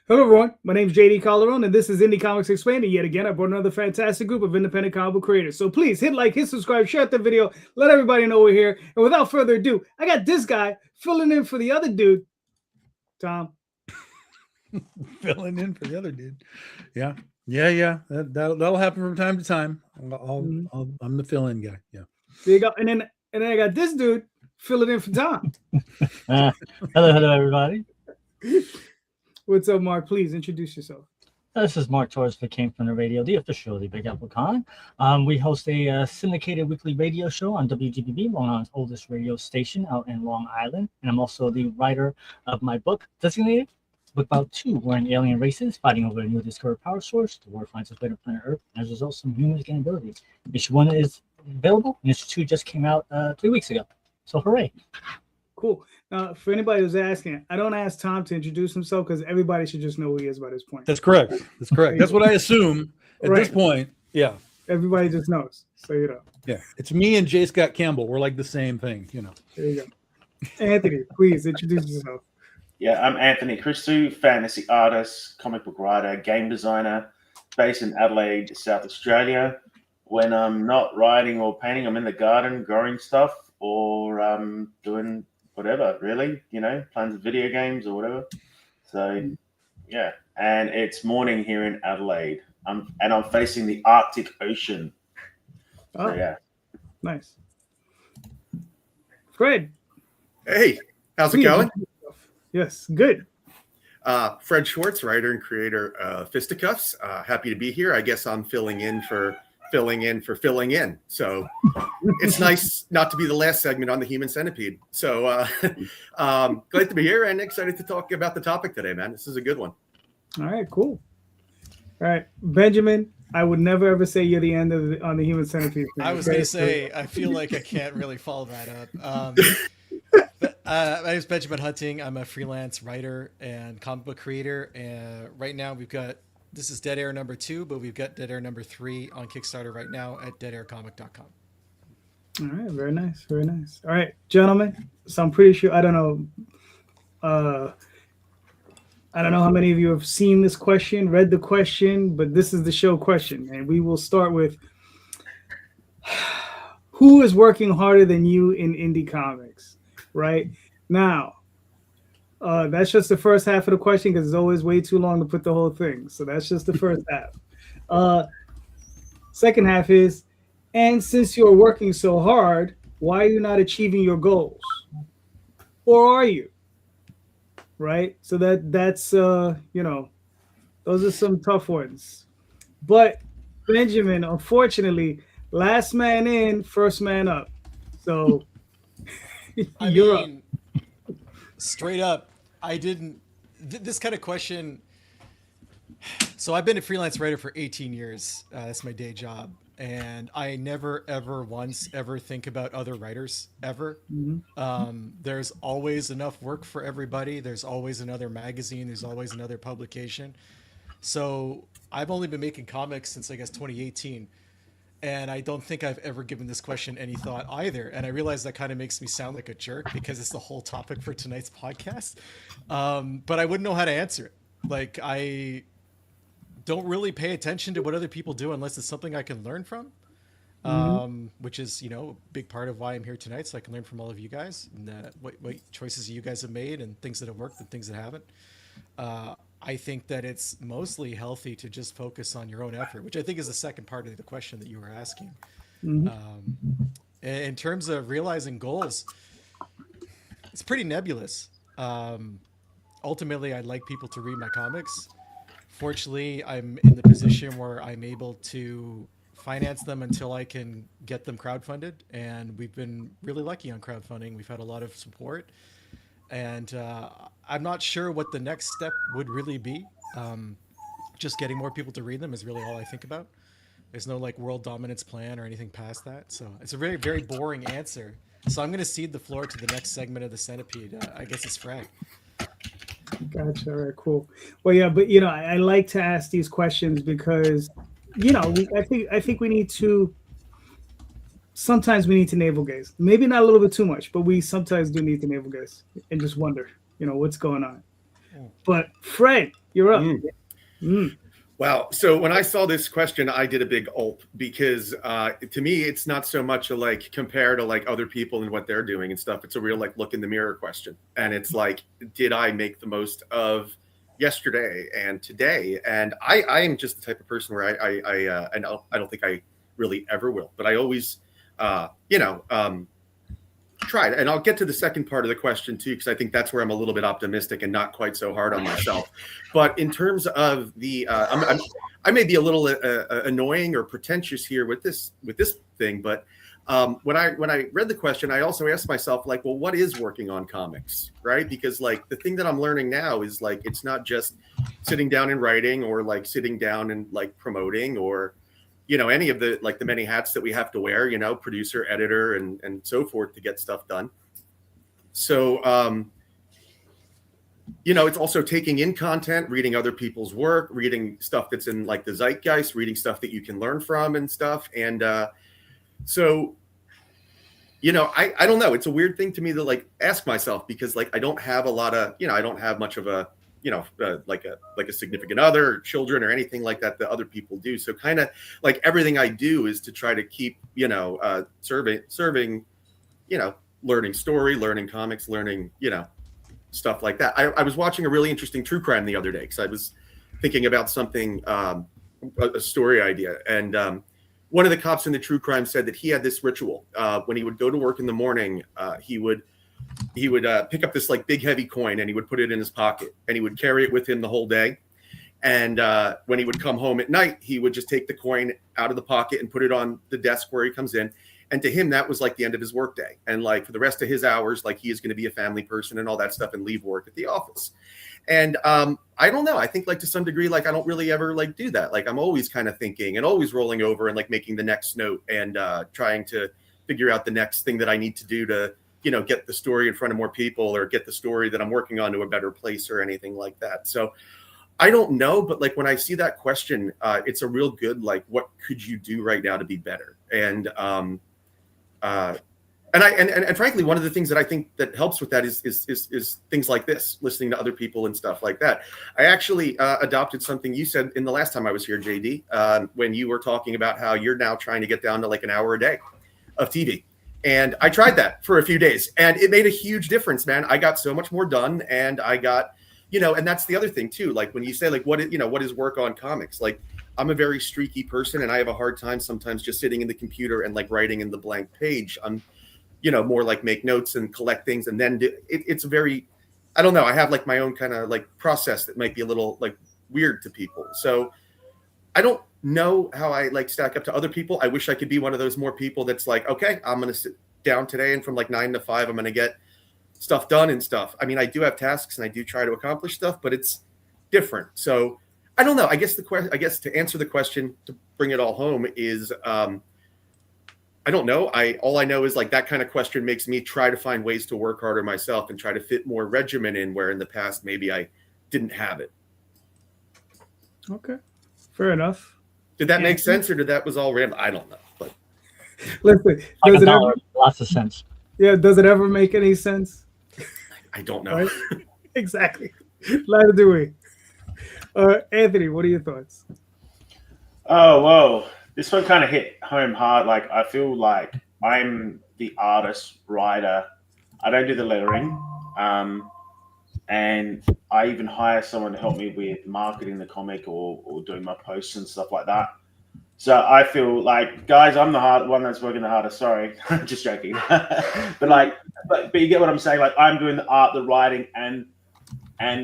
Hello, everyone. My name is JD Calderon, and this is Indy Comics Explained. And yet again, I brought another fantastic group of independent comic book creators. So please hit like, hit subscribe, share the video, let everybody know we're here. And without further ado, I got this guy filling in for the other dude, Tom. Filling in for the other dude. Yeah. That'll happen from time to time. I'm the fill-in guy. Yeah. There you go. And then I got this dude filling in for Tom. Hello, everybody. What's up, Mark? Please introduce yourself. This is Mark Torres for Came From the Radio, the official, the Big Apple Con. We host a syndicated weekly radio show on WGBB, Long Island's oldest radio station out in Long Island. And I'm also the writer of my book, Designated, book about two warring alien races fighting over a new discovered power source. The war finds its way to planet Earth, and as a result, some humans gain abilities. Issue 1 is available, and issue 2 just came out 3 weeks ago. So hooray. Cool. Now, for anybody who's asking, I don't ask Tom to introduce himself because everybody should just know who he is by this point. That's correct. That's what I assume at this point. Yeah. Everybody just knows. So, you know. Yeah. It's me and J. Scott Campbell. We're like the same thing, you know. There you go. Anthony, please introduce yourself. Yeah, I'm Anthony Christou, fantasy artist, comic book writer, game designer, based in Adelaide, South Australia. When I'm not writing or painting, I'm in the garden growing stuff or doing whatever, really, you know, playing video games or whatever. So, yeah. And it's morning here in Adelaide. I'm facing the Arctic Ocean. So, yeah. Nice. Fred. Hey, how's it going? Yes, good. Fred Schwartz, writer and creator of Fisticuffs. Happy to be here. I guess I'm filling in for filling in. So it's nice not to be the last segment on the Human Centipede. So glad to be here and excited to talk about the topic today, man. This is a good one. All right, cool. All right, Benjamin, I would never ever say you're the end of on the Human Centipede thing. I was going to say, I feel like I can't really follow that up. My name is Benjamin Hunting. I'm a freelance writer and comic book creator. And right now this is Dead Air number 2, but we've got Dead Air number 3 on Kickstarter right now at deadaircomic.com. All right, very nice, very nice. All right, gentlemen. So I'm pretty sure I don't know how many of you have seen this question, read the question, but this is the show question, and we will start with who is working harder than you in indie comics, right? Now, that's just the first half of the question because it's always way too long to put the whole thing. So that's just the first half. Second half is, and since you're working so hard, why are you not achieving your goals? Or are you? Right? So that's you know, those are some tough ones. But Benjamin, unfortunately, last man in, first man up. So you're up. Straight up, I didn't. This kind of question. So I've been a freelance writer for 18 years. That's my day job, and I never, ever, once, ever think about other writers ever. Mm-hmm. There's always enough work for everybody. There's always another magazine. There's always another publication. So I've only been making comics since I guess 2018. And I don't think I've ever given this question any thought either. And I realize that kind of makes me sound like a jerk because it's the whole topic for tonight's podcast. But I wouldn't know how to answer it. Like, I don't really pay attention to what other people do unless it's something I can learn from, which is, you know, a big part of why I'm here tonight. So I can learn from all of you guys and what choices you guys have made and things that have worked and things that haven't. I think that it's mostly healthy to just focus on your own effort, which I think is the second part of the question that you were asking. Mm-hmm. In terms of realizing goals, it's pretty nebulous. Ultimately, I'd like people to read my comics. Fortunately, I'm in the position where I'm able to finance them until I can get them crowdfunded. And we've been really lucky on crowdfunding. We've had a lot of support. And I'm not sure what the next step would really be. Just getting more people to read them is really all I think about. There's no like world dominance plan or anything past that. So it's a very, very boring answer. So I'm going to cede the floor to the next segment of the Centipede. I guess it's Frank. Gotcha. All right, cool. Well, yeah, but you know, I like to ask these questions because, you know, I think we need to. Sometimes we need to navel gaze. Maybe not a little bit too much, but we sometimes do need to navel gaze and just wonder, you know, what's going on. But Fred, You're up. Mm. Wow. So when I saw this question, I did a big ulp because to me, it's not so much a like compare to like other people and what they're doing and stuff. It's a real like look in the mirror question. And it's like, did I make the most of yesterday and today? And I am just the type of person where I don't think I really ever will, but I always, tried. And I'll get to the second part of the question too, because I think that's where I'm a little bit optimistic and not quite so hard on myself. But in terms of the, I may be a little annoying or pretentious here with this thing, but when I read the question, I also asked myself, like, well, what is working on comics, right? Because like the thing that I'm learning now is like it's not just sitting down and writing or like sitting down and like promoting or any of the like the many hats that we have to wear, producer, editor, and so forth to get stuff done. So, it's also taking in content, reading other people's work, reading stuff that's in like the zeitgeist, reading stuff that you can learn from and stuff. And so, I don't know. It's a weird thing to me to like ask myself because like I don't have a lot of, I don't have much of a like a significant other or children or anything like that other people do. So kind of like everything I do is to try to keep, serving, learning story, learning comics, learning, stuff like that. I was watching a really interesting true crime the other day because I was thinking about something, a story idea. And one of the cops in the true crime said that he had this ritual. When he would go to work in the morning, he would pick up this like big heavy coin and he would put it in his pocket and he would carry it with him the whole day. And when he would come home at night, he would just take the coin out of the pocket and put it on the desk where he comes in. And to him, that was like the end of his workday. And like for the rest of his hours, like he is going to be a family person and all that stuff and leave work at the office. And I don't know. I think like to some degree, like I don't really ever like do that. Like I'm always kind of thinking and always rolling over and like making the next note and trying to figure out the next thing that I need to do to get the story in front of more people or get the story that I'm working on to a better place or anything like that. So I don't know, but like when I see that question, it's a real good, like, what could you do right now to be better? And frankly, one of the things that I think that helps with that is things like this, listening to other people and stuff like that. I actually adopted something you said in the last time I was here, JD, when you were talking about how you're now trying to get down to like an hour a day of TV. And I tried that for a few days and it made a huge difference, man. I got so much more done and I got, and that's the other thing too. Like when you say like, what is work on comics? Like I'm a very streaky person and I have a hard time sometimes just sitting in the computer and like writing in the blank page. I'm, more like make notes and collect things. And then it's very, I don't know. I have like my own kind of like process that might be a little like weird to people. So I don't know how I like stack up to other people. I wish I could be one of those more people that's like, okay, I'm going to sit down today and from like 9 to 5, I'm going to get stuff done and stuff. I mean, I do have tasks and I do try to accomplish stuff, but it's different. So I don't know. I guess to answer the question, to bring it all home is, I don't know. All I know is like that kind of question makes me try to find ways to work harder myself and try to fit more regimen in where in the past maybe I didn't have it. Okay, fair enough. Did that make sense, or did that was all random? I don't know, but listen, like lots of sense. Yeah, does it ever make any sense? I don't know. Right? Exactly. Neither do we. Anthony, what are your thoughts? Oh, whoa. This one kind of hit home hard. Like, I feel like I'm the artist, writer. I don't do the lettering. And I even hire someone to help me with marketing the comic or doing my posts and stuff like that. So I feel like, guys, I'm the one that's working the hardest. Sorry, just joking. but you get what I'm saying. Like, I'm doing the art, the writing, and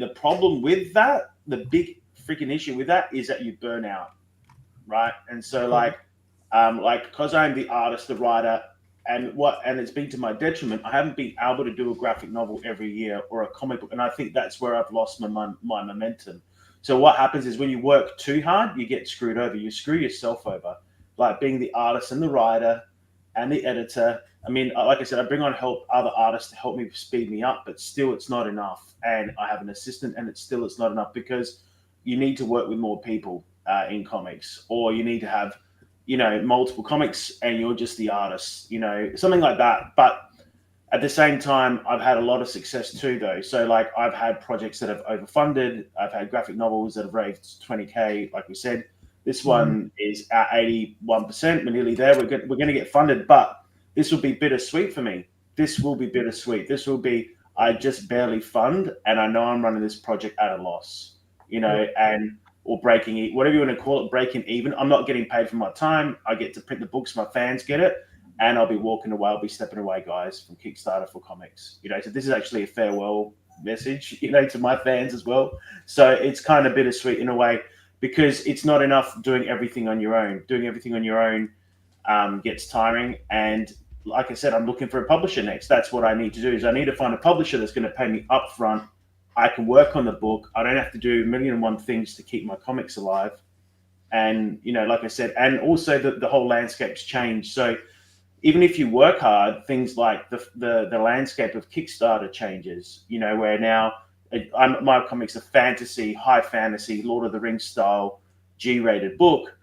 the problem with that, the big freaking issue with that is that you burn out, right? And so because I'm the artist, the writer, and it's been to my detriment. I haven't been able to do a graphic novel every year or a comic book, and I think that's where I've lost my momentum. So what happens is when you work too hard, you get screwed over. You screw yourself over, like being the artist and the writer and the editor. I mean, like I said, I bring on other artists to help me speed me up, but still it's not enough. And I have an assistant and it's not enough because you need to work with more people in comics, or you need to have, multiple comics and you're just the artist, something like that. But At the same time, I've had a lot of success too, though. So, like, I've had projects that have overfunded. I've had graphic novels that have raised 20K, like we said. This one is at 81%. We're nearly there. We're going to get funded, but this will be bittersweet for me. This will be bittersweet. This will be, I just barely fund, and I know I'm running this project at a loss, you know, or breaking, whatever you want to call it, breaking even. I'm not getting paid for my time. I get to print the books. My fans get it. And I'll be walking away. I'll be stepping away, guys, from Kickstarter for comics. You know, so this is actually a farewell message, you know, to my fans as well. So it's kind of bittersweet in a way, because it's not enough doing everything on your own. Doing everything on your own gets tiring. And like I said, I'm looking for a publisher next. That's what I need to do. Is I need to find a publisher that's going to pay me upfront. I can work on the book. I don't have to do 1,000,001 things to keep my comics alive. And, you know, like I said, and also the whole landscape's changed. So even if you work hard, things like the landscape of Kickstarter changes, you know, where now my comics are fantasy, high fantasy, Lord of the Rings style, G-rated book.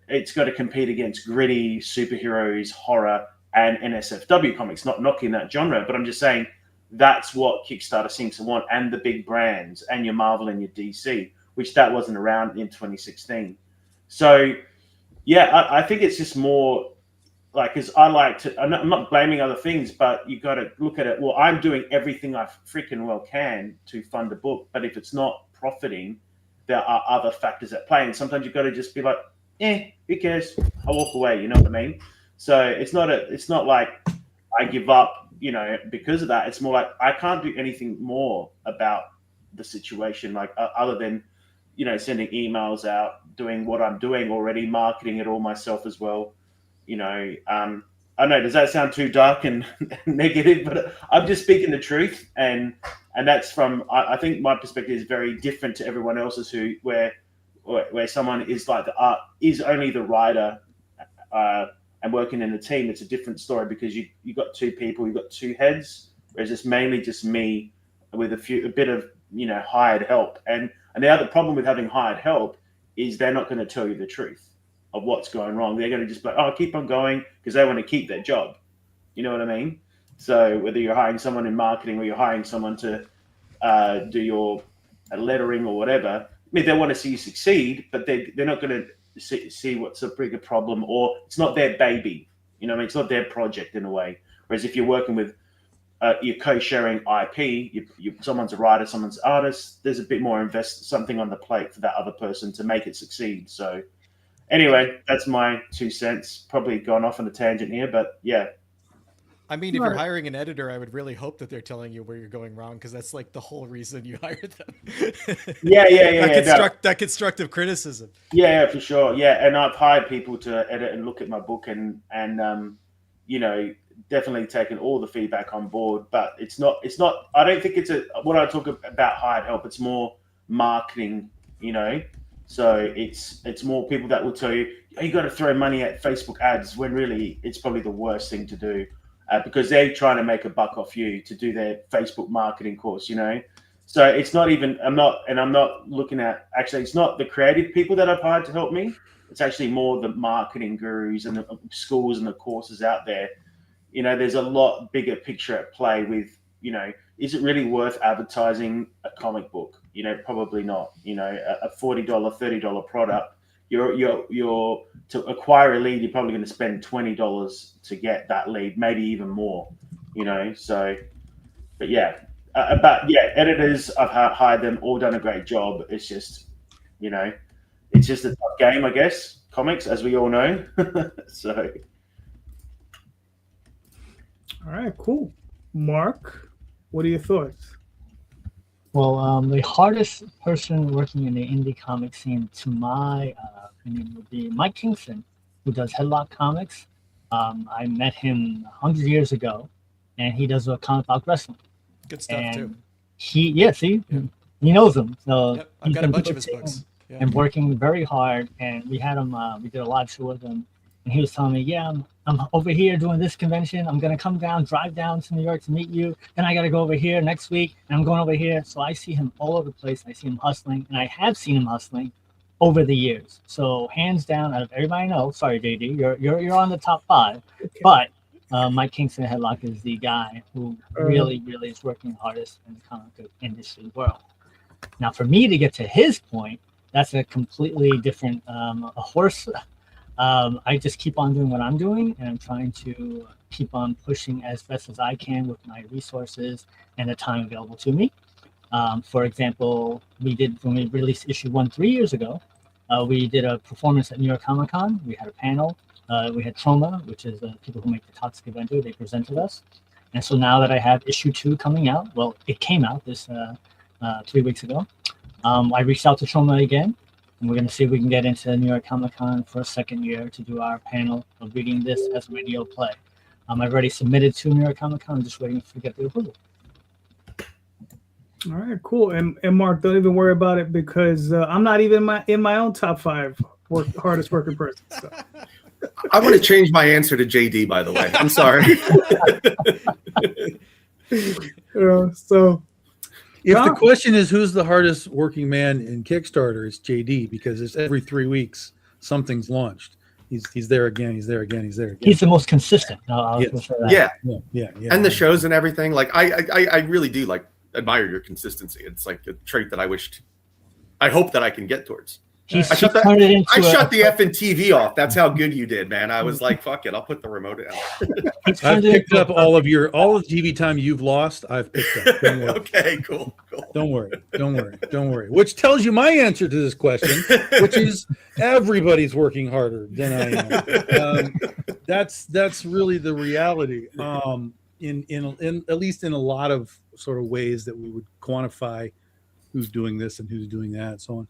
It's got to compete against gritty superheroes, horror, and NSFW comics. Not knocking that genre, but I'm just saying that's what Kickstarter seems to want, and the big brands, and your Marvel and your DC, which that wasn't around in 2016. So, yeah, I think it's just more like, because I like to, I'm not blaming other things, but you got to look at it. Well, I'm doing everything I freaking well can to fund a book, but if it's not profiting, there are other factors at play. And sometimes you've got to just be like, who cares? I'll walk away. You know what I mean? So it's not like I give up, you know, because of that. It's more like I can't do anything more about the situation, like other than, you know, sending emails out, doing what I'm doing already, marketing it all myself as well. You know, I know, does that sound too dark and negative? But I'm just speaking the truth, and that's from, I think my perspective is very different to everyone else's, where someone is like is only the writer and working in a team. It's a different story, because you got two people, you've got two heads, whereas it's mainly just me with a bit of, you know, hired help. And the other problem with having hired help is they're not going to tell you the truth of what's going wrong. They're going to just be like, oh, keep on going, because they want to keep their job. You know what I mean? So whether you're hiring someone in marketing or you're hiring someone to do your lettering or whatever, I mean, they want to see you succeed, but they're not going to see what's a bigger problem, or it's not their baby. You know what I mean? It's not their project in a way. Whereas if you're working with, you're co-sharing IP, someone's a writer, someone's an artist, there's a bit more something on the plate for that other person to make it succeed. So anyway, that's my 2 cents. Probably gone off on a tangent here, but yeah. I mean, if you're hiring an editor, I would really hope that they're telling you where you're going wrong, because that's like the whole reason you hired them. That constructive criticism. Yeah, for sure. Yeah, and I've hired people to edit and look at my book, and you know, definitely taken all the feedback on board. But it's not. I don't think it's what I talk about hired help. It's more marketing, you know. So it's more people that will tell you, oh, you got to throw money at Facebook ads, when really it's probably the worst thing to do, because they're trying to make a buck off you to do their Facebook marketing course, you know. So it's not even, I'm not looking at, actually, it's not the creative people that I've hired to help me. It's actually more the marketing gurus and the schools and the courses out there. You know, there's a lot bigger picture at play with, you know, is it really worth advertising a comic book? You know, probably not. You know, a $40, $30 product, you're to acquire a lead, you're probably going to spend $20 to get that lead, maybe even more. You know, so, but yeah, editors, I've hired them, all done a great job. It's just, you know, it's just a tough game, I guess. Comics, as we all know. So, all right, cool. Mark, what are your thoughts? Well, the hardest person working in the indie comic scene, to my opinion, would be Mike Kingston, who does Headlock Comics. I met him hundreds of years ago, and he does a comic about wrestling. Good stuff, and too. He knows them. So yep, I've got a bunch of his books. Yeah. And working very hard. And we had him, we did a live show with him. And he was telling me, yeah, I'm over here doing this convention. I'm going to come down, drive down to New York to meet you. Then I got to go over here next week, and I'm going over here. So I see him all over the place. I see him hustling, and I have seen him hustling over the years. So hands down, out of everybody I know, sorry, JD, you're on the top 5. Okay. But Mike Kingston Headlock is the guy who really is working the hardest in the comic book industry world. Now, for me to get to his point, that's a completely different a horse. I just keep on doing what I'm doing, and I'm trying to keep on pushing as best as I can with my resources and the time available to me. For example, when we released issue 1 3 years ago, we did a performance at New York Comic Con. We had a panel. We had Trauma, which is the people who make the Toxic Avenger. They presented us. And so now that I have issue 2 coming out, well, it came out this 3 weeks ago. I reached out to Trauma again, and we're going to see if we can get into New York Comic Con for a second year to do our panel of reading this as a radio play. I've already submitted to New York Comic Con. I'm just waiting to get the approval. All right, cool. And Mark, don't even worry about it because I'm not even in my own top 5 hardest working person. So. I want to change my answer to JD, by the way. I'm sorry. So if the question is who's the hardest working man in Kickstarter, it's JD, because it's every 3 weeks something's launched. He's there again. He's there again. He's there again. He's the most consistent. Yeah. And the shows and everything. Like I really do admire your consistency. It's like a trait that I hope that I can get towards. I shut the effing TV off. That's how good you did, man. I was like, fuck it, I'll put the remote down. I've picked up all of the TV time you've lost. I've picked up. Don't worry. Okay, cool. Don't worry. Which tells you my answer to this question, which is everybody's working harder than I am. That's really the reality. In at least in a lot of sort of ways that we would quantify who's doing this and who's doing that and so on.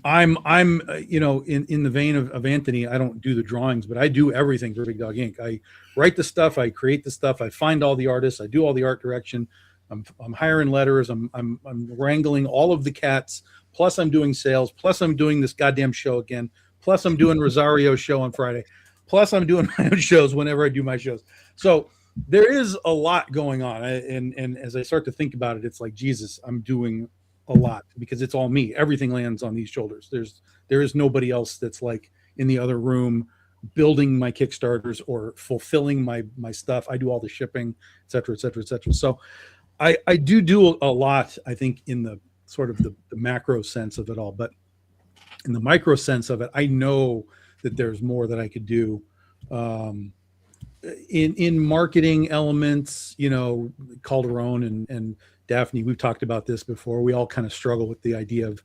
I'm in the vein of Anthony. I don't do the drawings, but I do everything for Big Dog Inc. I write the stuff, I create the stuff, I find all the artists, I do all the art direction. I'm hiring letters, I'm wrangling all of the cats, plus I'm doing sales, plus I'm doing this goddamn show again, plus I'm doing Rosario's show on Friday, plus I'm doing my own shows whenever I do my shows. So there is a lot going on, and as I start to think about it, it's like, Jesus, I'm doing a lot because it's all me. Everything lands on these shoulders. There is nobody else that's like in the other room building my Kickstarters or fulfilling my stuff. I do all the shipping, et cetera, et cetera, et cetera. So I do a lot, I think, in the sort of the macro sense of it all, but in the micro sense of it, I know that there's more that I could do. In marketing elements, Calderon and Daphne, we've talked about this before. We all kind of struggle with the idea of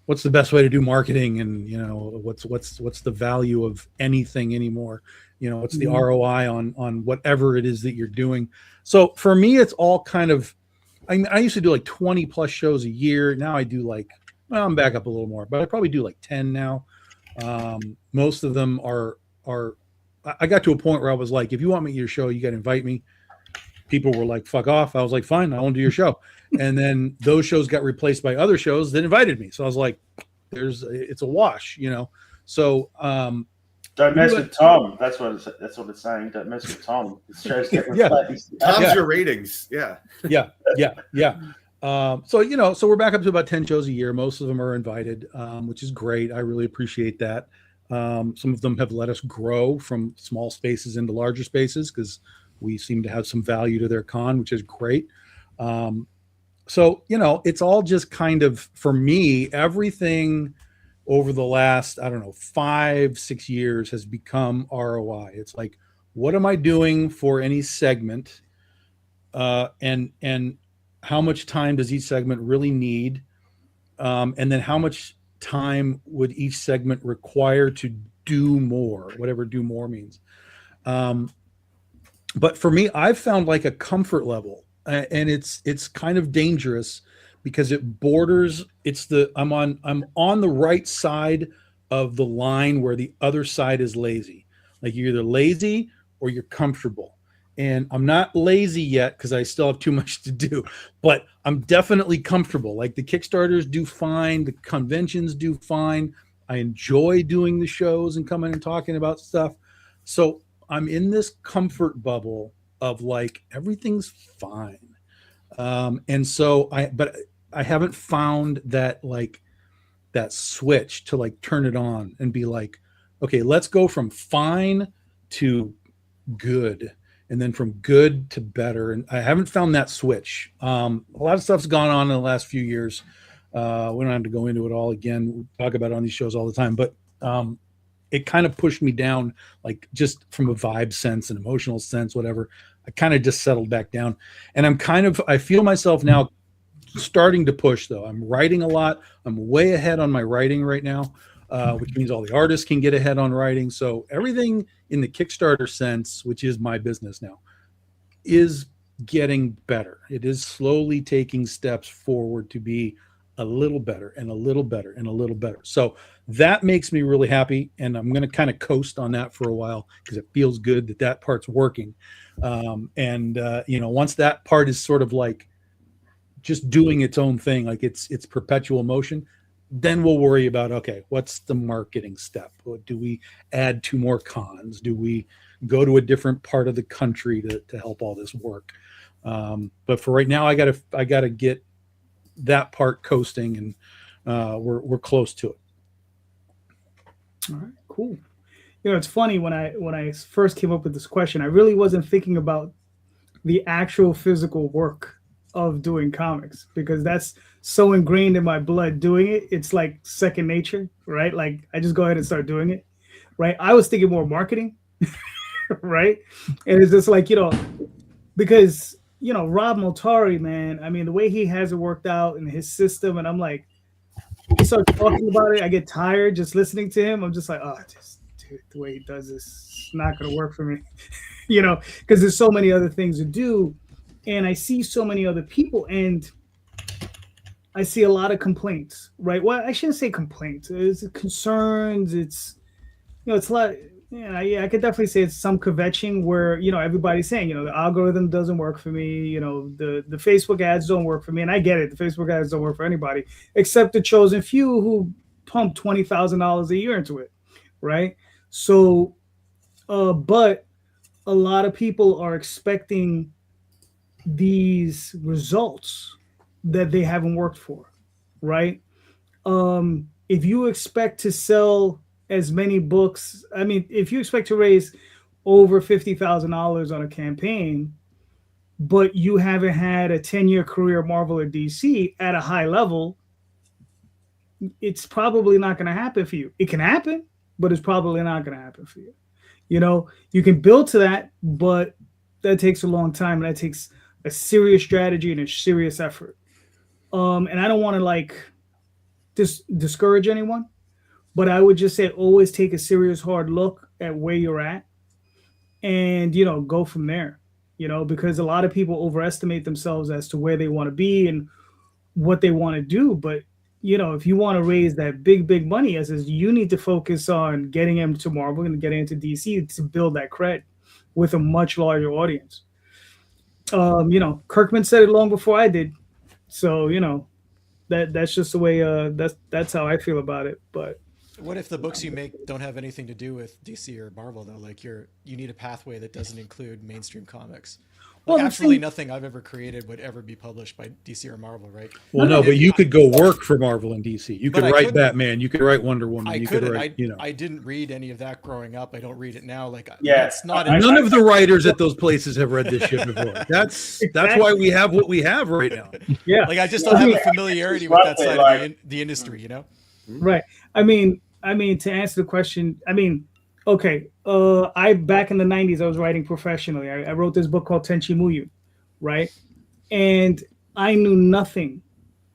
what's the best way to do marketing, and what's the value of anything anymore. What's the ROI on whatever it is that you're doing. So for me, it's all kind of. I used to do like 20 plus shows a year. Now I do I'm back up a little more, but I probably do like 10 now. Most of them are. I got to a point where I was like, if you want me to your show, you got to invite me. People were like, fuck off. I was like, fine, I won't do your show. And then those shows got replaced by other shows that invited me. So I was like, it's a wash, So don't mess with Tom. That's what it's saying. Don't mess with Tom. The shows get replaced. Tom's your ratings. Yeah. So we're back up to about 10 shows a year. Most of them are invited, which is great. I really appreciate that. Some of them have let us grow from small spaces into larger spaces because we seem to have some value to their con, which is great. So it's all just kind of, for me, everything over the last, 5-6 years has become ROI. It's like, what am I doing for any segment? And how much time does each segment really need? And then how much time would each segment require to do more, whatever do more means. But for me, I've found like a comfort level, and it's kind of dangerous because it borders. I'm on the right side of the line where the other side is lazy. Like you're either lazy or you're comfortable. And I'm not lazy yet because I still have too much to do, but I'm definitely comfortable. Like the Kickstarters do fine. The conventions do fine. I enjoy doing the shows and coming and talking about stuff. So I'm in this comfort bubble of like, everything's fine. And so I haven't found that switch to like turn it on and be like, okay, let's go from fine to good, and then from good to better. And I haven't found that switch. A lot of stuff's gone on in the last few years. We don't have to go into it all again. We talk about it on these shows all the time, but it kind of pushed me down, like just from a vibe sense, an emotional sense, whatever. I kind of just settled back down, and I feel myself now starting to push, though. I'm writing a lot. I'm way ahead on my writing right now, which means all the artists can get ahead on writing. So everything in the Kickstarter sense, which is my business now, is getting better. It is slowly taking steps forward to be a little better and a little better and a little better. So that makes me really happy, and I'm going to kind of coast on that for a while because it feels good that part's working. Once that part is sort of like just doing its own thing, like it's perpetual motion, then we'll worry about, okay, what's the marketing step? Do we add 2 more cons? Do we go to a different part of the country to help all this work? But for right now, I gotta get that part coasting, and we're close to it. All right, cool. It's funny, when I first came up with this question, I really wasn't thinking about the actual physical work of doing comics, because that's so ingrained in my blood. Doing it, it's like second nature, right? Like I just go ahead and start doing it, right? I was thinking more marketing, right? And it's just like, because Rob Multari, man, I mean, the way he has it worked out in his system, and I'm like, he starts talking about it, I get tired just listening to him. I'm just like, oh, dude, the way he does this is not going to work for me, because there's so many other things to do, and I see so many other people, and I see a lot of complaints, right? Well, I shouldn't say complaints. It's concerns. It's, it's a lot. Yeah, I could definitely say it's some kvetching where, everybody's saying, the algorithm doesn't work for me. The Facebook ads don't work for me. And I get it. The Facebook ads don't work for anybody except the chosen few who pump $20,000 a year into it. Right. So, but a lot of people are expecting these results that they haven't worked for. Right. If you expect to sell as many books, I mean, if you expect to raise over $50,000 on a campaign, but you haven't had a 10-year career at Marvel or DC at a high level, it's probably not going to happen for you. It can happen, but it's probably not going to happen for you. You can build to that, but that takes a long time, and that takes a serious strategy and a serious effort. And I don't want to discourage anyone, but I would just say always take a serious, hard look at where you're at and, go from there, because a lot of people overestimate themselves as to where they want to be and what they want to do. But, if you want to raise that big money, you need to focus on getting them to Marvel and getting into DC to build that cred with a much larger audience. Kirkman said it long before I did. So, that's just the way, that's how I feel about it. But what if the books you make don't have anything to do with DC or Marvel, though? Like you need a pathway that doesn't include mainstream comics. Like absolutely nothing I've ever created would ever be published by DC or Marvel, right? Well, no, but you could go work for Marvel and DC. You could write Batman. You could write Wonder Woman. I didn't read any of that growing up. I don't read it now. It's not. None of the writers at those places have read this shit before. That's why we have what we have right now. Yeah, I just don't have a familiarity with that side of the industry, Right. I mean, to answer the question, okay. I back in the 90s, I was writing professionally. I wrote this book called Tenchi Muyu, right? And I knew nothing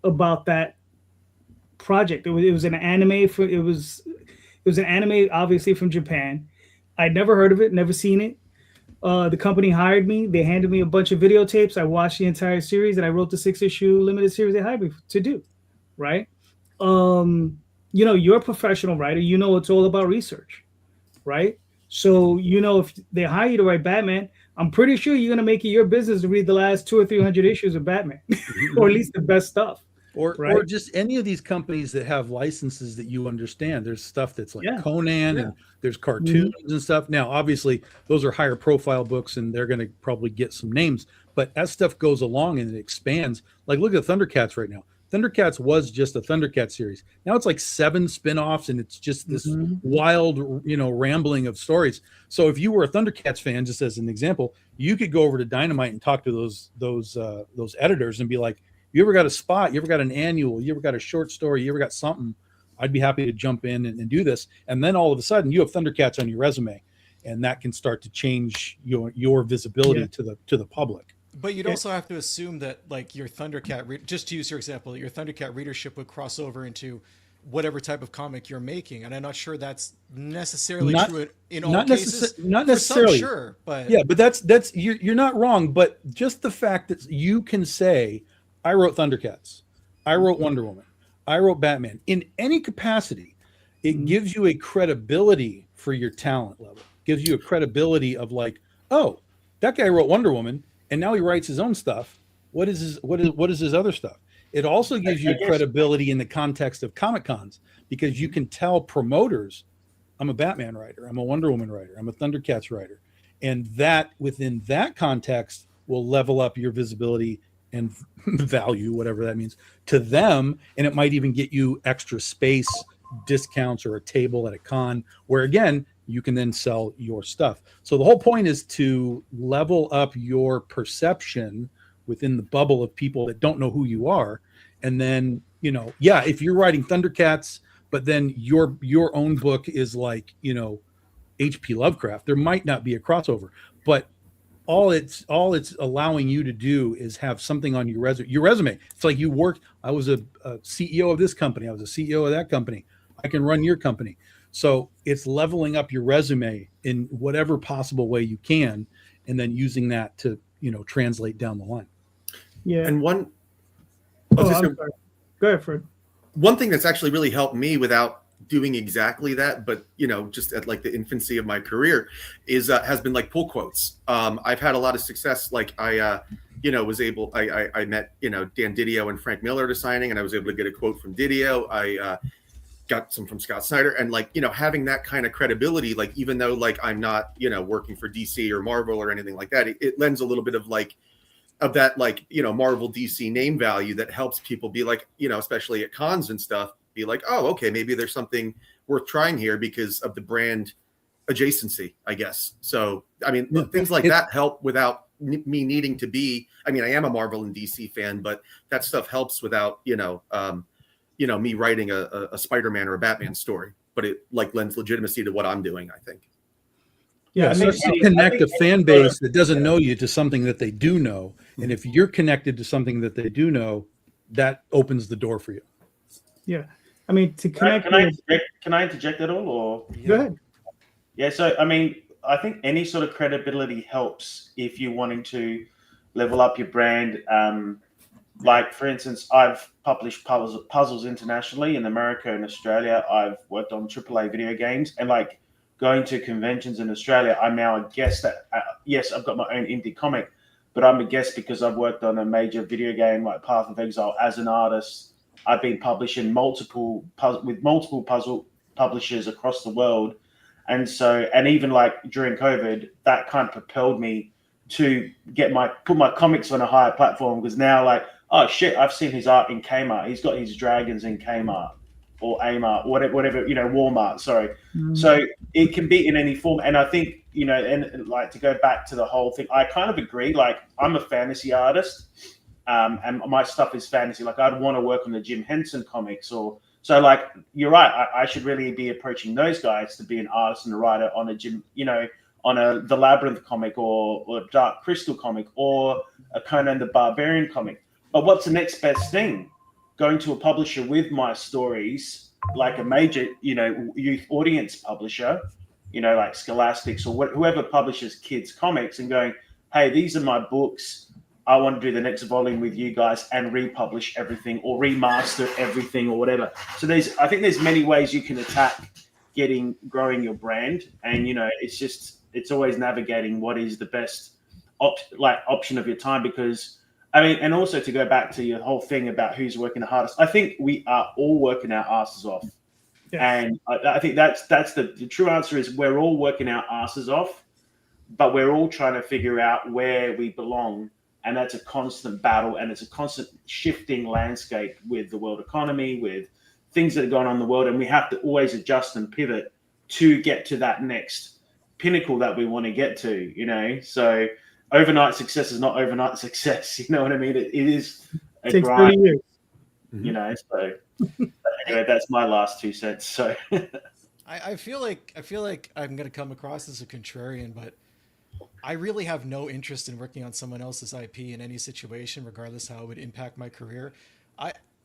about that project. It was an anime. It was an anime, obviously from Japan. I'd never heard of it, never seen it. The company hired me. They handed me a bunch of videotapes. I watched the entire series, and I wrote the 6-issue limited series they hired me to do, right? You're a professional writer. It's all about research, right? So, if they hire you to write Batman, I'm pretty sure you're going to make it your business to read the last 200 or 300 issues of Batman, or at least the best stuff. Or just any of these companies that have licenses that you understand. There's stuff that's like Conan, and there's cartoons and stuff. Now, obviously, those are higher profile books, and they're going to probably get some names. But as stuff goes along and it expands, like look at Thundercats right now. Thundercats was just a Thundercat series. Now it's like 7 spin-offs, and it's just this wild, rambling of stories. So if you were a Thundercats fan, just as an example, you could go over to Dynamite and talk to those editors and be like, you ever got a spot? You ever got an annual? You ever got a short story? You ever got something? I'd be happy to jump in and do this. And then all of a sudden you have Thundercats on your resume, and that can start to change your visibility to the public. But you'd also have to assume that, like, your Thundercat, just to use your example, your Thundercat readership would cross over into whatever type of comic you're making, and I'm not sure that's necessarily true in all cases. Not necessarily, some, sure, but but that's you're not wrong. But just the fact that you can say, I wrote Thundercats, I wrote Wonder Woman, I wrote Batman, in any capacity, it gives you a credibility for your talent level. Gives you a credibility of like, oh, that guy wrote Wonder Woman, and now he writes his own stuff. What is his other stuff? It also gives you credibility in the context of Comic Cons, because you can tell promoters, I'm a Batman writer, I'm a Wonder Woman writer, I'm a Thundercats writer, and that within that context will level up your visibility and value, whatever that means, to them, and it might even get you extra space, discounts, or a table at a con, where again you can then sell your stuff. So the whole point is to level up your perception within the bubble of people that don't know who you are. And then, if you're writing Thundercats, but then your own book is like, H.P. Lovecraft, there might not be a crossover, but all it's allowing you to do is have something on your resume. It's like I was a CEO of this company. I was a CEO of that company. I can run your company. So it's leveling up your resume in whatever possible way you can, and then using that to, translate down the line. Yeah. And I'm sorry. Go ahead, Fred. One thing that's actually really helped me without doing exactly that, but just at like the infancy of my career, is has been like pull quotes. I've had a lot of success. Like I met Dan Didio and Frank Miller to signing, and I was able to get a quote from Didio. I got some from Scott Snyder, and having that kind of credibility, like even though like I'm not working for DC or Marvel or anything like that, it lends a little bit of that Marvel DC name value that helps people be like, especially at cons and stuff, be like, oh, okay, maybe there's something worth trying here because of the brand adjacency, I guess. So I mean, things like that help without me needing to be. I mean, I am a Marvel and DC fan, but that stuff helps without me writing a Spider-Man or a Batman story, but it like lends legitimacy to what I'm doing, I think. Yeah, so to connect a fan base that doesn't know you to something that they do know. And if you're connected to something that they do know, that opens the door for you. Yeah. I mean, to connect. Can I interject at all? Or Go ahead. Yeah. So, I mean, I think any sort of credibility helps if you're wanting to level up your brand. Like, for instance, I've published puzzles internationally in America and Australia. I've worked on AAA video games, and like going to conventions in Australia, I'm now a guest at, yes, I've got my own indie comic, but I'm a guest because I've worked on a major video game like Path of Exile as an artist. I've been publishing multiple puzzle publishers across the world. And so, and even like during COVID, that kind of propelled me to put my comics on a higher platform, because now like, oh shit, I've seen his art in Kmart. He's got his dragons in Kmart or Amart, whatever, Walmart, sorry. So it can be in any form. And I think, and like to go back to the whole thing, I kind of agree. Like I'm a fantasy artist, and my stuff is fantasy. Like I'd want to work on the Jim Henson comics so like, you're right. I should really be approaching those guys to be an artist and a writer on a The Labyrinth comic or Dark Crystal comic or a Conan the Barbarian comic. But what's the next best thing? Going to a publisher with my stories, like a major, youth audience publisher, like Scholastics or whoever publishes kids comics, and going, hey, these are my books. I want to do the next volume with you guys and republish everything or remaster everything or whatever. So I think there's many ways you can attack growing your brand. And, it's always navigating what is the best option of your time, because I mean, and also to go back to your whole thing about who's working the hardest, I think we are all working our asses off. Yeah. And I think that's the true answer is we're all working our asses off, but we're all trying to figure out where we belong and that's a constant battle, and it's a constant shifting landscape with the world economy, with things that are going on in the world, and we have to always adjust and pivot to get to that next pinnacle that we want to get to, you know. So overnight success is not overnight success, you know what I mean? It is a Takes grind, 30 years. you know. So anyway, that's my last 2 cents. So I feel like I'm gonna come across as a contrarian, but I really have no interest in working on someone else's IP in any situation, regardless how it would impact my career.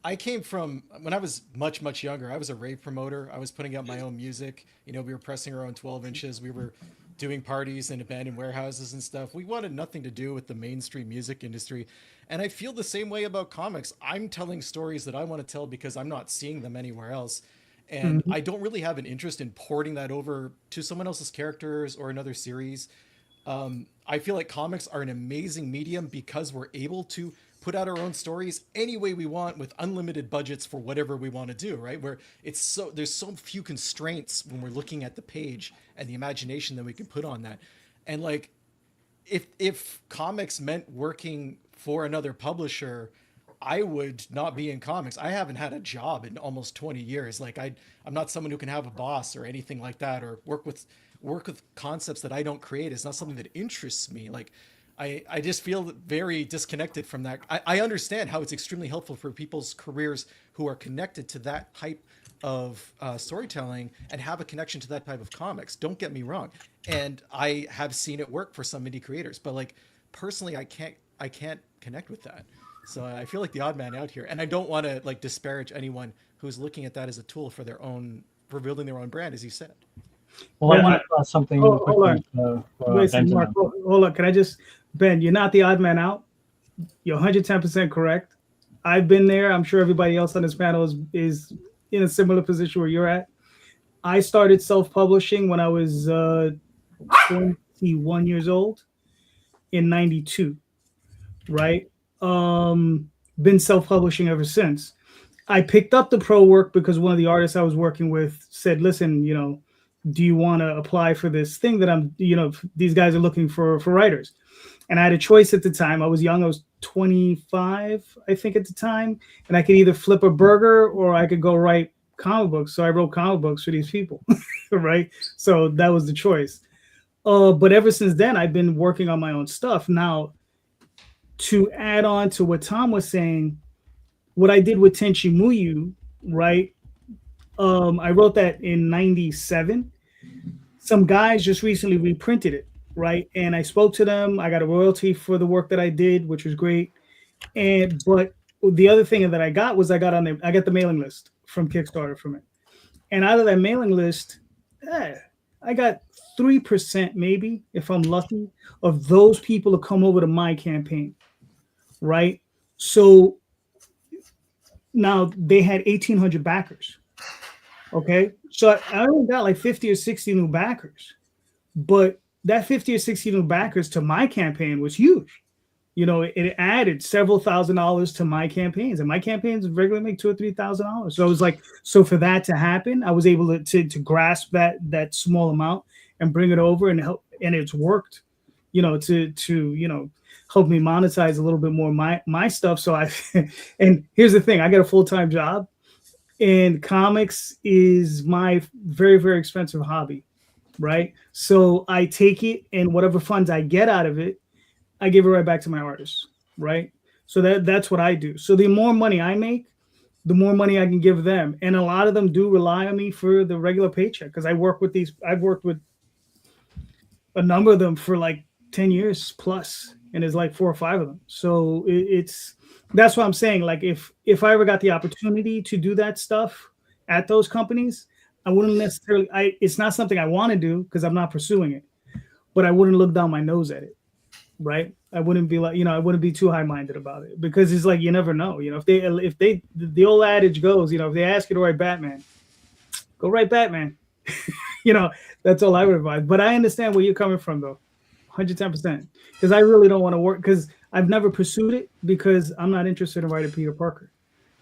I came from, when I was much younger, I was a rave promoter. I was putting out my own music. You know, we were pressing our own 12 inches. We were doing parties in abandoned warehouses and stuff. We wanted nothing to do with the mainstream music industry. And I feel the same way about comics. I'm telling stories that I want to tell because I'm not seeing them anywhere else. And I don't really have an interest in porting that over to someone else's characters or another series. I feel like comics are an amazing medium because we're able to put out our own stories any way we want with unlimited budgets for whatever we want to do, right? Where there's so few constraints when we're looking at the page and the imagination that we can put on that. And like, if comics meant working for another publisher, I would not be in comics. I haven't had a job in almost 20 years. Like I'm not someone who can have a boss or anything like that, or work with concepts that I don't create. It's not something that interests me. Like I just feel very disconnected from that. I understand how it's extremely helpful for people's careers who are connected to that type of storytelling and have a connection to that type of comics. Don't get me wrong. And I have seen it work for some indie creators, but like personally, I can't connect with that. So I feel like the odd man out here, and I don't want to like disparage anyone who's looking at that as a tool for building their own brand, as you said. Well, I want to ask something. Hold on. Wait, Mark, Benjamin. hold on. Can I just, Ben, you're not the odd man out. You're 110% correct. I've been there. I'm sure everybody else on this panel is in a similar position where you're at. I started self-publishing when I was 21 years old in 92, right? Been self-publishing ever since. I picked up the pro work because one of the artists I was working with said, listen, you know, do you want to apply for this thing that I'm, you know, these guys are looking for writers. And I had a choice at the time. I was young. I was 25, I think, at the time. And I could either flip a burger or I could go write comic books. So I wrote comic books for these people, right? So that was the choice. But ever since then, I've been working on my own stuff. Now, to add on to what Tom was saying, what I did with Tenchi Muyu, right? I wrote that in 97. Some guys just recently reprinted it, right? And I spoke to them. I got a royalty for the work that I did, which was great. But the other thing that I got was I got the mailing list from Kickstarter from it. And out of that mailing list, I got 3% maybe, if I'm lucky, of those people to come over to my campaign, right? So now they had 1,800 backers. Okay, so I only got like 50 or 60 new backers, but that 50 or 60 new backers to my campaign was huge. You know, it added several $1,000s to my campaigns, and my campaigns regularly make $2,000 or $3,000. So it was like, so for that to happen, I was able to grasp that small amount and bring it over and help, and it's worked. You know, to you know, help me monetize a little bit more my stuff. So and here's the thing, I got a full-time job. And comics is my very, very expensive hobby, right? So I take it, and whatever funds I get out of it, I give it right back to my artists, right? So that's what I do. So the more money I make, the more money I can give them. And a lot of them do rely on me for the regular paycheck because I've worked with a number of them for like 10 years plus, and there's like 4 or 5 of them. So that's what I'm saying. Like if I ever got the opportunity to do that stuff at those companies, I wouldn't necessarily, it's not something I want to do because I'm not pursuing it, but I wouldn't look down my nose at it. Right. I wouldn't be like, you know, I wouldn't be too high-minded about it because it's like, you never know, you know, if they, the old adage goes, you know, if they ask you to write Batman, go write Batman. You know, that's all I would advise. But I understand where you're coming from though. 110%. Because I really don't want to work because I've never pursued it because I'm not interested in writing Peter Parker.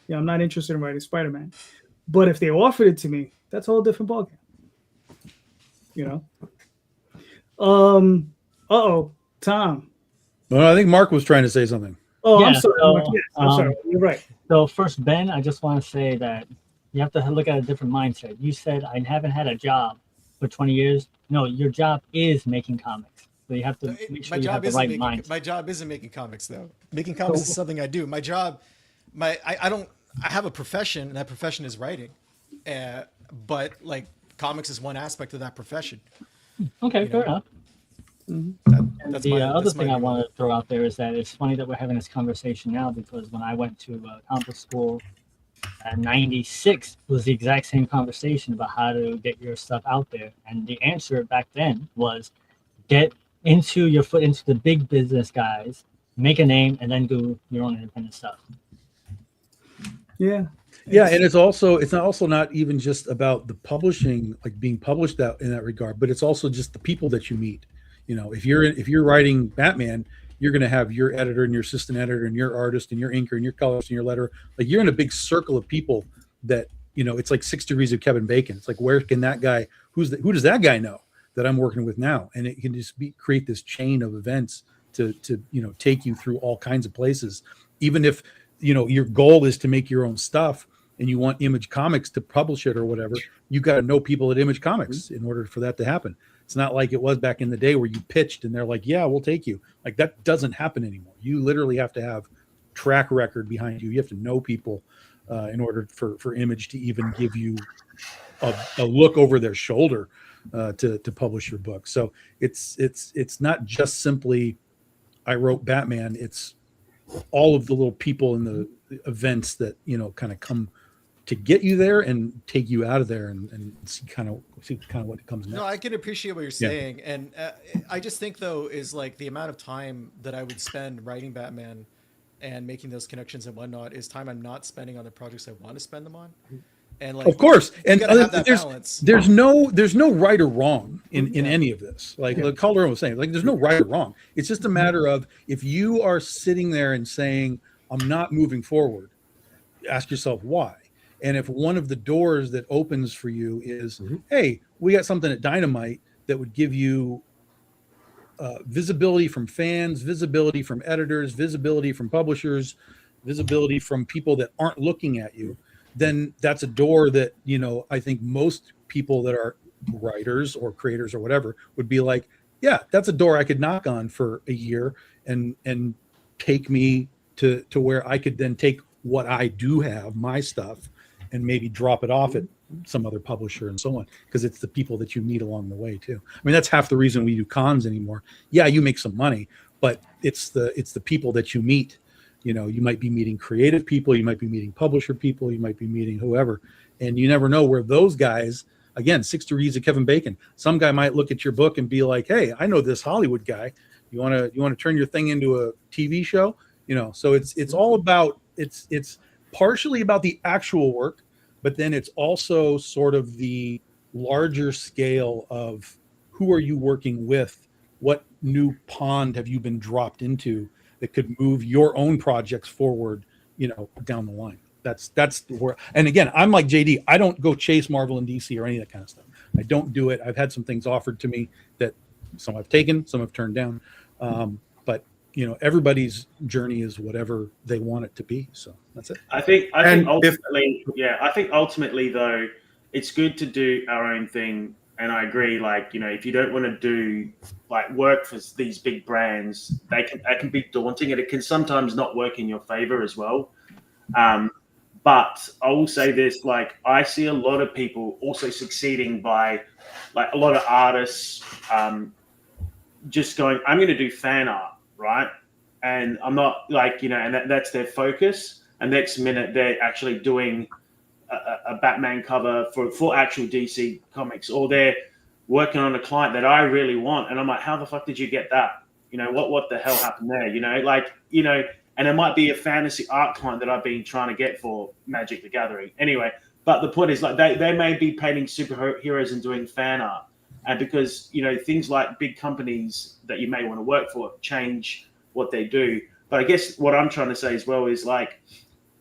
Yeah, I'm not interested in writing Spider-Man. But if they offered it to me, that's a whole different ballgame. You know? Tom. Well, I think Mark was trying to say something. Oh, I'm Yeah, sorry. so, Mark. Yes, I'm sorry. You're right. So first, Ben, I just want to say that you have to look at a different mindset. You said I haven't had a job for 20 years. No, your job is making comics. So you have to make sure you have the right mindset. My job isn't making comics though. Making comics is something I do. My job, I have a profession, and that profession is writing. But like comics is one aspect of that profession. Okay, fair enough. That's The my other thing I view. want to throw out there is that it's funny that we're having this conversation now, because when I went to comic school at 96 was the exact same conversation about how to get your stuff out there. And the answer back then was get into your foot into the big business guys, make a name, and then do your own independent stuff. Yeah. Yeah, and it's also not even just about the publishing, like being published out in that regard, but it's also just the people that you meet. You know, if you're writing Batman, you're going to have your editor and your assistant editor and your artist and your inker and your colorist and your letterer. Like, you're in a big circle of people that, you know, it's like 6 degrees of Kevin Bacon. It's like, where can that guy, who does that guy know that I'm working with now? And it can just create this chain of events to you know, take you through all kinds of places. Even if, you know, your goal is to make your own stuff and you want Image Comics to publish it or whatever, you got to know people at Image Comics in order for that to happen. It's not like it was back in the day where you pitched and they're like, yeah, we'll take you. Like, that doesn't happen anymore. You literally have to have track record behind you. You have to know people in order for Image to even give you a look over their shoulder to publish your book. So it's not just simply, I wrote Batman. It's all of the little people in the events that, you know, kind of come to get you there and take you out of there and see kind of what comes next. No, I can appreciate what you're saying. And I just think, though, is like the amount of time that I would spend writing Batman and making those connections and whatnot is time I'm not spending on the projects I want to spend them on. And like, of course, and have that balance. There's no right or wrong in any of this. Like Calderon was saying, like, there's no right or wrong. It's just a matter of, if you are sitting there and saying, I'm not moving forward, ask yourself why. And if one of the doors that opens for you is, hey, we got something at Dynamite that would give you visibility from fans, visibility from editors, visibility from publishers, visibility from people that aren't looking at you, then that's a door that, you know, I think most people that are writers or creators or whatever would be like, yeah, that's a door I could knock on for a year and take me to where I could then take what I do have, my stuff, and maybe drop it off at some other publisher and so on, because it's the people that you meet along the way too. I mean, that's half the reason we do cons anymore. Yeah, you make some money, but it's the people that you meet. You know, you might be meeting creative people, you might be meeting publisher people, you might be meeting whoever, and you never know where those guys, again, 6 degrees of Kevin Bacon, some guy might look at your book and be like, hey, I know this Hollywood guy. You want to turn your thing into a TV show? You know, so it's all about, it's partially about the actual work, but then it's also sort of the larger scale of who are you working with? What new pond have you been dropped into that could move your own projects forward, you know, down the line? That's where, and again, I'm like JD, I don't go chase Marvel and DC or any of that kind of stuff. I don't do it. I've had some things offered to me that some I've taken, some I've turned down. But you know, everybody's journey is whatever they want it to be. So that's it. I think ultimately though, it's good to do our own thing. And I agree, like, you know, if you don't want to do like work for these big brands, that can be daunting, and it can sometimes not work in your favor as well. But I will say this, like, I see a lot of people also succeeding by, like, a lot of artists just going, I'm going to do fan art, right? And I'm not, like, you know, and that's their focus. And next minute they're actually doing a Batman cover for actual DC comics, or they're working on a client that I really want. And I'm like, how the fuck did you get that? You know, what the hell happened there? You know, like, you know, and it might be a fantasy art client that I've been trying to get for Magic the Gathering. Anyway, but the point is, like, they may be painting superheroes and doing fan art. And because, you know, things like big companies that you may want to work for change what they do. But I guess what I'm trying to say as well is, like,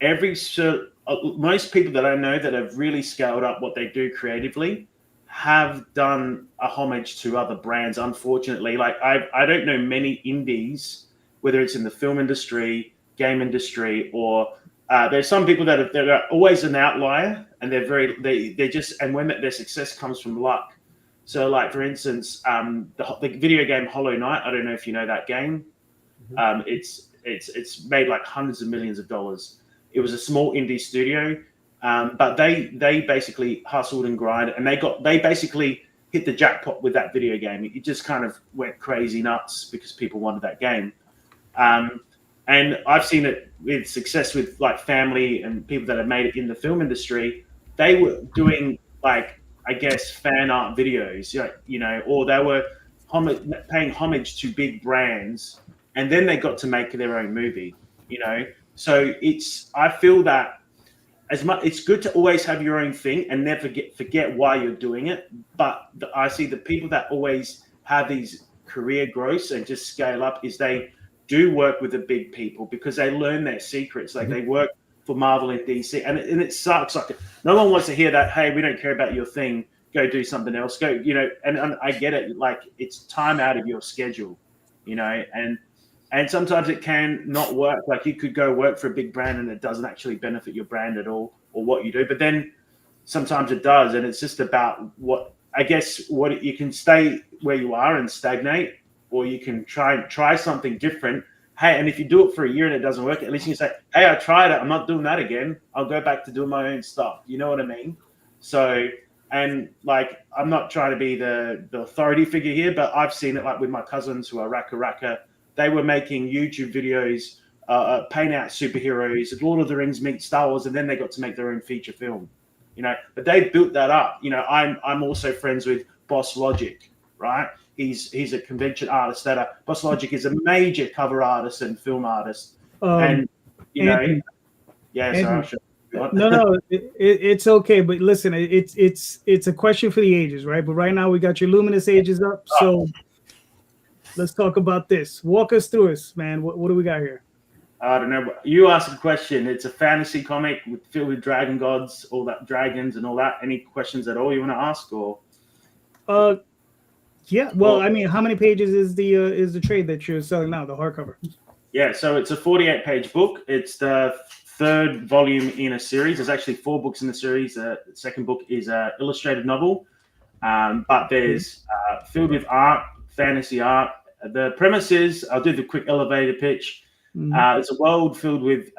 most people that I know that have really scaled up what they do creatively have done a homage to other brands. Unfortunately, like, I don't know many indies whether it's in the film industry, game industry, or there's some people that are always an outlier, and they're just, and when their success comes from luck. So, like for instance, the video game Hollow Knight. I don't know if you know that game. It's made like hundreds of millions of dollars. It was a small indie studio, but they basically hustled and grinded, and they basically hit the jackpot with that video game. It just kind of went crazy nuts because people wanted that game. And I've seen it with success with like family and people that have made it in the film industry. They were doing like, I guess, fan art videos, or they were paying homage to big brands, and then they got to make their own movie, So I feel that it's good to always have your own thing and never forget why you're doing it. But I see the people that always have these career growths and just scale up is they do work with the big people because they learn their secrets. Like they work for Marvel and DC, and it sucks. Like no one wants to hear that. Hey, we don't care about your thing. Go do something else. Go, And I get it. Like it's time out of your schedule, and sometimes it can not work. Like you could go work for a big brand and it doesn't actually benefit your brand at all or what you do. But then sometimes it does, and it's just about what you can stay where you are and stagnate, or you can try something different. Hey, and if you do it for a year and it doesn't work, at least you can say, hey, I tried it. I'm not doing that again. I'll go back to doing my own stuff. You know what I mean? So, and like, I'm not trying to be the authority figure here, but I've seen it like with my cousins who are Raka. They were making YouTube videos, paint out superheroes, Lord of the Rings meet Star Wars, and then they got to make their own feature film. But they built that up. I'm also friends with Boss Logic, right? He's a convention artist. Boss Logic is a major cover artist and film artist. Anthony, sorry. No, it's okay. But listen, it's a question for the ages, right? But right now we got your Luminous ages up, so let's talk about this. Walk us through this, man. What do we got here? I don't know. You asked a question. It's a fantasy comic filled with dragon gods, all that dragons and all that. Any questions at all you want to ask, or? Yeah. Well, I mean, how many pages is the trade that you're selling now, the hardcover? Yeah, so it's a 48-page book. It's the third volume in a series. There's actually 4 books in the series. The second book is an illustrated novel, but there's filled with art, fantasy art. The premise is, I'll do the quick elevator pitch. It's a world filled with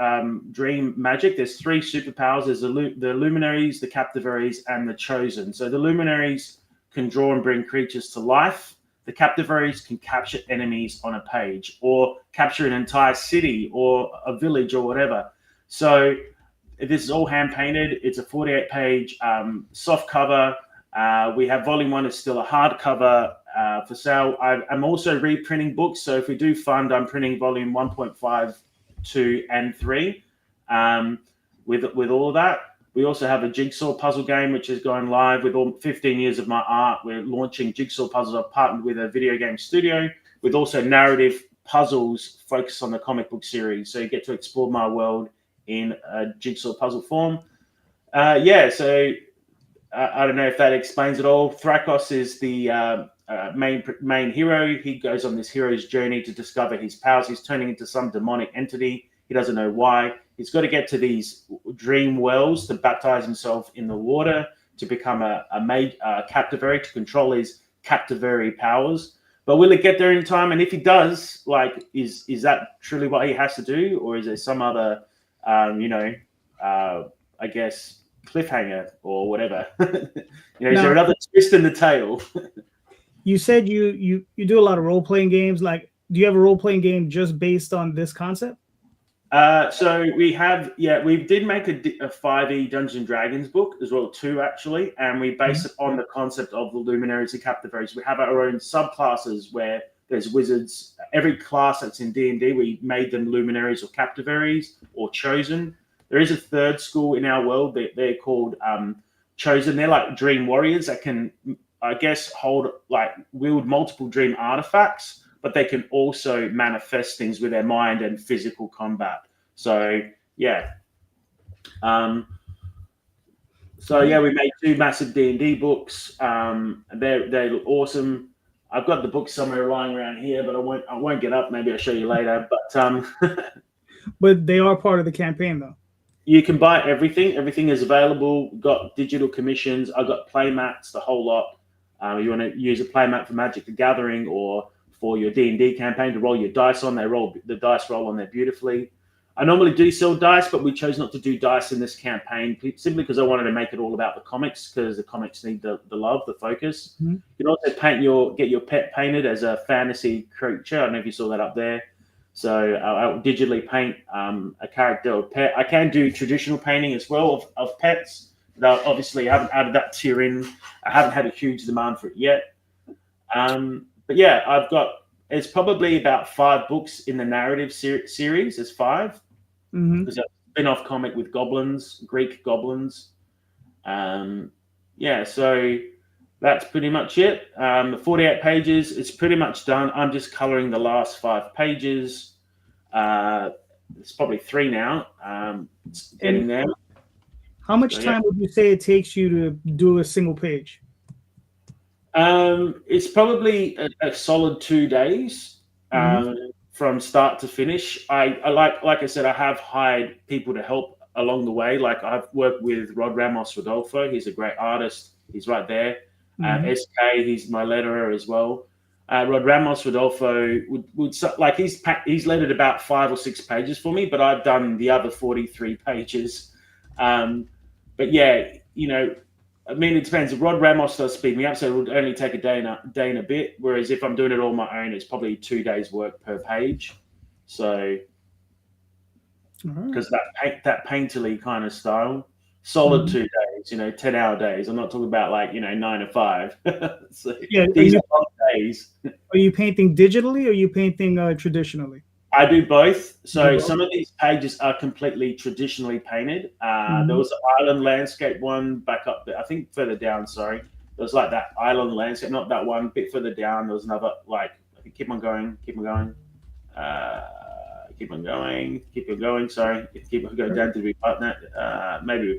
dream magic. There's 3 superpowers. There's the luminaries, the captivaries, and the chosen. So the luminaries can draw and bring creatures to life. The captivaries can capture enemies on a page or capture an entire city or a village or whatever. So this is all hand painted. It's a 48-page soft cover. We have volume 1 is still a hardcover for sale. I'm also reprinting books. So if we do fund, I'm printing volume 1.5, 2, and 3 with all of that. We also have a jigsaw puzzle game, which is going live with all 15 years of my art. We're launching jigsaw puzzles. I've partnered with a video game studio with also narrative puzzles focused on the comic book series. So you get to explore my world in a jigsaw puzzle form. So I don't know if that explains it all. Thrakos is the main hero. He goes on this hero's journey to discover his powers. He's turning into some demonic entity. He doesn't know why. He's got to get to these dream wells to baptize himself in the water to become a captivary, to control his captivary powers. But will it get there in time? And if he does, like, is that truly what he has to do? Or is there some other, I guess, cliffhanger or whatever? Is there another twist in the tale? You said you do a lot of role-playing games. Like, do you have a role-playing game just based on this concept? So we did make a 5e Dungeons & Dragons book as well, 2 actually, and we base it on the concept of the luminaries and captivaries. We have our own subclasses where there's wizards. Every class that's in D&D, we made them luminaries or captivaries or chosen. There is a third school in our world. They're called chosen. They're like dream warriors that can, I guess, wield multiple dream artifacts, but they can also manifest things with their mind and physical combat. So, yeah. We made 2 massive D&D books. They're awesome. I've got the book somewhere lying around here, but I won't get up. Maybe I'll show you later. But But they are part of the campaign, though. you can buy everything. Everything is available. Got digital commissions. I got play mats, the whole lot. You want to use a play mat for Magic the Gathering or for your D&D campaign to roll your dice on. The dice roll on there beautifully. I normally do sell dice, but we chose not to do dice in this campaign simply because I wanted to make it all about the comics, because the comics need the love, the focus. Mm-hmm. You can also get your pet painted as a fantasy creature. I don't know if you saw that up there. So I'll digitally paint a character or pet. I can do traditional painting as well of pets. But obviously, I haven't added that tier in. I haven't had a huge demand for it yet. But yeah, it's probably about 5 books in the narrative series. There's 5. There's a spin-off comic with goblins, Greek goblins. So that's pretty much it. 48 pages. It's pretty much done. I'm just coloring the last 5 pages. It's probably 3 now. It's getting there. How much time would you say it takes you to do a single page? It's probably a solid 2 days from start to finish. I like I said, I have hired people to help along the way. Like I've worked with Rod Ramos Rodolfo. He's a great artist. He's right there. SK, he's my letterer as well. Rod Ramos Rodolfo would like he's lettered about 5 or 6 pages for me, but I've done the other 43 pages. But yeah, I mean, it depends. Rod Ramos does speed me up, so it would only take a day and a bit. Whereas if I'm doing it all my own, it's probably 2 days work per page. So, because that painterly kind of style, solid 2 days, 10-hour days. I'm not talking about 9 to 5. So these are long days. Are you painting digitally or are you painting traditionally? I do both. So some of these pages are completely traditionally painted. There was an island landscape one back up there. I think further down, sorry. There was that island landscape, not that one, a bit further down. There was another, keep on going. Sorry. Keep on going down to the partner. Maybe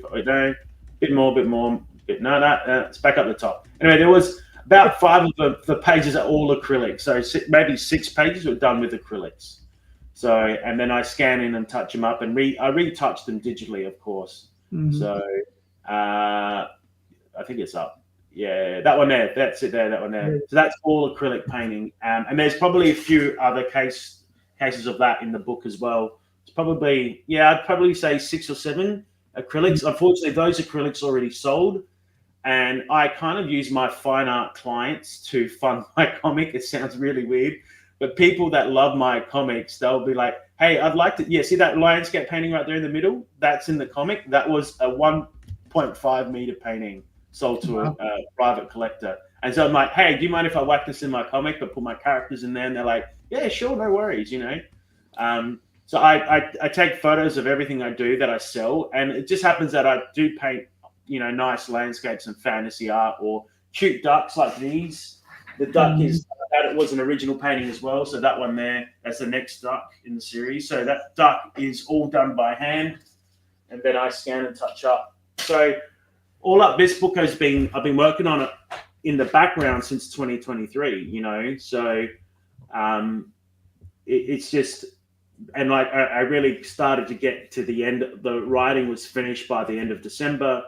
it's back up the top. Anyway, there was about 5 of the pages are all acrylic. So maybe 6 pages were done with acrylics. So, and then I scan in and touch them up, and I retouch them digitally, of course. So, I think it's up. Yeah, that one there. That's it there. That one there. So that's all acrylic painting. And there's probably a few other cases of that in the book as well. It's probably, I'd probably say 6 or 7 acrylics. Unfortunately, those acrylics already sold. And I kind of use my fine art clients to fund my comic. It sounds really weird. But people that love my comics, they'll be like, hey, I'd like to, see that landscape painting right there in the middle? That's in the comic. That was a 1.5 meter painting sold to a private collector. And so I'm like, hey, do you mind if I whack this in my comic but put my characters in there? And they're like, yeah, sure, no worries, So I take photos of everything I do that I sell. And it just happens that I do paint, nice landscapes and fantasy art or cute ducks like these. The duck it was an original painting as well. So that one there, that's the next duck in the series. So that duck is all done by hand, and then I scan and touch up. So all up, this book I've been working on it in the background since 2023. So it's just, and I really started to get to the end. The writing was finished by the end of December,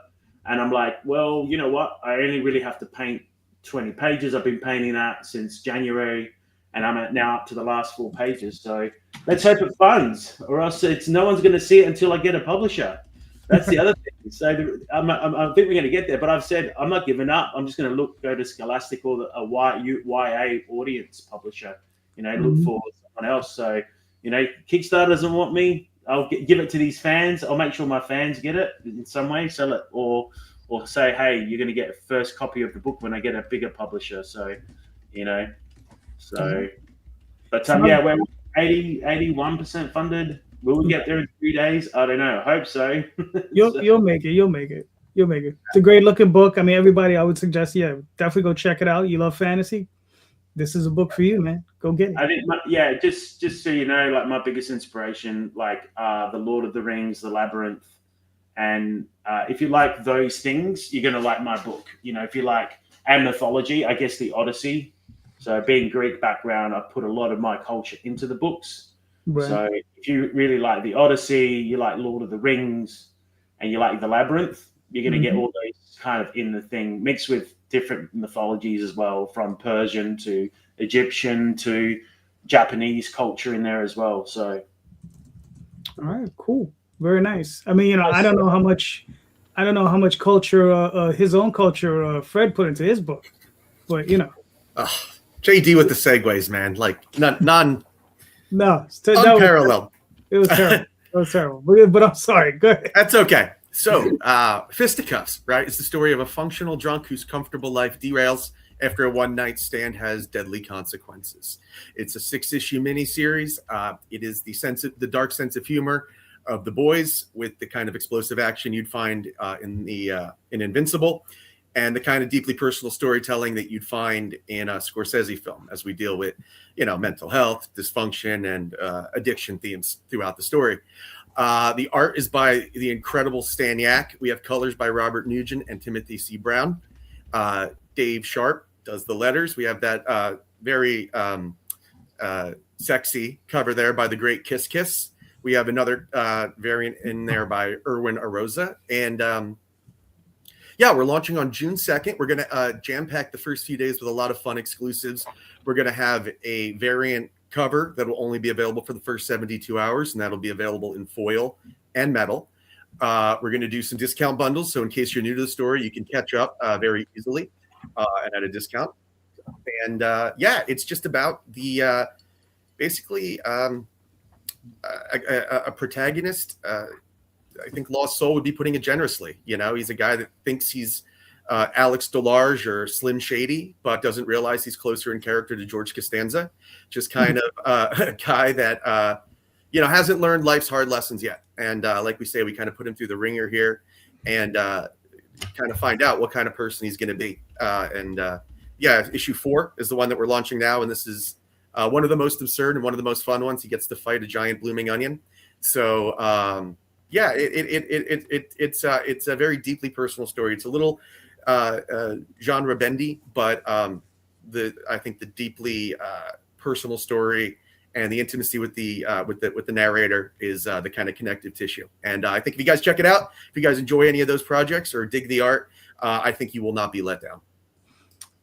and I'm like, well, you know what? I only really have to paint 20 pages. I've been painting that since January, and I'm now up to the last 4 pages. So let's hope it funds, or else no one's going to see it until I get a publisher. That's the other thing. So I think we're going to get there, but I've said I'm not giving up. I'm just going to go to Scholastic or a YA audience publisher, look for someone else. So, Kickstarter doesn't want me. I'll give it to these fans. I'll make sure my fans get it in some way, sell it, or say, hey, you're going to get a first copy of the book when I get a bigger publisher. So, but we're 81% funded. Will we get there in 3 days? I don't know. I hope so. You'll make it. You'll make it. It's a great looking book. I mean, everybody, I would suggest, definitely go check it out. You love fantasy? This is a book for you, man. Go get it. I think, just so you know, my biggest inspiration, the Lord of the Rings, the Labyrinth, and if you like those things, you're gonna like my book. If you like mythology, I guess the Odyssey. So being Greek background, I put a lot of my culture into the books. Right. So if you really like the Odyssey, you like Lord of the Rings, and you like the Labyrinth, you're going to get all those kind of in the thing, mixed with different mythologies as well, from Persian to Egyptian to Japanese culture in there as well. So, all right, cool, very nice. I mean, I don't know how much culture, his own culture, Fred put into his book, but JD with the segues, man, like unparalleled. It was terrible. It was terrible. But I'm sorry. Go ahead. That's okay. So, Fisticuffs, right? It's the story of a functional drunk whose comfortable life derails after a one-night stand has deadly consequences. It's a 6-issue miniseries. It is the dark sense of humor of the boys with the kind of explosive action you'd find in Invincible, and the kind of deeply personal storytelling that you'd find in a Scorsese film, as we deal with, mental health, dysfunction, and addiction themes throughout the story. The art is by the incredible Stan Yak. We have colors by Robert Nugent and Timothy C. Brown. Dave Sharp does the letters. We have that very sexy cover there by the great Kiss Kiss. We have another variant in there by Erwin Arosa. And we're launching on June 2nd. We're going to jam-pack the first few days with a lot of fun exclusives. We're going to have a variant cover that will only be available for the first 72 hours, and that'll be available in foil and metal. We're going to do some discount bundles, so in case you're new to the story, you can catch up very easily and at a discount. And it's just about the basically a protagonist. I think Lost Soul would be putting it generously. He's a guy that thinks he's Alex DeLarge or Slim Shady, but doesn't realize he's closer in character to George Costanza. Just kind of a guy that hasn't learned life's hard lessons yet. And like we say, we kind of put him through the ringer here, and kind of find out what kind of person he's going to be. Issue 4 is the one that we're launching now, and this is one of the most absurd and one of the most fun ones. He gets to fight a giant blooming onion. So it's a very deeply personal story. It's a little genre bendy, but I think the deeply personal story and the intimacy with the narrator is the kind of connective tissue. And I think if you guys check it out, if you guys enjoy any of those projects or dig the art, I think you will not be let down.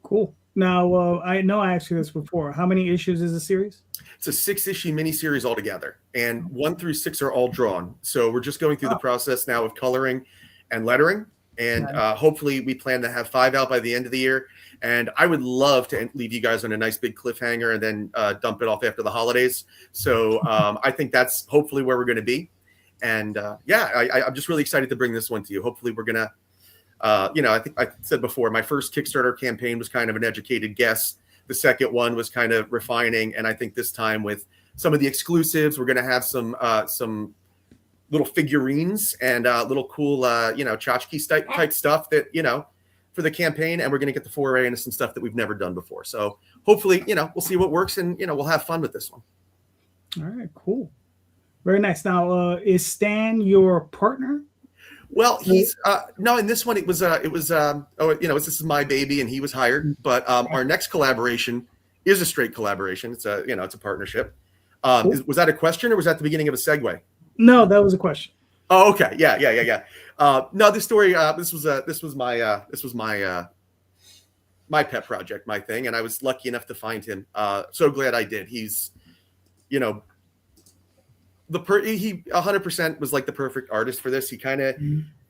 Cool. Now, I know I asked you this before. How many issues is the series? It's a 6-issue miniseries altogether, and 1 through 6 are all drawn. So we're just going through the process now of coloring and lettering, and hopefully we plan to have 5 out by the end of the year. And I would love to leave you guys on a nice big cliffhanger and then dump it off after the holidays. So I think that's hopefully where we're going to be. And I'm just really excited to bring this one to you. Hopefully we're going to, I think I said before, my first Kickstarter campaign was kind of an educated guess. The second one was kind of refining. And I think this time with some of the exclusives, we're going to have some little figurines and little cool, tchotchke type stuff that, for the campaign. And we're going to get the foray into some stuff that we've never done before. So hopefully, we'll see what works, and, we'll have fun with this one. All right, cool. Very nice. Now, is Stan your partner? Well, he's no. In this one, this is my baby, and he was hired. But our next collaboration is a straight collaboration. It's a partnership. Cool. Was that a question, or was that the beginning of a segue? No, that was a question. Oh, okay. Yeah. No, this story. This was my pet project, my thing, and I was lucky enough to find him. So glad I did. He's, he 100% was like the perfect artist for this. He kind of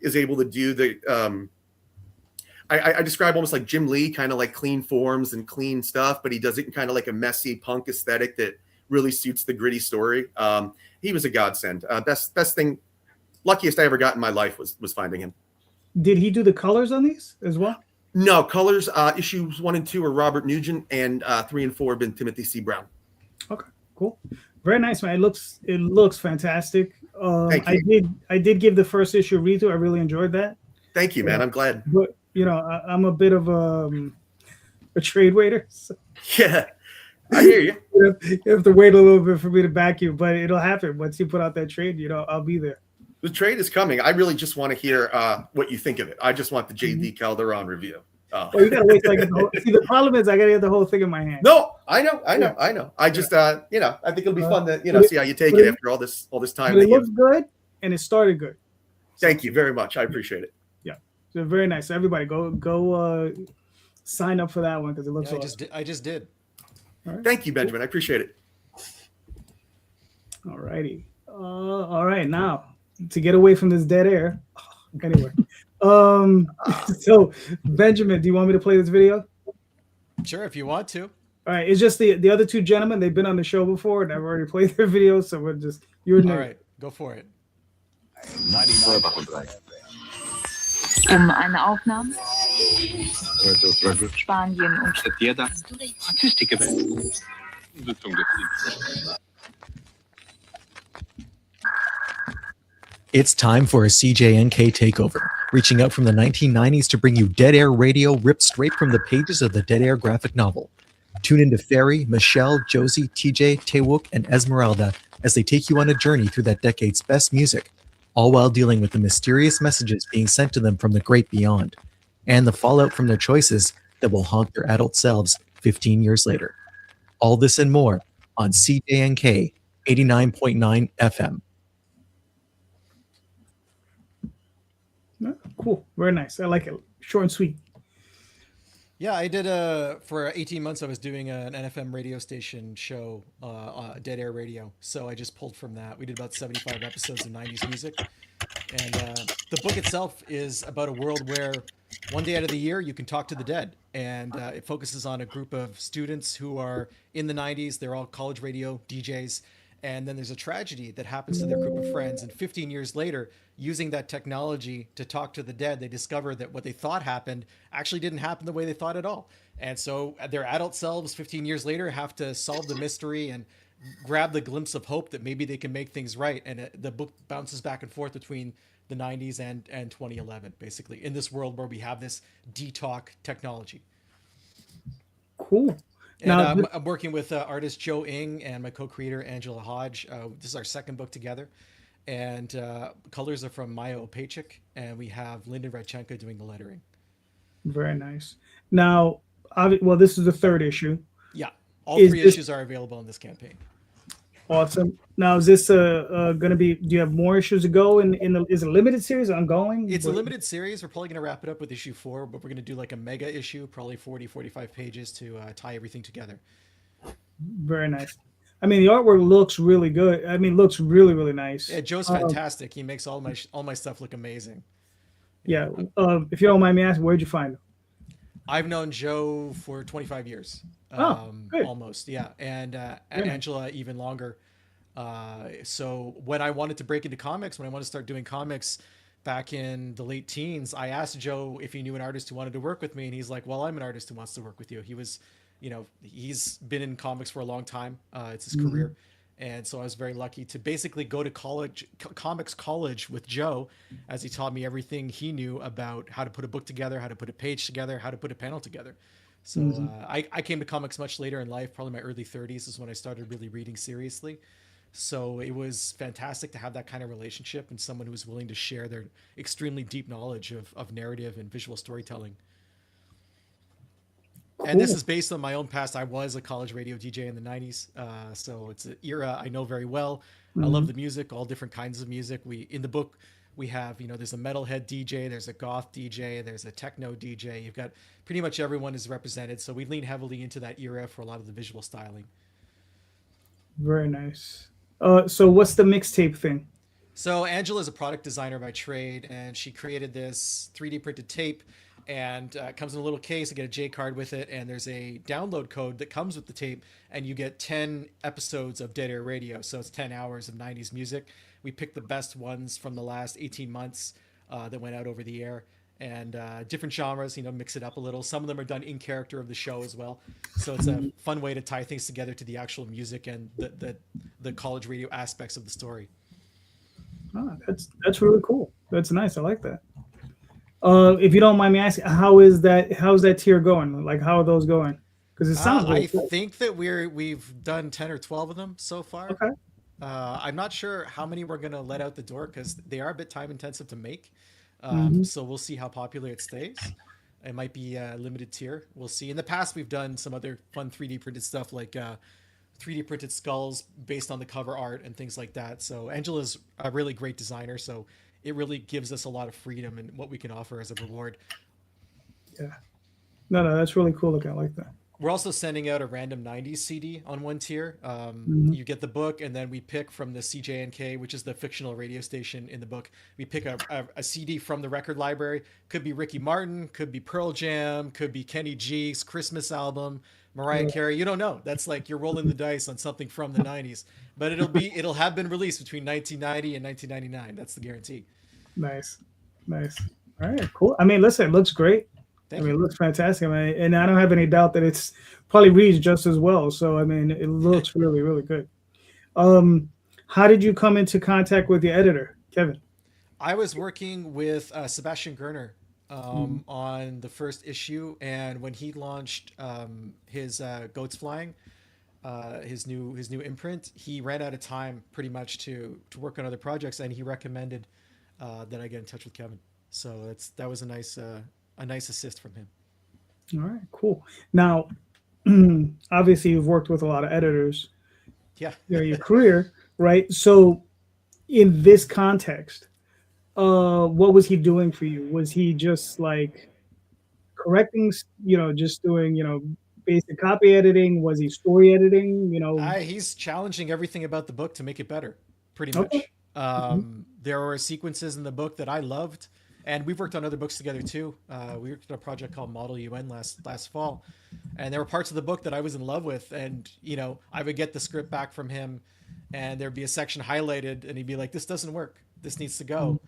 is able to do the I describe almost like Jim Lee, kind of like clean forms and clean stuff, but he does it in kind of like a messy punk aesthetic that really suits the gritty story. He was a godsend. Best thing, luckiest I ever got in my life was finding him. Did he do the colors on these as well? No, colors. Issues 1 and 2 are Robert Nugent, and 3 and 4 have been Timothy C. Brown. Okay, cool. Very nice, man. It looks fantastic. Thank you. I did give the first issue a read through. I really enjoyed that. Thank you, man. I'm glad. But I'm a bit of a trade waiter. So. Yeah, I hear you. You have to wait a little bit for me to back you, but it'll happen once you put out that trade. I'll be there. The trade is coming. I really just want to hear what you think of it. I just want the JD Calderon review. Oh. Well, you gotta wait till I get the whole. See, the problem is I gotta get the whole thing in my hand. No, I know. I just, I think it'll be fun to, see how you take it after all this time. But it looks good, and it started good. Thank you very much. I appreciate it. Yeah, so very nice. So everybody, go sign up for that one because it looks. Yeah, awesome. I just did. Thank you, Benjamin. I appreciate it. All righty. All right, now to get away from this dead air. Anyway, so Benjamin, do you want me to play this video? Sure, if you want to. All right, it's just the other two gentlemen. They've been on the show before, and I've already played their videos, so we're just you're new. All right, go for it. Eine Aufnahme. Spanien und It's time for a CJNK takeover, reaching out from the 1990s to bring you Dead Air Radio ripped straight from the pages of the Dead Air graphic novel. Tune into Ferry, Michelle, Josie, TJ, Taewook, and Esmeralda as they take you on a journey through that decade's best music, all while dealing with the mysterious messages being sent to them from the great beyond, and the fallout from their choices that will haunt their adult selves 15 years later. All this and more on CJNK 89.9 FM. Cool, very nice. I like it. Short and sweet. Yeah, I did for 18 months. I was doing an NFM radio station show, Dead Air Radio. So I just pulled from that. We did about 75 episodes of 90s music, and the book itself is about a world where one day out of the year you can talk to the dead, and it focuses on a group of students who are in the 90s. They're all college radio DJs. And then there's a tragedy that happens to their group of friends. And 15 years later, using that technology to talk to the dead, they discover that what they thought happened actually didn't happen the way they thought at all. And so their adult selves 15 years later have to solve the mystery and grab the glimpse of hope that maybe they can make things right. And the book bounces back and forth between the 90s and 2011, basically, in this world where we have this detox technology. Cool. And Now, I'm working with artist Joe Ng and my co-creator Angela Hodge. This is our second book together, and colors are from Maya Opechik, and we have Lyndon Radchenko doing the lettering. very nice. Now, well, this is the third issue. Yeah, all Is three this- issues are available in this campaign. Awesome. Now, is this going to be? Do you have more issues to go? Is it a limited series ongoing? It's a limited series. We're probably going to wrap it up with issue 4, but we're going to do like a mega issue, probably 45 pages to tie everything together. Very nice. I mean, the artwork looks really good. I mean, looks really, really nice. Yeah, Joe's fantastic. He makes all my stuff look amazing. Yeah. If you don't mind me asking, where'd you find him? I've known Joe for 25 years. Good. Almost, yeah. And Angela even longer. So when I wanted to break into comics, when I wanted to start doing comics back in the late teens, I asked Joe if he knew an artist who wanted to work with me. And he's like, well, I'm an artist who wants to work with you. He was, he's been in comics for a long time. It's his career. And so I was very lucky to basically go to comics college with Joe, as he taught me everything he knew about how to put a book together, how to put a page together, how to put a panel together. So I came to comics much later in life, probably my early 30s is when I started really reading seriously. So it was fantastic to have that kind of relationship and someone who was willing to share their extremely deep knowledge of narrative and visual storytelling. Cool. And this is based on my own past. I was a college radio DJ in the 90s. So it's an era I know very well. I love the music, all different kinds of music. In the book, we have, there's a metalhead DJ, there's a goth DJ, there's a techno DJ. You've got pretty much everyone is represented. So we lean heavily into that era for a lot of the visual styling. Very nice. So what's the mixtape thing? So Angela is a product designer by trade, and she created this 3D printed tape, and it comes in a little case. You get a J card with it, and there's a download code that comes with the tape, and you get 10 episodes of Dead Air Radio. So it's 10 hours of 90s music. We picked the best ones from the last 18 months that went out over the air, and different genres, mix it up a little. Some of them are done in character of the show as well. So it's a fun way to tie things together to the actual music and the college radio aspects of the story. Oh, that's really cool. That's nice. I like that. If you don't mind me asking, how's that tier going? Like, how are those going? Because it sounds really cool. I think that we've done 10 or 12 of them so far. Okay. I'm not sure how many we're going to let out the door because they are a bit time intensive to make. So we'll see how popular it stays. It might be a limited tier. We'll see. In the past, we've done some other fun 3D printed stuff like 3D printed skulls based on the cover art and things like that. So Angela's a really great designer. So it really gives us a lot of freedom in what we can offer as a reward. Yeah. No, that's really cool looking. I like that. We're also sending out a random 90s CD on one tier. You get the book, and then we pick from the CJNK, which is the fictional radio station in the book. We pick a CD from the record library. Could be Ricky Martin, could be Pearl Jam, could be Kenny G's Christmas album, Mariah Carey. You don't know. That's like you're rolling the dice on something from the 90s. But it'll have been released between 1990 and 1999. That's the guarantee. Nice. All right, cool. I mean, listen, it looks great. Thank I mean, you. it looks fantastic. I mean, and I don't have any doubt that it's probably reads just as well. So, I mean, it looks really, really good. How did you come into contact with the editor, Kevin? I was working with Sebastian Gerner on the first issue, and when he launched his Goats Flying, his new imprint, he ran out of time pretty much to work on other projects, and he recommended that I get in touch with Kevin. So that was a nice assist from him. All right, cool. Now, obviously, you've worked with a lot of editors. Yeah. During your career, right? So, in this context, what was he doing for you? Was he just like correcting, just doing, basic copy editing? Was he story editing? He's challenging everything about the book to make it better, pretty much. Okay. There were sequences in the book that I loved, and we've worked on other books together too. We worked on a project called Model UN last fall, and there were parts of the book that I was in love with, and I would get the script back from him, and there'd be a section highlighted, and he'd be like, "This doesn't work. This needs to go."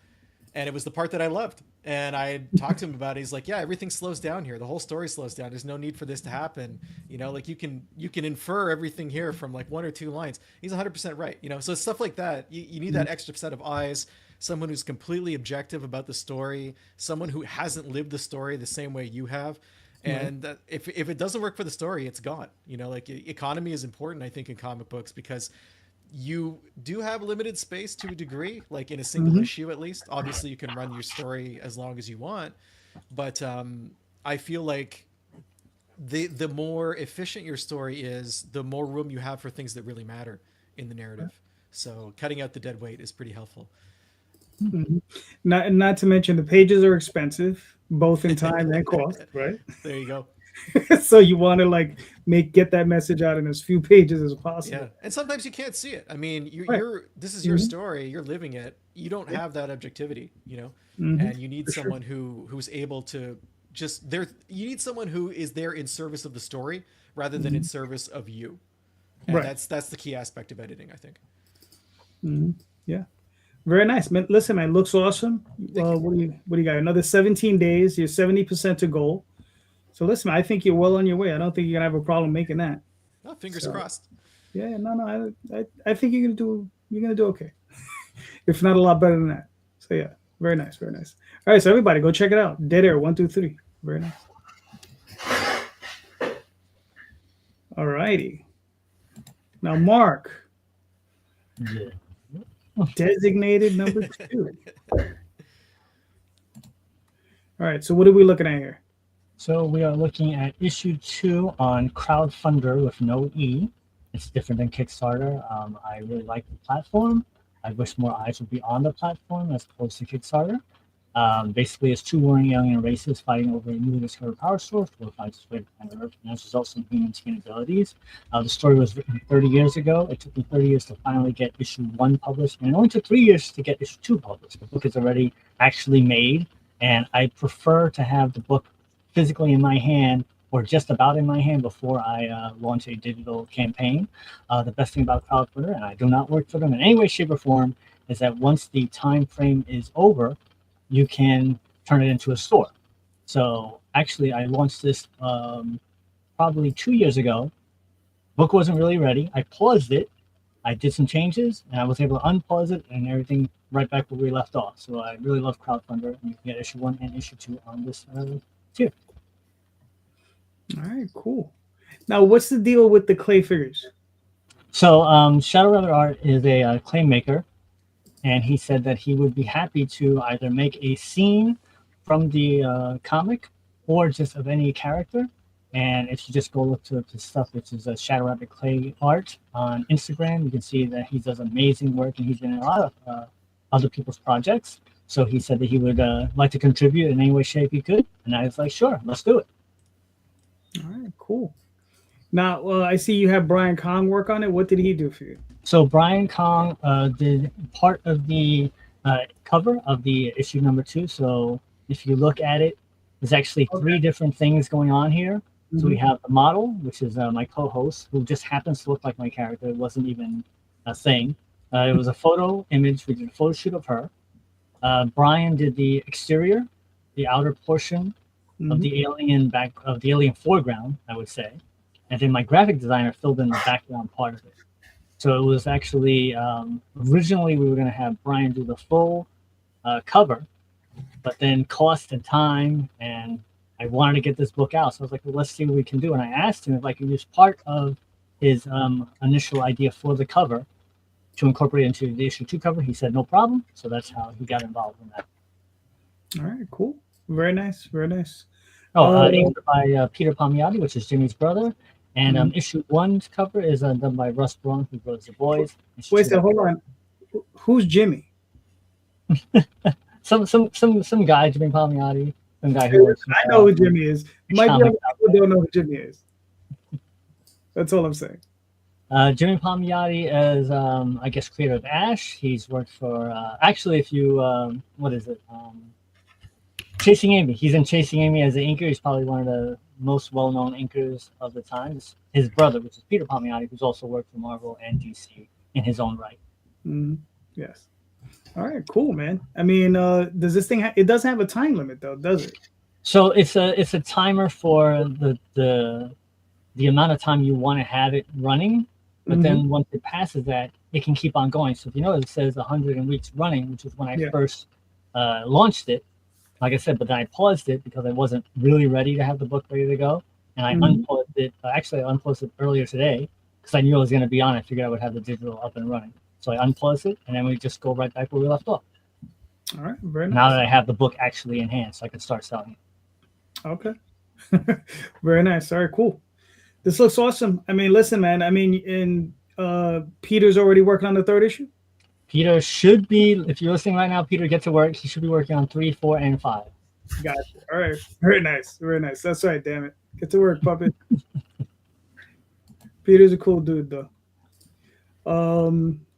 And it was the part that I loved. And I talked to him about it. He's like, "Yeah, everything slows down here. The whole story slows down. There's no need for this to happen. Like you can infer everything here from like one or two lines." He's 100% right. So stuff like that. You need that extra set of eyes, someone who's completely objective about the story, someone who hasn't lived the story the same way you have. And if it doesn't work for the story, it's gone. Like economy is important, I think, in comic books, because you do have limited space to a degree, like in a single issue at least. Obviously, you can run your story as long as you want, but I feel like the more efficient your story is, the more room you have for things that really matter in the narrative. So cutting out the dead weight is pretty helpful. Not to mention the pages are expensive, both in time and cost, right? There you go. So you want to get that message out in as few pages as possible. Yeah, and sometimes you can't see it. I mean, Right. this is your story. You're living it. You don't have that objectivity, and you need someone who's able to just there. You need someone who is there in service of the story rather than in service of you. And Right. that's the key aspect of editing, I think. Yeah. Very nice, man. Listen, man, looks awesome. What do you got? Another 17 days. You're 70% to goal. So listen, I think you're well on your way. I don't think you're gonna have a problem making that. Oh, fingers crossed. Yeah, no. I think you're gonna do okay. If not a lot better than that. So yeah, very nice. All right, so everybody go check it out. Dead Air 1, 2, 3. Very nice. All righty. Now, Mark, Yeah. designated number 2. All right, so what are we looking at here? So we are looking at issue 2 on Crowdfunder with no E. It's different than Kickstarter. I really like the platform. I wish more eyes would be on the platform as opposed to Kickstarter. Basically, it's 2 warring alien races fighting over a newly discovered power source to fight its way to planet Earth, and as results in human skin abilities. The story was written 30 years ago. It took me 30 years to finally get issue 1 published, and it only took 3 years to get issue 2 published. The book is already actually made, and I prefer to have the book physically in my hand, or just about in my hand, before I launch a digital campaign. The best thing about Crowdfunder, and I do not work for them in any way, shape, or form, is that once the time frame is over, you can turn it into a store. So actually, I launched this probably 2 years ago. Book wasn't really ready. I paused it. I did some changes, and I was able to unpause it, and everything right back where we left off. So I really love Crowdfunder, and you can get issue 1 and issue 2 on this tier. All right, cool. Now, what's the deal with the clay figures? So Shadow Rabbit Art is a clay maker, and he said that he would be happy to either make a scene from the comic or just of any character. And if you just go look to his stuff, which is Shadow Rabbit Clay Art on Instagram, you can see that he does amazing work, and he's been in a lot of other people's projects. So he said that he would like to contribute in any way, shape he could. And I was like, sure, let's do it. All right, cool. Now, I see you have Brian Kong work on it. What did he do for you? So Brian Kong did part of the cover of the issue number 2. So if you look at it, there's actually 3 different things going on here. So we have the model, which is my co-host, who just happens to look like my character. It wasn't even a thing. It was a photo image. We did a photo shoot of her. Brian did the exterior, the outer portion of the alien foreground, I would say. And then my graphic designer filled in the background part of it. So it was actually, originally we were going to have Brian do the full cover, but then cost and time, and I wanted to get this book out. So I was like, well, let's see what we can do. And I asked him if I could use part of his initial idea for the cover to incorporate into the issue 2 cover. He said, no problem. So that's how he got involved in that. All right, cool. Very nice, very nice. Inked by Peter Palmiotti, which is Jimmy's brother. And issue 1's cover is done by Russ Braun, who wrote The Boys. Wait, so hold on. Who's Jimmy? some guy, Jimmy Palmiotti. Some guy who works with, I know who Jimmy is. Might be other people don't know who Jimmy is. That's all I'm saying. Jimmy Palmiotti is, I guess, creator of Ash. He's worked for, actually, if you, what is it? Chasing Amy. He's in Chasing Amy as an inker. He's probably one of the most well-known inkers of the time. His brother, which is Peter Palmiotti, who's also worked for Marvel and DC in his own right. Yes. All right, cool, man. I mean, does this thing? It doesn't have a time limit, though, does it? So it's a timer for the amount of time you want to have it running. But then once it passes that, it can keep on going. So if you know, it says 100 weeks running, which is when I first launched it. Like I said, but then I paused it because I wasn't really ready to have the book ready to go. And I unpaused it. Actually, I unpaused it earlier today because I knew I was going to be on it. I figured I would have the digital up and running. So I unpaused it, and then we just go right back where we left off. All right, very nice. Now that I have the book actually in hand, so I can start selling it. Okay. Very nice. All right, cool. This looks awesome. I mean, listen, man. I mean, and Peter's already working on the 3rd issue? Peter should be, if you're listening right now, Peter, get to work. He should be working on 3, 4, and 5. Gotcha. All right. Very nice. Very nice. That's right, damn it. Get to work, puppet. Peter's a cool dude, though.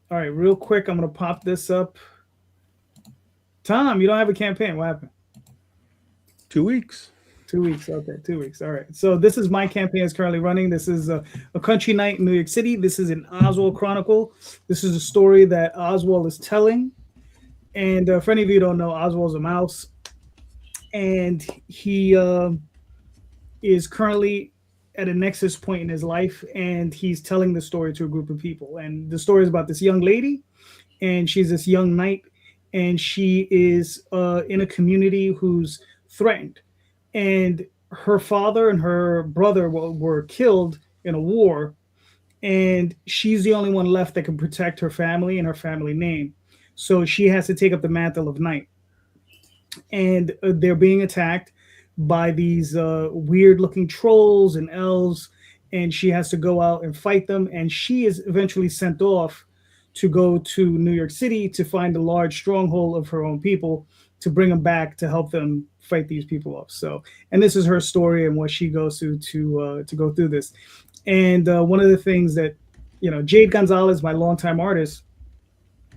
All right, real quick, I'm going to pop this up. Tom, you don't have a campaign. What happened? 2 weeks. 2 weeks. Okay, 2 weeks. All right. So this is my campaign is currently running. This is a country night in New York City. This is an Oswald Chronicle. This is a story that Oswald is telling. And for any of you who don't know, Oswald's a mouse. And he is currently at a nexus point in his life, and he's telling the story to a group of people. And the story is about this young lady, and she's this young knight, and she is in a community who's threatened. And her father and her brother were killed in a war, and she's the only one left that can protect her family and her family name. So she has to take up the mantle of knight. And they're being attacked by these weird-looking trolls and elves, and she has to go out and fight them. And she is eventually sent off to go to New York City to find a large stronghold of her own people to bring them back to help them fight these people off. So, and this is her story and what she goes through to go through this. And one of the things that, you know, Jade Gonzalez, my longtime artist,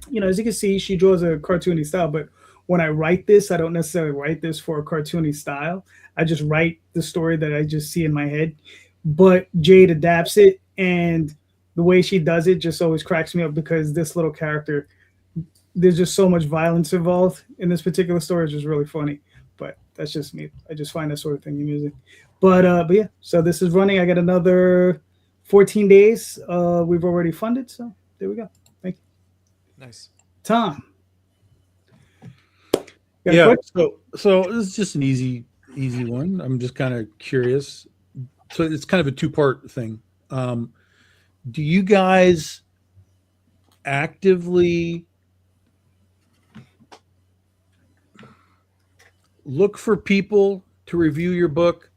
you know, as you can see, she draws a cartoony style, but when I write this, I don't necessarily write this for a cartoony style. I just write the story that I just see in my head. But Jade adapts it, and the way she does it just always cracks me up because this little character, there's just so much violence involved in this particular story. It's just really funny. But that's just me. I just find that sort of thing amusing. But yeah, so this is running. I got another 14 days. We've already funded, so there we go. Thank you. Nice. Tom. Yeah, so this is just an easy one. I'm just kind of curious. So it's kind of a 2-part thing. Do you guys actively look for people to review your book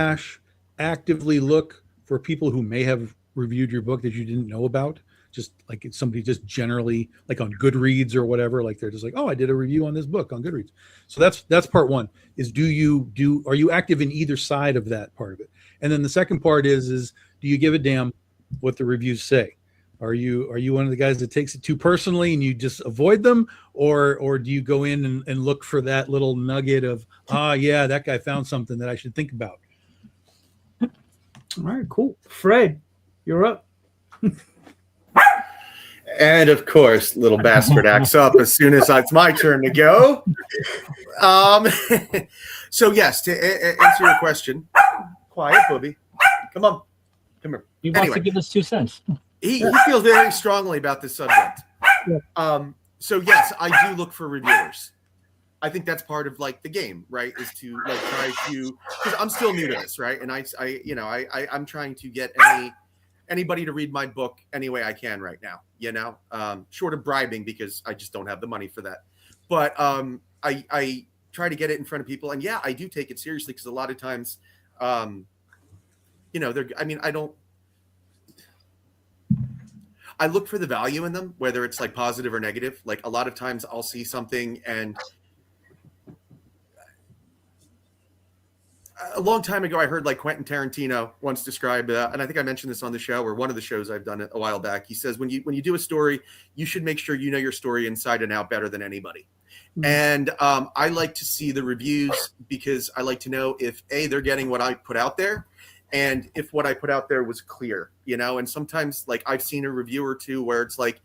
/ actively look for people who may have reviewed your book that you didn't know about? Just like it's somebody just generally like on Goodreads or whatever, like they're just like, oh, I did a review on this book on Goodreads. So that's part one, is are you active in either side of that part of it? And then the second part is do you give a damn what the reviews say? Are you one of the guys that takes it too personally and you just avoid them, or do you go in and look for that little nugget of, yeah, that guy found something that I should think about? All right, cool. Fred, you're up. And of course, little bastard acts up as soon as it's my turn to go. So yes, to answer your question, quiet, Booby. Come on, come here. He wants to give us 2 cents. He feels very strongly about this subject. So yes, I do look for reviewers. I think that's part of like the game, right? Is to like try to, because I'm still new to this, right? And I'm trying to get anybody to read my book any way I can right now, short of bribing, because I just don't have the money for that. But I try to get it in front of people, and yeah, I do take it seriously, because a lot of times, I look for the value in them, whether it's like positive or negative. Like a lot of times I'll see something, and a long time ago, I heard like Quentin Tarantino once describe, and I think I mentioned this on the show or one of the shows I've done a while back. He says, when you do a story, you should make sure you know your story inside and out better than anybody. Mm-hmm. And I like to see the reviews, because I like to know if they're getting what I put out there, and if what I put out there was clear, and sometimes like I've seen a review or two where it's like,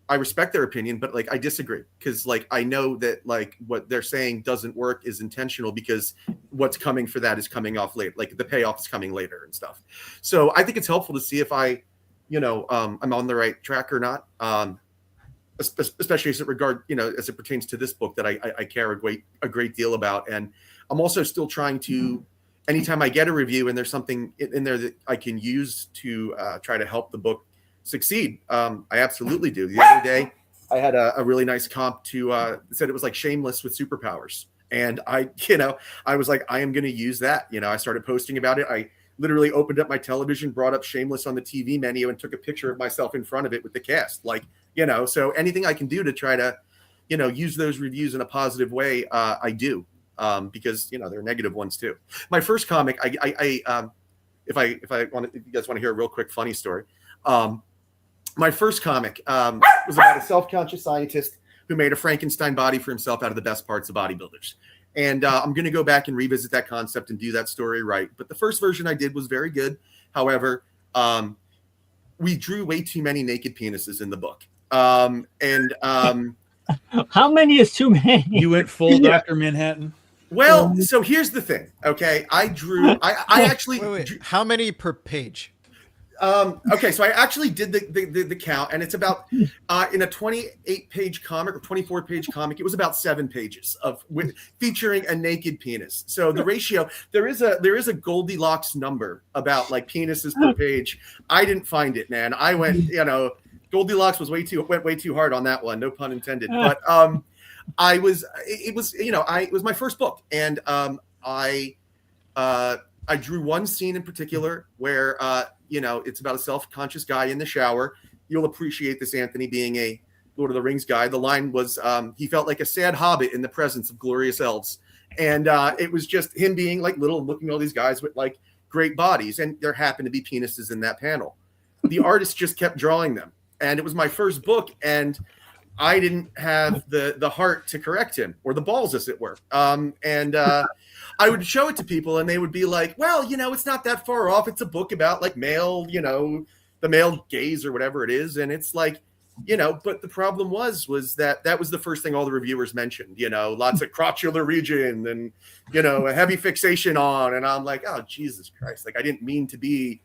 I respect their opinion, but like I disagree, because like I know that like what they're saying doesn't work is intentional, because what's coming for that is coming off late, like the payoff is coming later and stuff. So I think it's helpful to see if I'm on the right track or not, especially as it pertains to this book that I care a great deal about. And I'm also still trying to, anytime I get a review and there's something in there that I can use to try to help the book succeed, I absolutely do. The other day, I had a really nice comp to said it was like Shameless with superpowers, and I was like, I am going to use that. I started posting about it. I literally opened up my television, brought up Shameless on the TV menu, and took a picture of myself in front of it with the cast. So anything I can do to ttry to, use those reviews in a positive way, I do, because there are negative ones too. My first comic, if you guys want to hear a real quick funny story. My first comic was about a self-conscious scientist who made a Frankenstein body for himself out of the best parts of bodybuilders. And I'm going to go back and revisit that concept and do that story right. But the first version I did was very good. However, we drew way too many naked penises in the book. How many is too many? You went full Dr. Manhattan. Well, so here's the thing. Okay, I actually wait. How many per page? Okay, so I actually did the count, and it's about in a 28-page comic or 24-page comic, it was about 7 pages featuring a naked penis. So the ratio, there is a Goldilocks number about like penises per page. I didn't find it, man. I went, Goldilocks went way too hard on that one, no pun intended. But it was my first book, and I drew one scene in particular where it's about a self-conscious guy in the shower. You'll appreciate this, Anthony, being a Lord of the Rings guy. The line was, he felt like a sad hobbit in the presence of glorious elves. And it was just him being like little and looking at all these guys with like great bodies. And there happened to be penises in that panel. The artist just kept drawing them. And it was my first book. And I didn't have the heart to correct him, or the balls, as it were. I would show it to people, and they would be like, well, it's not that far off. It's a book about like male, the male gaze or whatever it is. And it's like, but the problem was that was the first thing all the reviewers mentioned, lots of crotchular region and, a heavy fixation on. And I'm like, oh, Jesus Christ. Like, I didn't mean to be,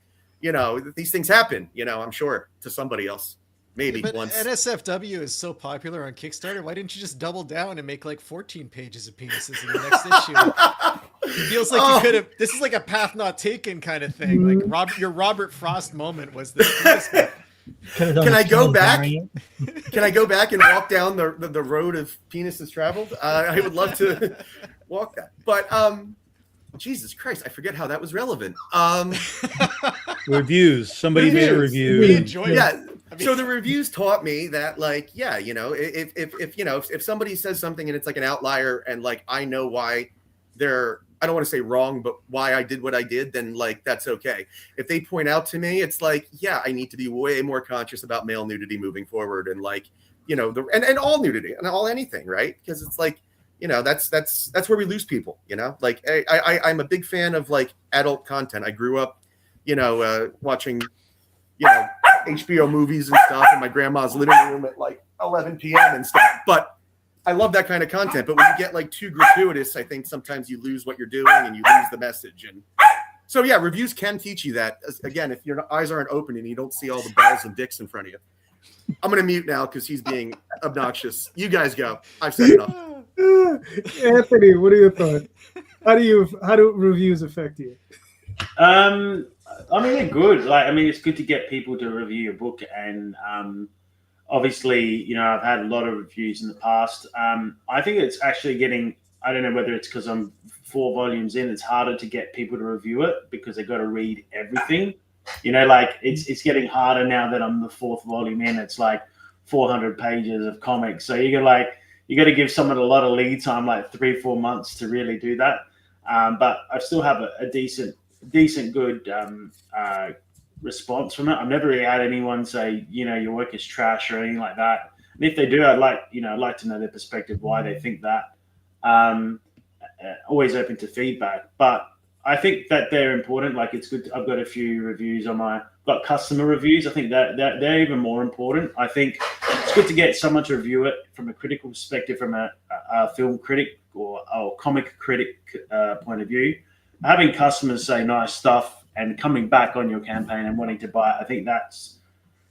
these things happen, I'm sure, to somebody else. Maybe but once. NSFW is so popular on Kickstarter. Why didn't you just double down and make like 14 pages of penises in the next issue? It feels like you could have. This is like a path not taken kind of thing. Like your Robert Frost moment was this. Can I go back? Can I go back and walk down the road of penises traveled? I would love to. walk that. But Jesus Christ, I forget how that was relevant. Reviews. Somebody made a Reviews. review. We enjoy it. Yeah. I mean- So the reviews taught me that, like, yeah, you know, if somebody says something and it's like an outlier and like I know why they're, I don't want to say wrong, but why I did what I did, then like that's okay. If they point out to me, it's like, yeah, I need to be way more conscious about male nudity moving forward, and like, you know, and all nudity and all anything, right? Because it's like, you know, that's where we lose people, you know. Like I'm a big fan of like adult content. I grew up, you know, watching, you know, HBO movies and stuff in my grandma's living room at like 11 p.m. and stuff. But I love that kind of content. But when you get like too gratuitous, I think sometimes you lose what you're doing and you lose the message. And so, yeah, reviews can teach you that. Again, if your eyes aren't open and you don't see all the balls and dicks in front of you. I'm going to mute now because he's being obnoxious. You guys go. I've said enough. Anthony, what are your thoughts? How do reviews affect you? I mean, they're good. Like, I mean, it's good to get people to review your book, and obviously, you know, I've had a lot of reviews in the past. I think it's actually getting. I don't know whether it's because I'm 4 volumes in. It's harder to get people to review it because they got to read everything. You know, like it's getting harder now that I'm the 4th volume in. It's like 400 pages of comics, so you got to give someone a lot of lead time, like 3-4 months, to really do that. But I still have a decent good response from it. I've never really had anyone say, you know, your work is trash or anything like that. And if they do, I'd like to know their perspective, why they think that. Always open to feedback, but I think that they're important. Like, it's good. I've got a few reviews on got customer reviews. I think that they're even more important. I think it's good to get someone to review it from a critical perspective, from a film critic or comic critic point of view. Having customers say nice stuff and coming back on your campaign and wanting to buy it, I think that's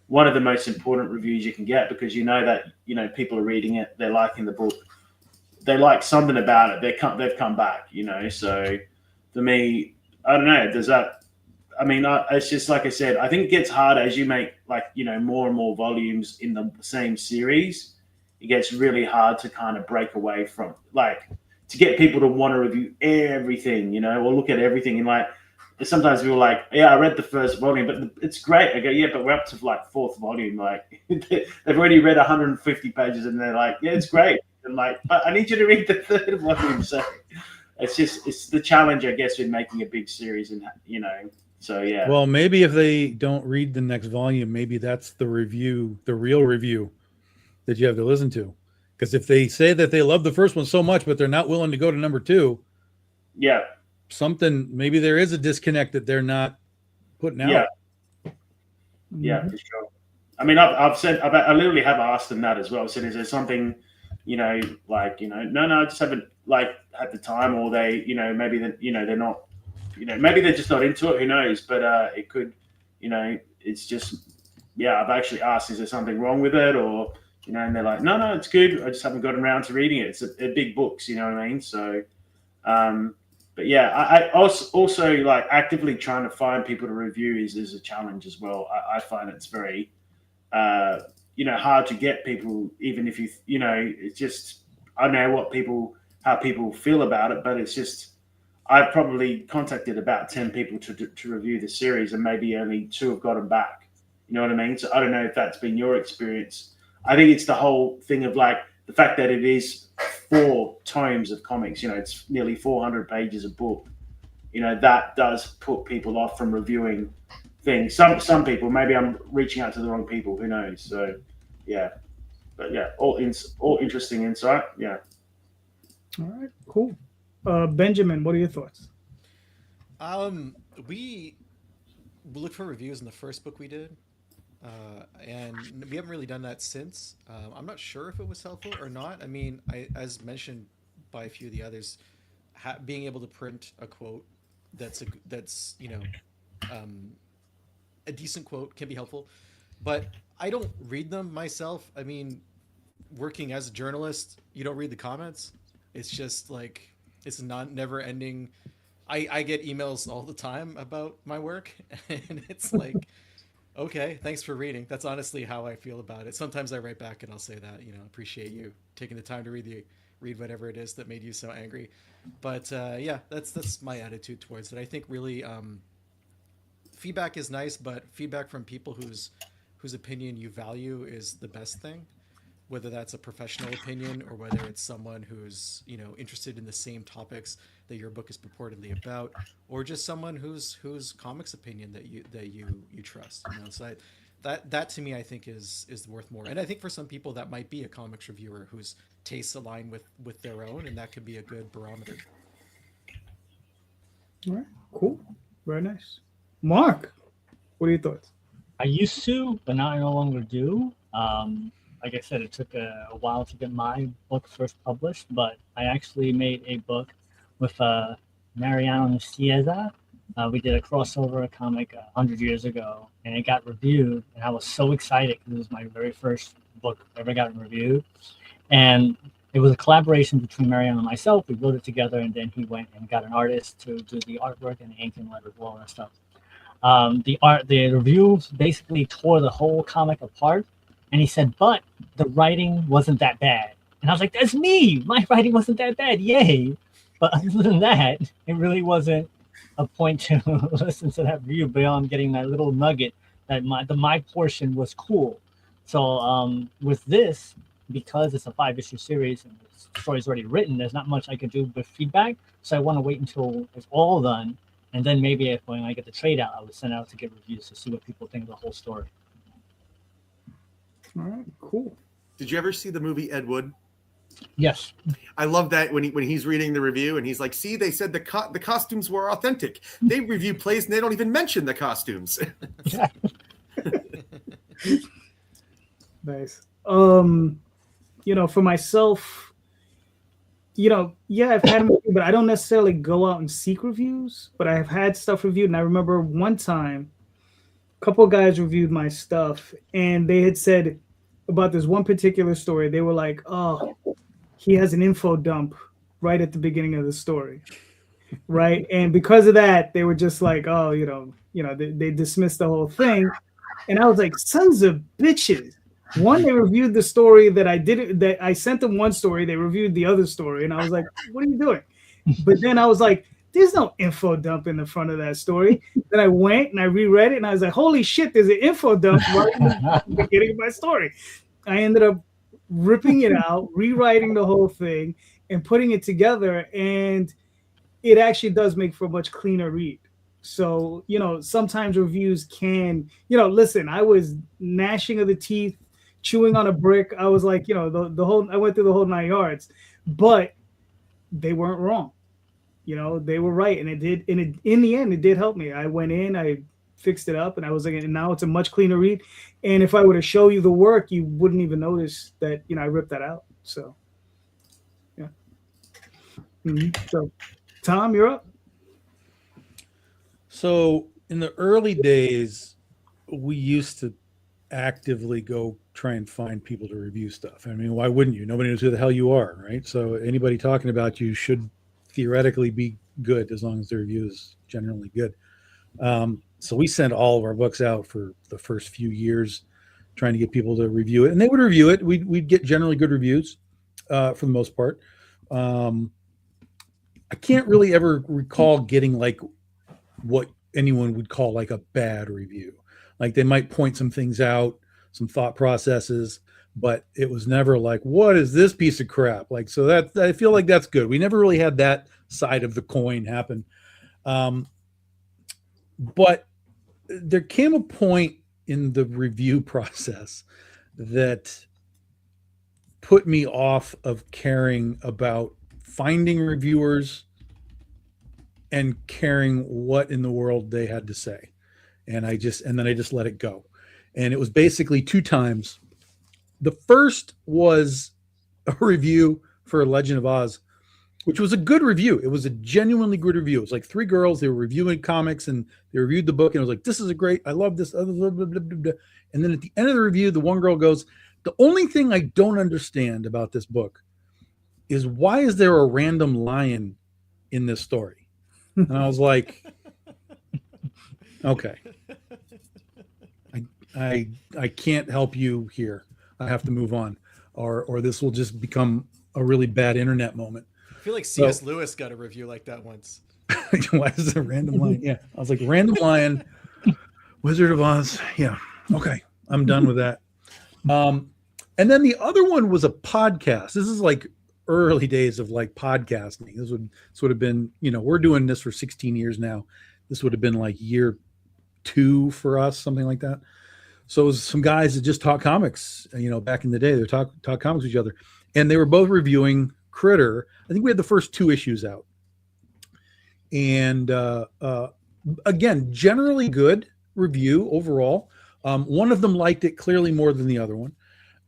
one of the most important reviews you can get, because you know that, you know, people are reading it, they're liking the book, they like something about it, they've come back, you know. So for me, I don't know, does that, I mean, it's just like I said, I think it gets harder as you make, like, you know, more and more volumes in the same series. It gets really hard to kind of break away from, like, to get people to want to review everything, you know, or look at everything. And like, sometimes people are like, yeah, I read the first volume, but it's great. I go, yeah, but we're up to like 4th volume. Like, they've already read 150 pages and they're like, yeah, it's great. And like, but I need you to read the 3rd volume. So it's the challenge, I guess, with making a big series, and, you know, so yeah. Well, maybe if they don't read the next volume, maybe that's the review, the real review that you have to listen to. Because if they say that they love the first one so much, but they're not willing to go to number 2, Yeah. maybe there is a disconnect that they're not putting out. Yeah. Yeah, for sure. I mean, I've said, I literally have asked them that as well. I said, is there something, you know, like, you know, no, I just haven't, like, had the time, or they, you know, maybe that, you know, they're not, you know, maybe they're just not into it. Who knows? But it could, you know, it's just, yeah, I've actually asked, is there something wrong with it, or, you know, and they're like, no, it's good. I just haven't gotten around to reading it. It's a big books, you know what I mean? So, but yeah, I also like actively trying to find people to review is a challenge as well. I find it's very, you know, hard to get people, even if you know, it's just, I don't know how people feel about it, but it's just, I've probably contacted about 10 people to review the series, and maybe only 2 have gotten back. You know what I mean? So I don't know if that's been your experience. I think it's the whole thing of like the fact that it is 4 tomes of comics, you know, it's nearly 400 pages a book. You know, that does put people off from reviewing things. Some people, maybe I'm reaching out to the wrong people, who knows? So yeah, but yeah, all interesting insight. Yeah. All right, cool. Benjamin, what are your thoughts? We looked for reviews in the first book we did. And we haven't really done that since. I'm not sure if it was helpful or not. I mean, as mentioned by a few of the others, being able to print a quote that's you know, a decent quote can be helpful, but I don't read them myself. I mean, working as a journalist, you don't read the comments. It's just like, it's never ending. I get emails all the time about my work, and it's like, okay, thanks for reading. That's honestly how I feel about it. Sometimes I write back and I'll say that, you know, appreciate you taking the time to read read whatever it is that made you so angry. But yeah, that's my attitude towards it. I think really feedback is nice, but feedback from people whose opinion you value is the best thing. Whether that's a professional opinion or whether it's someone who's interested in the same topics that your book is purportedly about, or just someone whose comics opinion that you trust. So that to me I think is worth more. And I think for some people that might be a comics reviewer whose tastes align with their own, and that could be a good barometer. All right, cool, very nice. Mark, what are your thoughts? I used to, but now I no longer do. Like I said, it took a while to get my book first published, but I actually made a book with Mariano Nicieza. We did a crossover comic 100 years ago, and it got reviewed, and I was so excited because it was my very first book ever gotten reviewed. And it was a collaboration between Mariano and myself. We wrote it together, and then he went and got an artist to do the artwork and the ink and letter wall and stuff. The reviews basically tore the whole comic apart. And he said, but the writing wasn't that bad. And I was like, that's me. My writing wasn't that bad. Yay. But other than that, it really wasn't a point to listen to that review beyond getting that little nugget that my portion was cool. So with this, because it's a 5-issue series and the story's already written, there's not much I could do with feedback. So I want to wait until it's all done. And then maybe when I get the trade out, I would send out to get reviews to see what people think of the whole story. All right, cool. Did you ever see the movie Ed Wood? Yes. I love that when he's reading the review and he's like, see, they said the costumes were authentic. They review plays and they don't even mention the costumes. Nice. For myself, yeah, I've had them, but I don't necessarily go out and seek reviews, but I have had stuff reviewed. And I remember one time, a couple of guys reviewed my stuff, and they had said about this one particular story, they were like, oh, he has an info dump right at the beginning of the story. Right. And because of that, they were just like, oh, they dismissed the whole thing. And I was like, sons of bitches. One, they reviewed the story that I sent them one story, they reviewed the other story. And I was like, what are you doing? But then I was like, there's no info dump in the front of that story. Then I went and I reread it and I was like, holy shit, there's an info dump right in the beginning of my story. I ended up ripping it out, rewriting the whole thing and putting it together. And it actually does make for a much cleaner read. So, sometimes reviews can, listen, I was gnashing of the teeth, chewing on a brick. I was like, I went through the whole 9 yards, but they weren't wrong. They were right. And it did. And in the end, it did help me. I went in, I fixed it up, and I was like, and now it's a much cleaner read. And if I were to show you the work, you wouldn't even notice that, I ripped that out. So, yeah. Mm-hmm. So, Tom, you're up. So in the early days, we used to actively go try and find people to review stuff. I mean, why wouldn't you? Nobody knows who the hell you are, right? So anybody talking about you should theoretically be good as long as the review is generally good. So we sent all of our books out for the first few years, trying to get people to review it, and they would review it. We'd get generally good reviews for the most part. I can't really ever recall getting like what anyone would call like a bad review. Like they might point some things out, some thought processes, but it was never like, what is this piece of crap? Like, so that I feel like that's good. We never really had that side of the coin happen. But there came a point in the review process that put me off of caring about finding reviewers and caring what in the world they had to say. And then I just let it go. And it was basically 2 times. The first was a review for Legend of Oz, which was a good review. It was a genuinely good review. It was like 3 girls. They were reviewing comics and they reviewed the book. And it was like, this is a great, I love this. And then at the end of the review, the one girl goes, the only thing I don't understand about this book is why is there a random lion in this story? And I was like, okay, I can't help you here. I have to move on, or this will just become a really bad internet moment. I feel like C.S. Lewis got a review like that once. Why is it a Random Lion? Yeah, I was like, Random Lion, Wizard of Oz. Yeah, okay, I'm done with that. And then the other one was a podcast. This is like early days of like podcasting. This would have been, we're doing this for 16 years now. This would have been like year 2 for us, something like that. So it was some guys that just talk comics, back in the day. They talk comics with each other, and they were both reviewing Critter. I think we had the first 2 issues out, and again, generally good review overall. One of them liked it clearly more than the other one,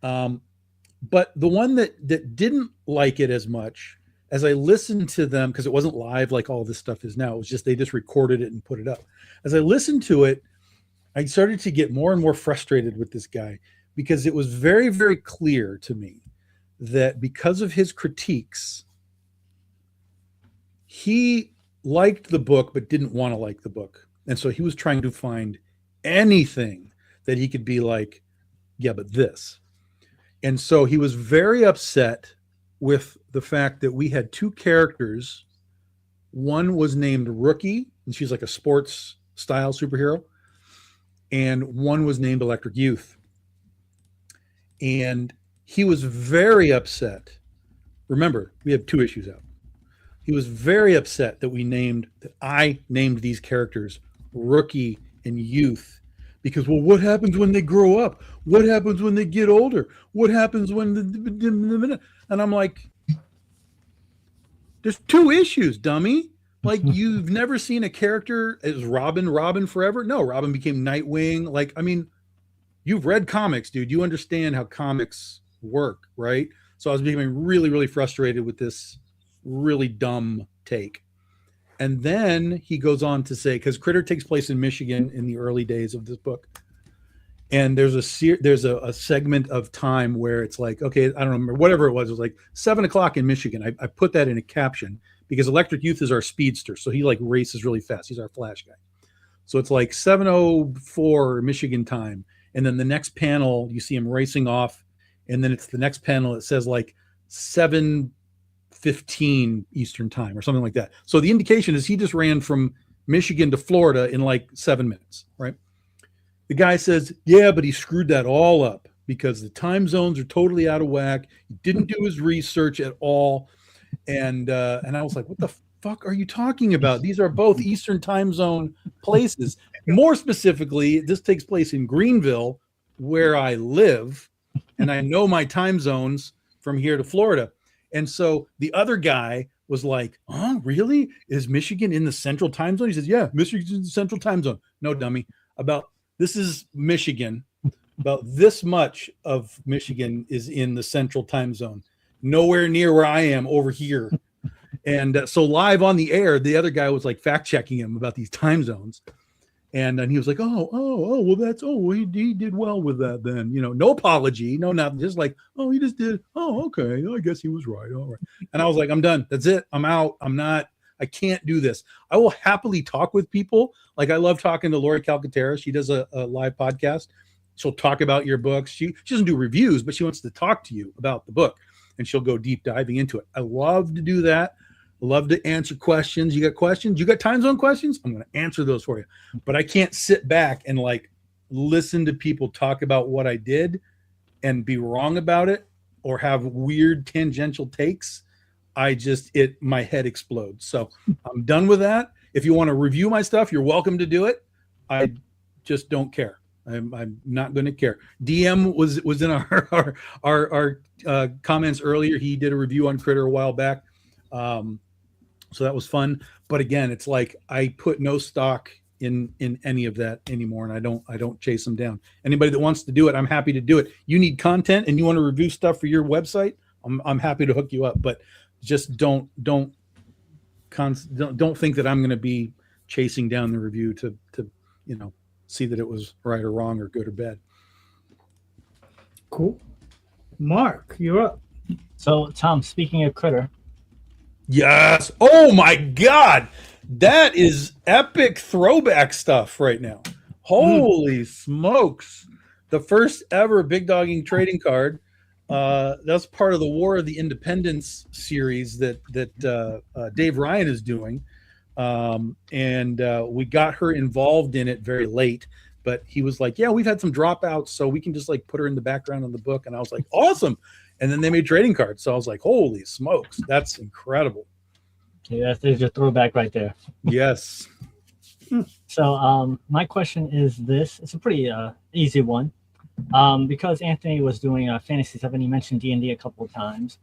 but the one that didn't like it as much, as I listened to them, because it wasn't live like all this stuff is now, it was just they just recorded it and put it up. As I listened to it, I started to get more and more frustrated with this guy, because it was very, very clear to me that because of his critiques, he liked the book but didn't want to like the book. And so he was trying to find anything that he could be like, yeah, but this. And so he was very upset with the fact that we had 2 characters. One was named Rookie, and she's like a sports style superhero. And one was named Electric Youth. And he was very upset. Remember, we have 2 issues out. He was very upset that I named these characters Rookie and Youth, because, well, what happens when they grow up? What happens when they get older? What happens when and I'm like, there's 2 issues, dummy. Like, you've never seen a character as Robin forever? No, Robin became Nightwing. Like, I mean, you've read comics, dude. You understand how comics work, right? So I was becoming really, really frustrated with this really dumb take. And then he goes on to say, because Critter takes place in Michigan in the early days of this book, and there's a segment of time where it's like, okay, I don't remember, whatever it was like 7:00 in Michigan. I put that in a caption because Electric Youth is our speedster, so he like races really fast. He's our flash guy. So it's like 7:04 Michigan time, and then the next panel you see him racing off, and then it's the next panel. It says like 7:15 Eastern time or something like that. So the indication is he just ran from Michigan to Florida in like 7 minutes, right? The guy says, yeah, but he screwed that all up because the time zones are totally out of whack. He didn't do his research at all. And I was like, what the fuck are you talking about? These are both Eastern time zone places. More specifically, this takes place in Greenville, where I live, and I know my time zones from here to Florida. And so the other guy was like, oh, really? Is Michigan in the central time zone? He says, yeah, Michigan's in the central time zone. No, dummy. This is Michigan. About this much of Michigan is in the central time zone. Nowhere near where I am over here. And so live on the air, the other guy was like fact checking him about these time zones. And he was like, he did well with that then. No apology, no nothing. Just like, he just did. Oh, okay. I guess he was right. All right. And I was like, I'm done. That's it. I'm out. I can't do this. I will happily talk with people. Like, I love talking to Lori Calcaterra. She does a live podcast. She'll talk about your books. She doesn't do reviews, but she wants to talk to you about the book, and she'll go deep diving into it. I love to do that. I love to answer questions. You got questions? You got time zone questions? I'm going to answer those for you. But I can't sit back and like listen to people talk about what I did and be wrong about it or have weird tangential takes. My head explodes. So I'm done with that. If you want to review my stuff, you're welcome to do it. I just don't care. I'm not going to care. DM was in our comments earlier. He did a review on Critter a while back. So that was fun. But again, it's like I put no stock in any of that anymore, and I don't chase them down. Anybody that wants to do it, I'm happy to do it. You need content and you want to review stuff for your website, I'm happy to hook you up. But just don't think that I'm going to be chasing down the review to see that it was right or wrong or good or bad. Cool. Mark, you're up. So, Tom, speaking of Critter. Yes. Oh my God. That is epic throwback stuff right now. Holy smokes. The first ever Big Dogging trading card. That's part of the War of the Independence series that Dave Ryan is doing. And we got her involved in it very late, but he was like, yeah, we've had some dropouts, so we can just like put her in the background of the book. And I was like, awesome. And then they made trading cards. So I was like, holy smokes, that's incredible. Yeah, there's your throwback right there. Yes. So my question is this. It's a pretty easy one. Because Anthony was doing Fantasy 7, he mentioned D&D a couple of times.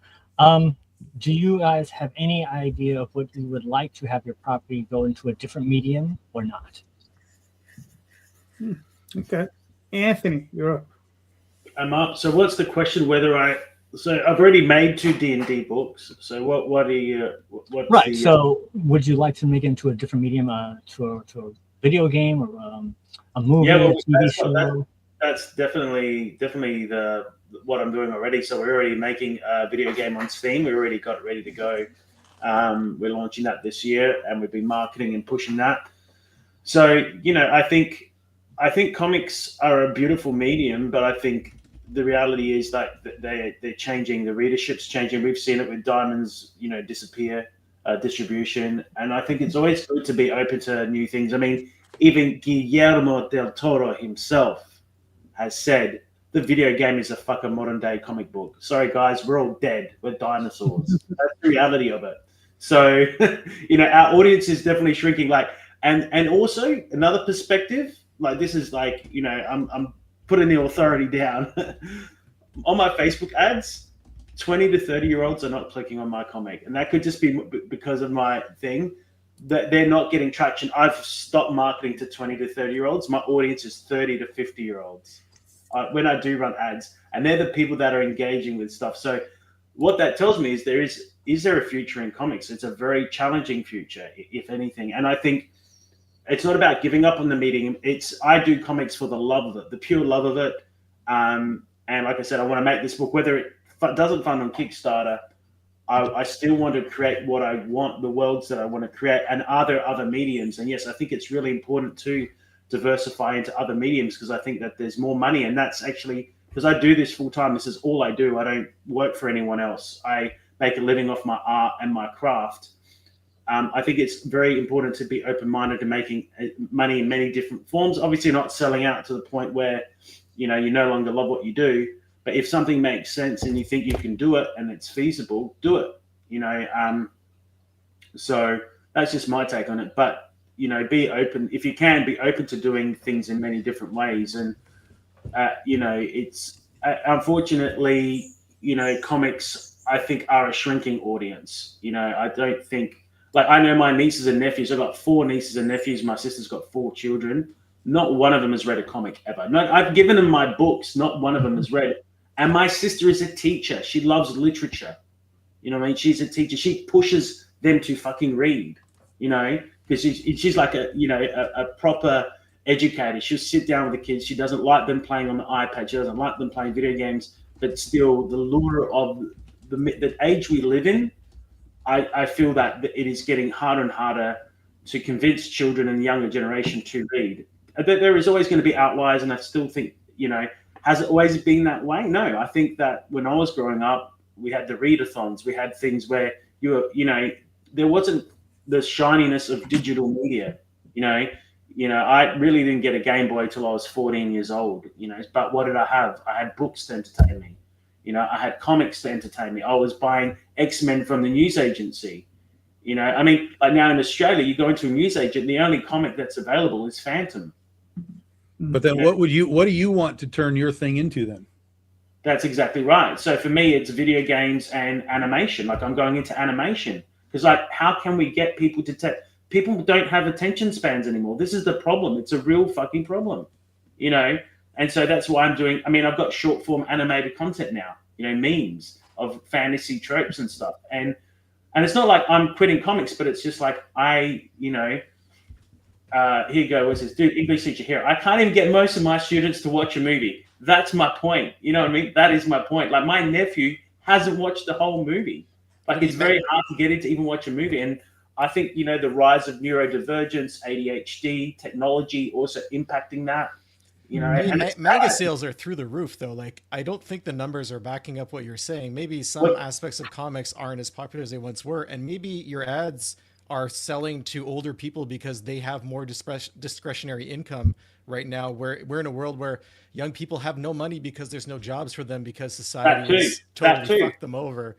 Do you guys have any idea of what you would like to have your property go into a different medium or not? Okay. Anthony, you're up. I'm up. So what's the question? So I've already made 2 D&D books. So what are you? What's Right. So would you like to make it into a different medium, to a video game or a movie, Yeah, well, a TV show? That's definitely what I'm doing already. So we're already making a video game on Steam. We already got it ready to go. We're launching that this year, and we've been marketing and pushing that. So I think comics are a beautiful medium, but I think the reality is that they're changing. The readership's changing. We've seen it with Diamond's disappear distribution, and I think it's always good to be open to new things. I mean, even Guillermo del Toro himself has said the video game is a fucking modern day comic book. Sorry guys, we're all dead. We're dinosaurs. That's the reality of it. So our audience is definitely shrinking. And also another perspective, like this is like, I'm putting the authority down. On my Facebook ads, 20 to 30-year-olds are not clicking on my comic. And that could just be because of my thing, that they're not getting traction. I've stopped marketing to 20 to 30-year-olds. My audience is 30 to 50-year-olds when I do run ads. And they're the people that are engaging with stuff. So what that tells me is there a future in comics? It's a very challenging future, if anything. And I think it's not about giving up on the medium. I do comics for the love of it, the pure love of it. And like I said, I want to make this book, whether it doesn't fund on Kickstarter, I still want to create what I want, the worlds that I want to create. And are there other mediums? And yes, I think it's really important to diversify into other mediums because I think that there's more money. And that's actually because I do this full time. This is all I do. I don't work for anyone else. I make a living off my art and my craft. I think it's very important to be open-minded to making money in many different forms. Obviously not selling out to the point where, you no longer love what you do. But if something makes sense and you think you can do it and it's feasible, do it, So that's just my take on it. But, be open. If you can, be open to doing things in many different ways. And, it's unfortunately, comics, I think, are a shrinking audience. I don't think, I know my nieces and nephews. I've got 4 nieces and nephews. My sister's got 4 children. Not one of them has read a comic ever. No, I've given them my books. Not one of them has read it. And my sister is a teacher. She loves literature. She's a teacher. She pushes them to fucking read, because she's like a proper educator. She'll sit down with the kids. She doesn't like them playing on the iPad. She doesn't like them playing video games. But still, the lure of the age we live in, I feel that it is getting harder and harder to convince children and the younger generation to read. There is always going to be outliers, and I still think, has it always been that way? No, I think that when I was growing up, we had the readathons. We had things where there wasn't the shininess of digital media. I really didn't get a Game Boy till I was 14 years old. But what did I have? I had books to entertain me. I had comics to entertain me. I was buying X-Men from the news agency. Like now in Australia, you go into a news agent, the only comic that's available is Phantom. But then what do you want to turn your thing into then? That's exactly right. So for me, it's video games and animation. I'm going into animation because how can we get people to people don't have attention spans anymore. This is the problem. It's a real fucking problem, And so that's why I'm doing, I've got short form animated content now, memes of fantasy tropes and stuff. And it's not like I'm quitting comics, but it's just like here you go. What's this? Dude, English teacher here. I can't even get most of my students to watch a movie. That's my point. You know what I mean? That is my point. My nephew hasn't watched the whole movie. It's very hard to get him to even watch a movie. And I think, the rise of neurodivergence, ADHD, technology also impacting that. You know, I mean, and it's manga bad. sales are through the roof, though. Like, I don't think the numbers are backing up what you're saying. Maybe some What- aspects of comics aren't as popular as they once were, and maybe your ads are selling to older people because they have more discretionary income right now. Where we're in a world where young people have no money because there's no jobs for them because society too. has That totally too. fucked them over.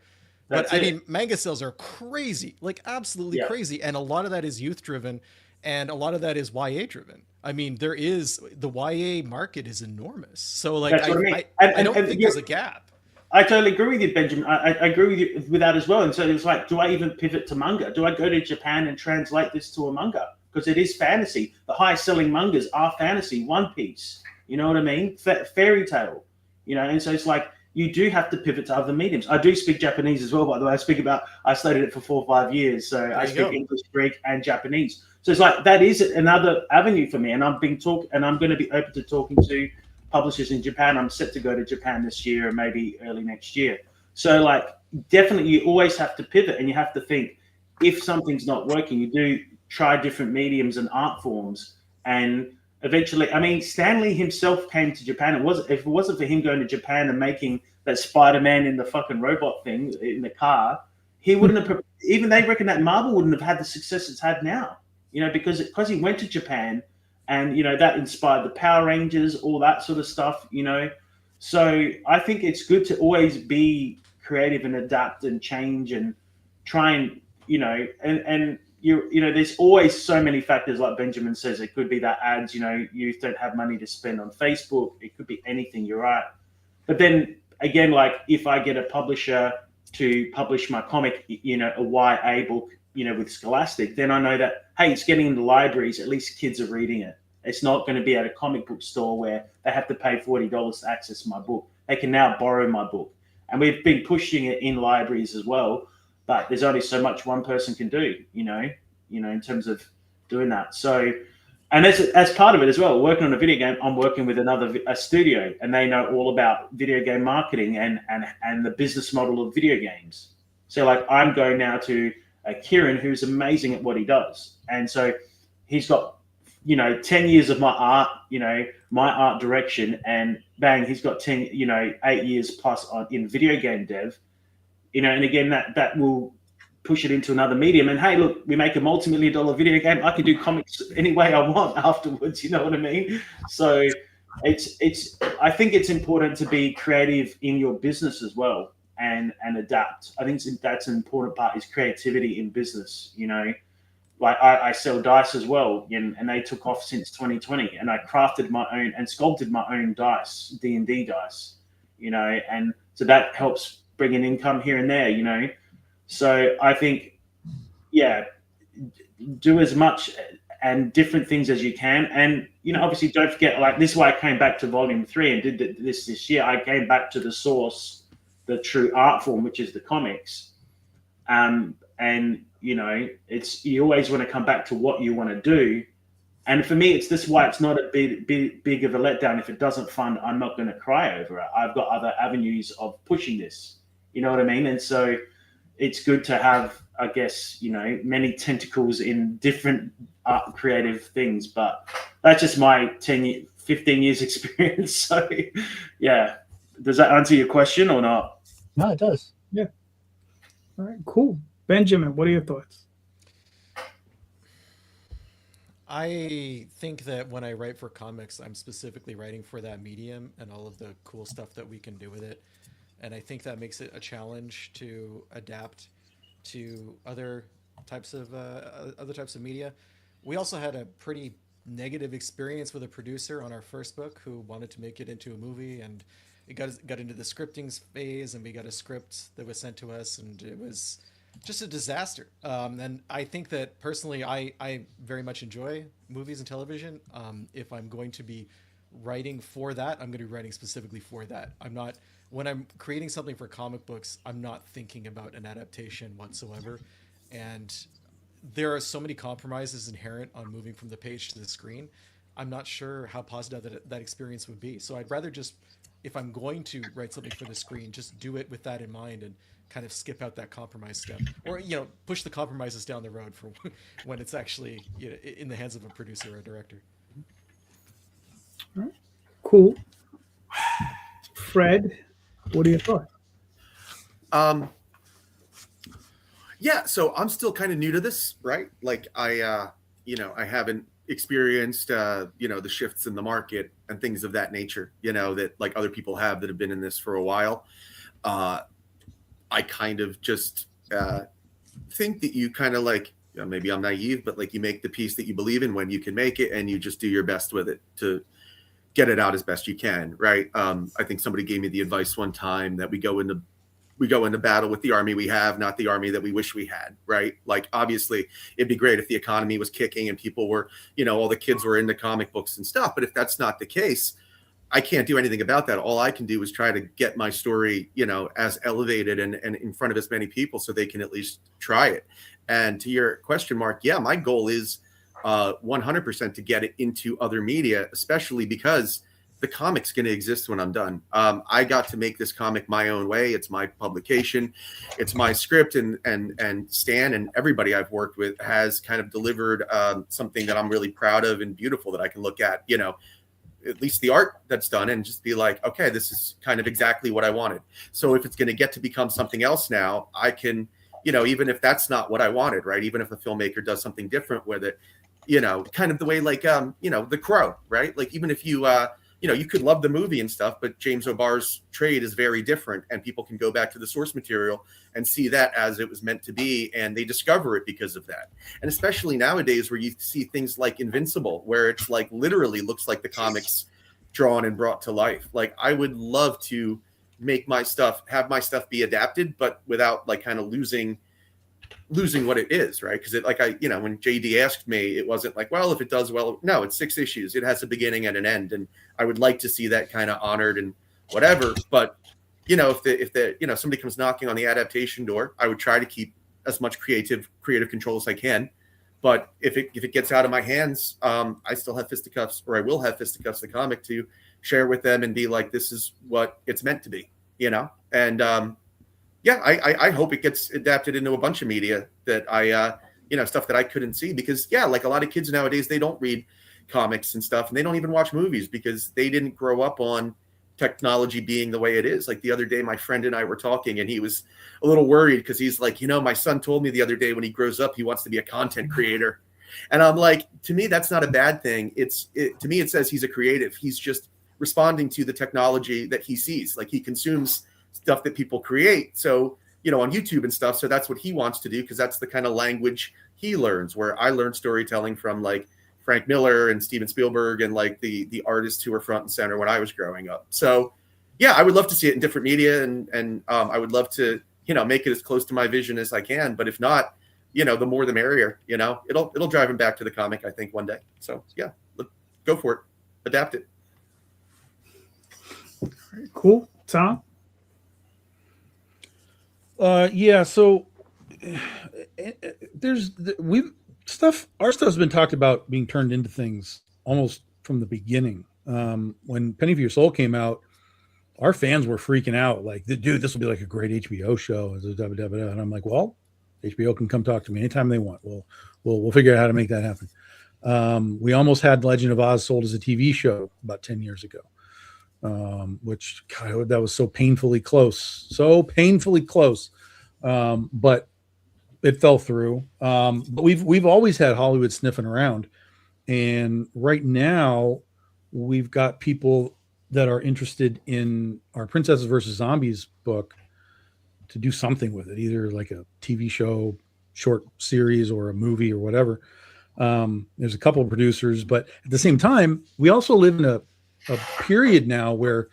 That's But I it. mean, manga sales are crazy, like absolutely Yeah. crazy, and a lot of that is youth driven, and a lot of that is YA driven. I mean, there is the YA market is enormous. So like, That's what I mean. I don't And think you're- there's a gap. I totally agree with you, Benjamin. I agree with you with that as well. And so it's like, do I even pivot to manga? Do I go to Japan and translate this to a manga? Because it is fantasy. The highest selling mangas are fantasy. One Piece. You know what I mean? Fairy tale. You know, and so it's like you do have to pivot to other mediums. I do speak Japanese as well, by the way. I studied it for 4 or 5 years. So I you speak go. English, Greek, and Japanese. So it's like that is another avenue for me. And I'm going to be open to talking to publishers in Japan. I'm set to go to Japan this year and maybe early next year. So like definitely you always have to pivot, and you have to think if something's not working, you do try different mediums and art forms. And eventually, I mean, Stanley himself came to Japan. If it wasn't for him going to Japan and making that Spider-Man in the fucking robot thing in the car, he wouldn't have, even they reckon that Marvel wouldn't have had the success it's had now, you know, because he went to Japan. And, you know, that inspired the Power Rangers, all that sort of stuff, you know. So I think it's good to always be creative and adapt and change and try and, you know, and you know, there's always so many factors, like Benjamin says. It could be that ads, you know, youth don't have money to spend on Facebook. It could be anything, you're right. But then again, like if I get a publisher to publish my comic, you know, a YA book, you know, with Scholastic, then I know that, hey, it's getting into libraries. At least kids are reading it. It's not going to be at a comic book store where they have to pay $40 to access my book. They can now borrow my book. And we've been pushing it in libraries as well, but there's only so much one person can do, you know, in terms of doing that. So, and as part of it as well, working on a video game, I'm working with a studio, and they know all about video game marketing and the business model of video games. So like I'm going now to Kieran, who's amazing at what he does. And so he's got, you know, 10 years of my art, you know, my art direction, and bang, he's got 8 years plus in video game dev, you know, and again, that will push it into another medium. And hey, look, we make a multi-million-dollar video game. I can do comics any way I want afterwards. You know what I mean? So I think it's important to be creative in your business as well and adapt. I think that's an important part, is creativity in business, you know. Like I sell dice as well, and they took off since 2020. And I crafted my own and sculpted my own dice, D&D dice, you know, and so that helps bring an income here and there, you know. So I think, yeah, do as much and different things as you can. And, you know, obviously don't forget, like this is why I came back to volume 3 and did this year. I came back to the source, the true art form, which is the comics. And, you know, you always want to come back to what you want to do. And for me, it's why it's not a big of a letdown. If it doesn't fund, I'm not going to cry over it. I've got other avenues of pushing this. You know what I mean? And so it's good to have, I guess, you know, many tentacles in different art creative things. But that's just my 15 years experience. So, yeah. Does that answer your question or not? No, it does. Yeah. All right, cool. Benjamin, what are your thoughts? I think that when I write for comics, I'm specifically writing for that medium and all of the cool stuff that we can do with it. And I think that makes it a challenge to adapt to other types of media. We also had a pretty negative experience with a producer on our first book who wanted to make it into a movie, and it got into the scripting phase, and we got a script that was sent to us, and it was just a disaster. And I think that personally, I very much enjoy movies and television. If I'm going to be writing for that, I'm going to be writing specifically for that. When I'm creating something for comic books, I'm not thinking about an adaptation whatsoever. And there are so many compromises inherent on moving from the page to the screen. I'm not sure how positive that experience would be. So I'd rather just, if I'm going to write something for the screen, just do it with that in mind and kind of skip out that compromise step, or, you know, push the compromises down the road for when it's actually, you know, in the hands of a producer or a director. All right. Cool. Fred, what are your thoughts? Yeah, so I'm still kind of new to this, right? Like I haven't experienced, the shifts in the market and things of that nature, that like other people have that have been in this for a while. I kind of just think that you kind of like, maybe I'm naive, but like you make the piece that you believe in when you can make it, and you just do your best with it to get it out as best you can, right? I think somebody gave me the advice one time that we go into battle with the army we have, not the army that we wish we had, right? Like, obviously, it'd be great if the economy was kicking and people were, all the kids were into comic books and stuff. But if that's not the case, I can't do anything about that. All I can do is try to get my story, as elevated and in front of as many people so they can at least try it. And to your question, Mark, yeah, my goal is 100% to get it into other media, especially because the comic's going to exist when I'm done. I got to make this comic my own way. It's my publication. It's my script, and Stan and everybody I've worked with has kind of delivered something that I'm really proud of and beautiful that I can look at, at least the art that's done, and just be like, okay, this is kind of exactly what I wanted. So if it's going to get to become something else now, I can, even if that's not what I wanted, right? Even if a filmmaker does something different with it, kind of the way like, The Crow, right? Like even if you, you could love the movie and stuff, but James O'Barr's trade is very different, and people can go back to the source material and see that as it was meant to be, and they discover it because of that. And especially nowadays where you see things like Invincible, where it's like literally looks like the comics drawn and brought to life. Like I would love to have my stuff be adapted, but without like kind of losing what it is, right? Because it, like when JD asked me, it wasn't like, well, if it does well, no, it's 6 issues. It has a beginning and an end, and I would like to see that kind of honored and whatever. But if somebody comes knocking on the adaptation door, I would try to keep as much creative control as I can. But if it gets out of my hands, I still have Fisticuffs, or I will have Fisticuffs, the comic, to share with them and be like, this is what it's meant to be, and I hope it gets adapted into a bunch of media that stuff that I couldn't see, because like a lot of kids nowadays, they don't read comics and stuff, and they don't even watch movies because they didn't grow up on technology being the way it is. Like the other day, my friend and I were talking, and he was a little worried because he's like, my son told me the other day when he grows up, he wants to be a content creator. And I'm like, to me, that's not a bad thing. To me, it says he's a creative. He's just responding to the technology that he sees. Like he consumes stuff that people create, so on YouTube and stuff. So that's what he wants to do, because that's the kind of language he learns. Where I learned storytelling from like Frank Miller and Steven Spielberg and like the artists who were front and center when I was growing up. So I would love to see it in different media, and I would love to make it as close to my vision as I can. But if not, the more the merrier. It'll drive him back to the comic, I think, one day. So go for it, adapt it. Cool. Tom? So our stuff's been talked about being turned into things almost from the beginning. When Penny for Your Soul came out, our fans were freaking out, like, dude, this will be like a great HBO show. And I'm like, well, HBO can come talk to me anytime they want. We'll figure out how to make that happen. We almost had Legend of Oz sold as a TV show about 10 years ago. Which, God, that was so painfully close, but it fell through. But we've always had Hollywood sniffing around, and right now we've got people that are interested in our Princesses versus Zombies book to do something with it, either like a TV show, short series, or a movie or whatever. There's a couple of producers, but at the same time, we also live in a period now where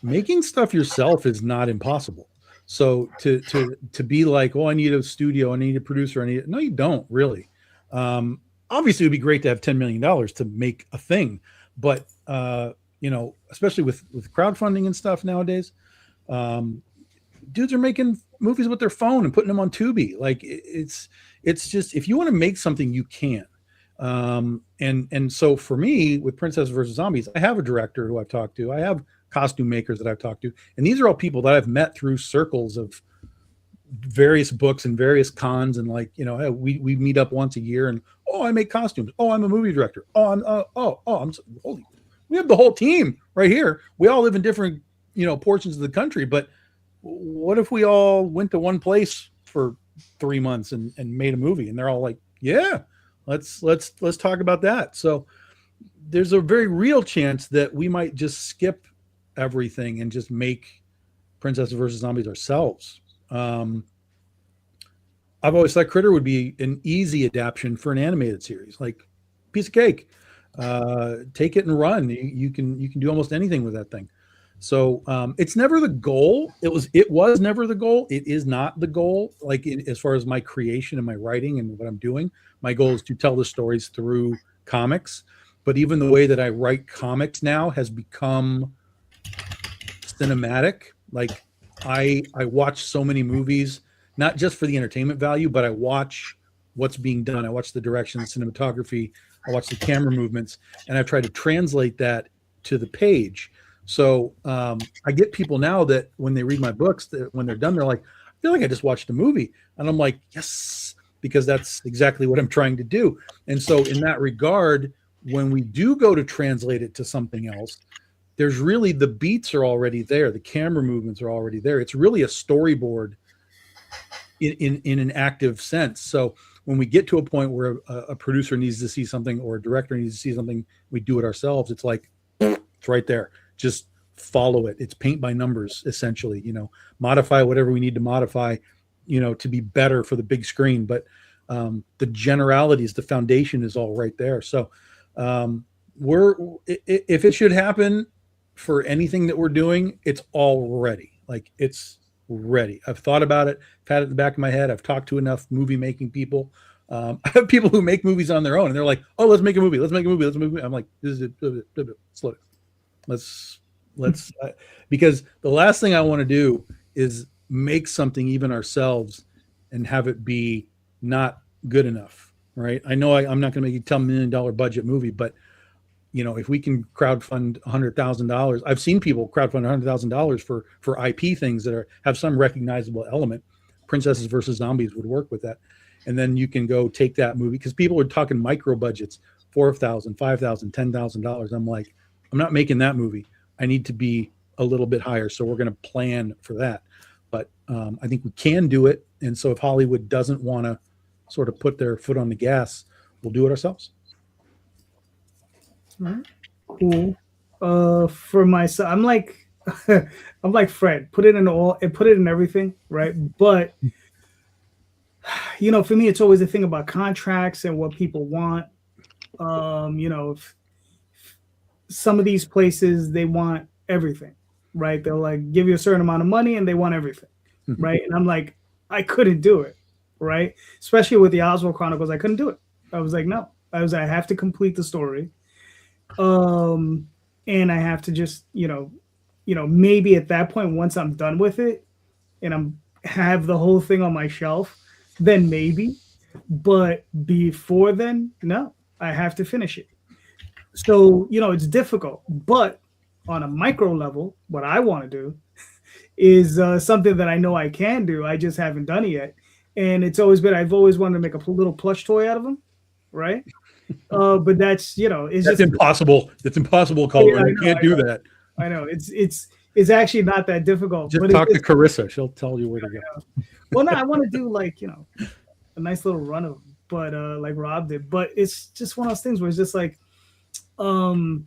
making stuff yourself is not impossible. So to be like, oh, I need a studio, I need a producer, no, you don't really. Obviously, it would be great to have $10 million to make a thing, but especially with crowdfunding and stuff nowadays, dudes are making movies with their phone and putting them on Tubi. Like it's just, if you want to make something, you can. And so for me, with Princess versus Zombies, I have a director who I've talked to. I have costume makers that I've talked to, and these are all people that I've met through circles of various books and various cons. And like, we meet up once a year, and I make costumes. Oh, I'm a movie director. Oh, I'm holy, We have the whole team right here. We all live in different, portions of the country, but what if we all went to one place for 3 months and made a movie? And they're all like, yeah, let's talk about that. So there's a very real chance that we might just skip everything and just make Princess versus Zombies ourselves. I've always thought Critter would be an easy adaptation for an animated series, like piece of cake. Take it and run. You can do almost anything with that thing. So it's never the goal. It was never the goal. It is not the goal. Like as far as my creation and my writing and what I'm doing, my goal is to tell the stories through comics. But even the way that I write comics now has become cinematic. Like I watch so many movies, not just for the entertainment value, but I watch what's being done. I watch the direction, the cinematography, I watch the camera movements, and I've tried to translate that to the page. So I get people now that when they read my books, that when they're done, they're like, I feel like I just watched a movie. And I'm like, yes, because that's exactly what I'm trying to do. And so in that regard, when we do go to translate it to something else, there's really, the beats are already there. The camera movements are already there. It's really a storyboard in an active sense. So when we get to a point where a producer needs to see something or a director needs to see something, we do it ourselves. It's like, it's right there. Just follow it. It's paint by numbers, essentially, modify whatever we need to modify, to be better for the big screen. But the generalities, the foundation is all right there. So if it should happen for anything that we're doing, it's all ready. Like it's ready. I've thought about it, I've had it in the back of my head. I've talked to enough movie making people. I have people who make movies on their own and they're like, oh, let's make a movie. I'm like, this is slow down. Let's because the last thing I want to do is make something even ourselves and have it be not good enough. Right. I know I'm not going to make a $10 million budget movie, but if we can crowdfund $100,000, I've seen people crowdfund $100,000 for IP things that have some recognizable element. Princesses versus Zombies would work with that. And then you can go take that movie, because people are talking micro budgets, $4,000, $5,000, $10,000. I'm like, I'm not making that movie. I need to be a little bit higher. So we're going to plan for that. But I think we can do it. And so if Hollywood doesn't want to sort of put their foot on the gas, we'll do it ourselves. Cool. For myself, I'm like Fred. Put it in everything, right? But for me, it's always a thing about contracts and what people want. Some of these places, they want everything, right? They'll like give you a certain amount of money and they want everything, right? And I'm like, I couldn't do it, right? Especially with the Oswald Chronicles, I couldn't do it. I was like, no. I have to complete the story. And I have to just, maybe at that point, once I'm done with it and have the whole thing on my shelf, then maybe. But before then, no, I have to finish it. So, it's difficult. But on a micro level, what I want to do is something that I know I can do. I just haven't done it yet. And I've always wanted to make a little plush toy out of them, right? But that's that's impossible. It's impossible, Calderon. You can't do that. I know it's actually not that difficult. Just talk to Carissa; she'll tell you where to go. Well, no, I want to do a nice little run of them, but like Rob did. But it's just one of those things where it's just like, I'm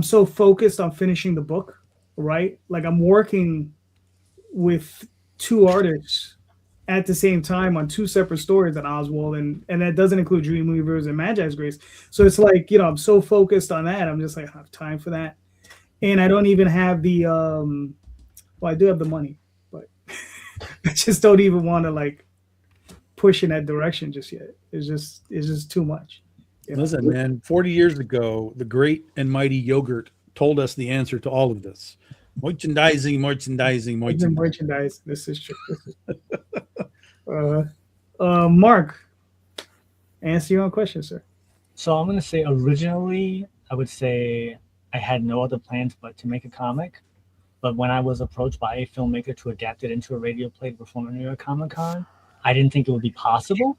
so focused on finishing the book, right? Like I'm working with 2 artists at the same time on 2 separate stories on Oswald, and that doesn't include Dreamweavers and Magi's Grace. So it's like, I'm so focused on that. I'm just like, I have time for that. And I don't even have the, I do have the money, but I just don't even want to like push in that direction just yet. It's just too much. Listen, man, 40 years ago, the great and mighty Yogurt told us the answer to all of this. Merchandising. This is true. Mark, answer your own question, sir. So I'm going to say originally, I would say I had no other plans but to make a comic. But when I was approached by a filmmaker to adapt it into a radio play to perform at New York Comic Con, I didn't think it would be possible.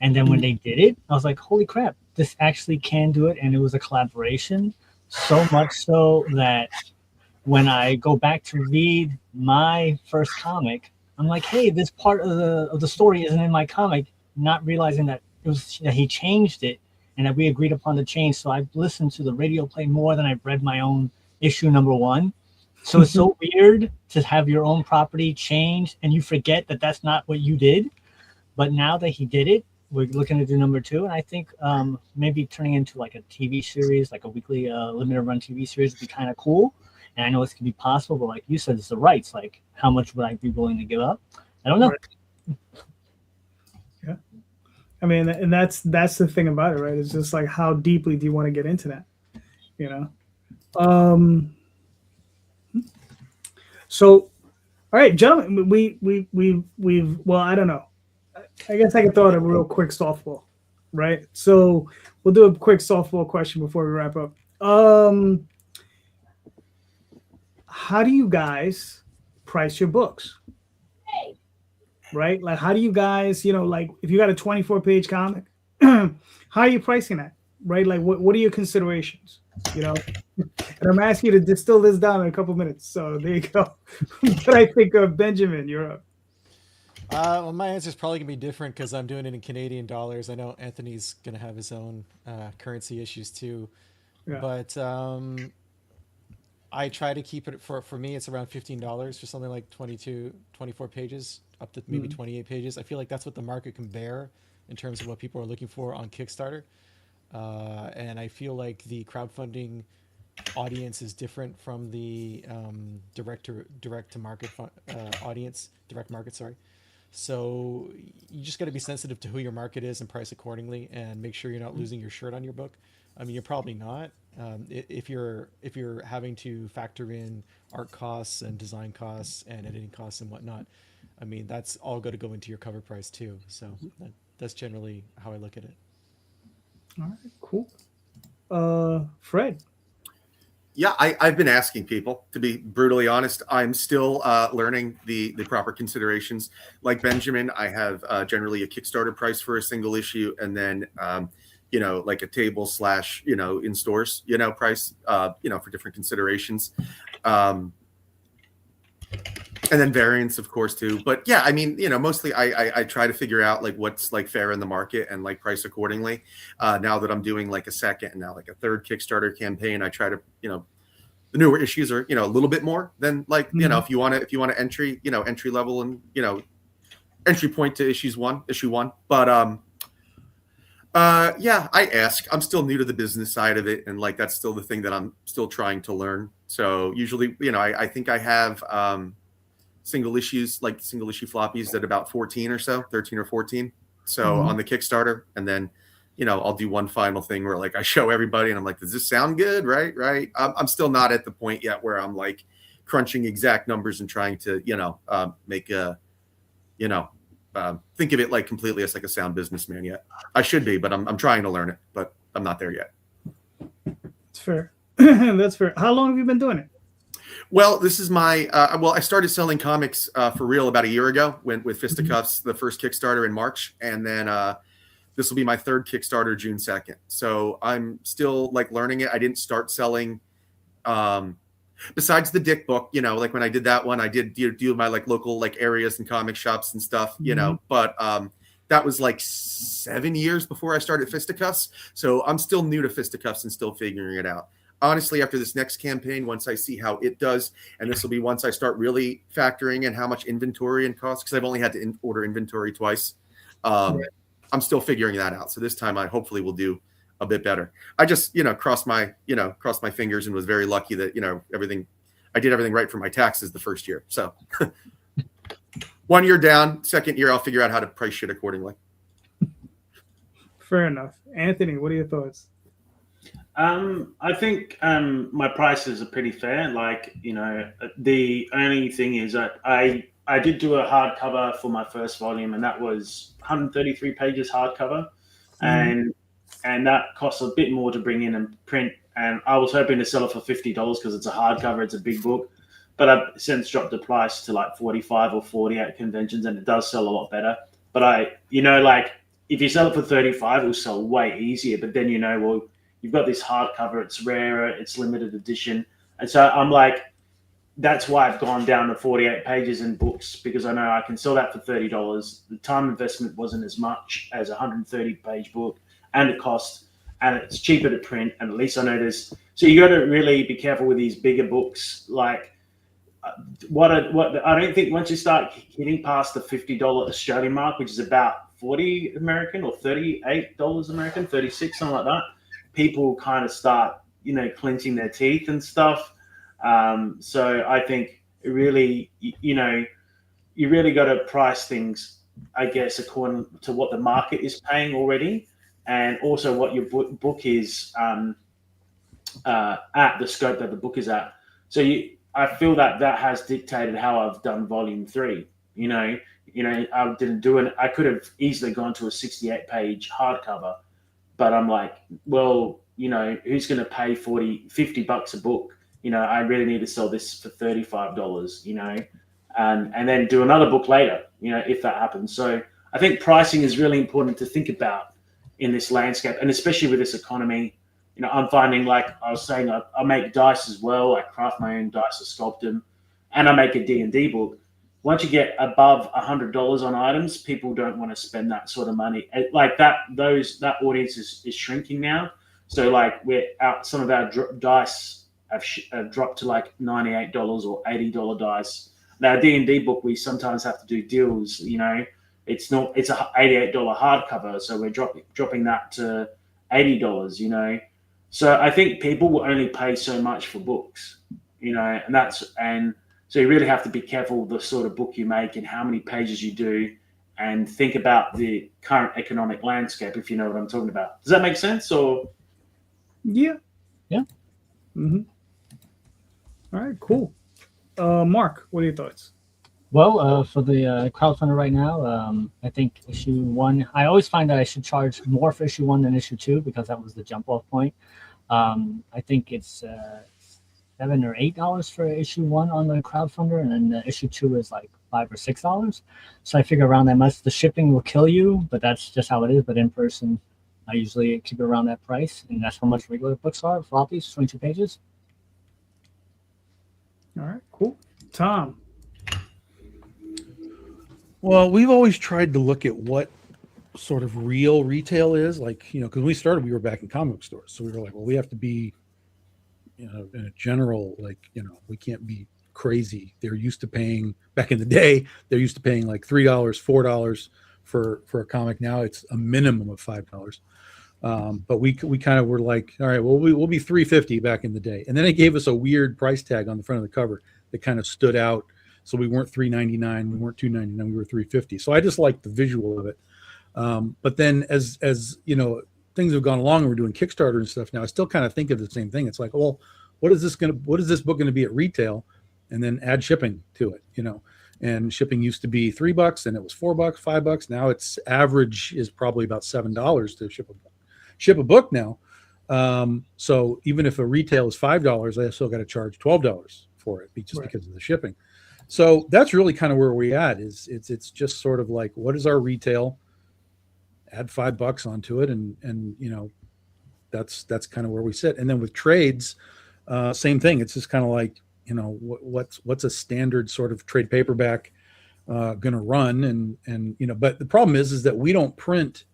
And then when they did it, I was like, holy crap, this actually can do it. And it was a collaboration. So much so that when I go back to read my first comic, I'm like, hey, this part of the story isn't in my comic, not realizing that it was that he changed it and that we agreed upon the change. So I've listened to the radio play more than I've read my own issue #1. So it's so weird to have your own property change and you forget that that's not what you did. But now that he did it, we're looking to do #2, and I think maybe turning into like a TV series, like a weekly limited run TV series, would be kind of cool. And I know this could be possible, but like you said, it's the rights. Like, how much would I be willing to give up? I don't know. Right. Yeah, I mean, and that's the thing about it, right? It's just like, how deeply do you want to get into that? You know. So, all right, gentlemen, we've well, I don't know. I guess I can throw out a real quick softball, right? So we'll do a quick softball question before we wrap up. How do you guys price your books? Right? Like, how do you guys, like if you got a 24-page comic, how are you pricing that? Right? Like, what are your considerations? And I'm asking you to distill this down in a couple minutes. So there you go. But I think of Benjamin, you're up. Well, my answer is probably gonna be different because I'm doing it in Canadian dollars. I know Anthony's gonna have his own currency issues too, Yeah. but I try to keep it for me. It's around $15 for something like 24 pages, up to maybe 28 pages. I feel like that's what the market can bear in terms of what people are looking for on Kickstarter, and I feel like the crowdfunding audience is different from the direct to market audience, direct market. Sorry. So you just got to be sensitive to who your market is and price accordingly, and make sure you're not losing your shirt on your book. I mean, you're probably not. If you're having to factor in art costs and design costs and editing costs and whatnot, I mean, that's all got to go into your cover price too. So that's generally how I look at it. All right, cool. Fred. Yeah, I've been asking people, to be brutally honest. I'm still learning the proper considerations. Like Benjamin, I have generally a Kickstarter price for a single issue, and then like a table / in stores price for different considerations, and then variants, of course, too. But yeah, I mean, mostly I try to figure out like what's like fair in the market and like price accordingly. Now that I'm doing like a second and now like a third Kickstarter campaign, I try to, the newer issues are, a little bit more than like, if you want to entry level and, entry point to issue one. But yeah, I ask. I'm still new to the business side of it, and like that's still the thing that I'm still trying to learn. So usually, I think I have single issue floppies at about 14 or so, 13 or 14. So on the Kickstarter, and then I'll do one final thing where like I show everybody and I'm like, does this sound good? Right. I'm still not at the point yet where I'm like crunching exact numbers and trying to make a think of it like completely as like a sound businessman yet. I should be, but I'm trying to learn it, but I'm not there yet. That's fair. That's fair. How long have you been doing it? Well, this is my I started selling comics for real about a year ago with Fisticuffs, the first Kickstarter in March, and then this will be my third Kickstarter June 2nd. So I'm still like learning it. I didn't start selling besides the Dick book, like when I did that one, I did do my like local like areas and comic shops and stuff, but that was like 7 years before I started Fisticuffs. So I'm still new to Fisticuffs and still figuring it out. Honestly, after this next campaign, once I see how it does, and this will be once I start really factoring in how much inventory and costs, because I've only had to order inventory twice. I'm still figuring that out. So this time I hopefully will do a bit better. I just, crossed my fingers and was very lucky that, I did everything right for my taxes the first year. So 1 year down, second year, I'll figure out how to price shit accordingly. Fair enough. Anthony, what are your thoughts? I think my prices are pretty fair. Like, the only thing is that I did do a hardcover for my first volume, and that was 133 pages hardcover, and that costs a bit more to bring in and print. And I was hoping to sell it for $50 because it's a hardcover, it's a big book, but I've since dropped the price to like 45 or 40 at conventions, and it does sell a lot better. But like if you sell it for 35, it'll sell way easier. But then well, you've got this hardcover, it's rarer, it's limited edition. And so I'm like, that's why I've gone down to 48 pages in books, because I know I can sell that for $30. The time investment wasn't as much as a 130-page book, and it cost, and it's cheaper to print, and at least I know there's. So you got to really be careful with these bigger books. Like, what I don't think once you start hitting past the $50 Australian mark, which is about 40 American or $38 American, 36, something like that, people kind of start, clenching their teeth and stuff. So I think it really, you really got to price things, I guess, according to what the market is paying already, and also what your book is at, the scope that the book is at. So I feel that has dictated how I've done volume 3. I didn't do it. I could have easily gone to a 68-page hardcover, but I'm like, well, who's going to pay $50 a book? I really need to sell this for $35, and then do another book later, if that happens. So I think pricing is really important to think about in this landscape, and especially with this economy. I'm finding, like I was saying, I make dice as well. I craft my own dice, I sculpt them, and I make a D&D book. Once you get above $100 on items, people don't want to spend that sort of money. Like that audience is shrinking now. So like some of our dice have dropped to like $98 or $80 dice. Now D&D book, we sometimes have to do deals. It's a $88 hardcover, so we're dropping that to $80. So I think people will only pay so much for books. And so you really have to be careful the sort of book you make and how many pages you do, and think about the current economic landscape, if you know what I'm talking about. Does that make sense? Or yeah. Mm-hmm. All right, cool. Mark, what are your thoughts? Well, for the crowdfunder right now, I think issue 1, I always find that I should charge more for issue 1 than issue 2, because that was the jump off point. I think it's $7 or $8 for issue 1 on the crowdfunder, and then issue 2 is like $5 or $6. So I figure around that much. The shipping will kill you, but that's just how it is. But in person, I usually keep it around that price, and that's how much regular books are. Floppies, 22 pages. All right, cool. Tom. Well, we've always tried to look at what sort of real retail is, like, because when we started, we were back in comic book stores. So we were like, well, we have to be, in a general, like, we can't be crazy. They're used to paying, back in the day, they're used to paying like $3, $4 for a comic. Now it's a minimum of $5. But we kind of were like, all right, well, we'll be $3.50 back in the day. And then it gave us a weird price tag on the front of the cover that kind of stood out. So we weren't $3.99, we weren't $2.99, we were $3.50. So I just liked the visual of it. But then as things have gone along and we're doing Kickstarter and stuff now, I still kind of think of the same thing. It's like, well, what is this book going to be at retail? And then add shipping to it, and shipping used to be $3 and it was $4, $5. Now it's average is probably about $7 to ship a book now. So even if a retail is $5, I still got to charge $12 for it because of the shipping. So that's really kind of where we at. It's just sort of like, what is our retail? Add $5 onto it, and that's kind of where we sit. And then with trades, same thing. It's just kind of like, what's a standard sort of trade paperback going to run, and but the problem is that we don't print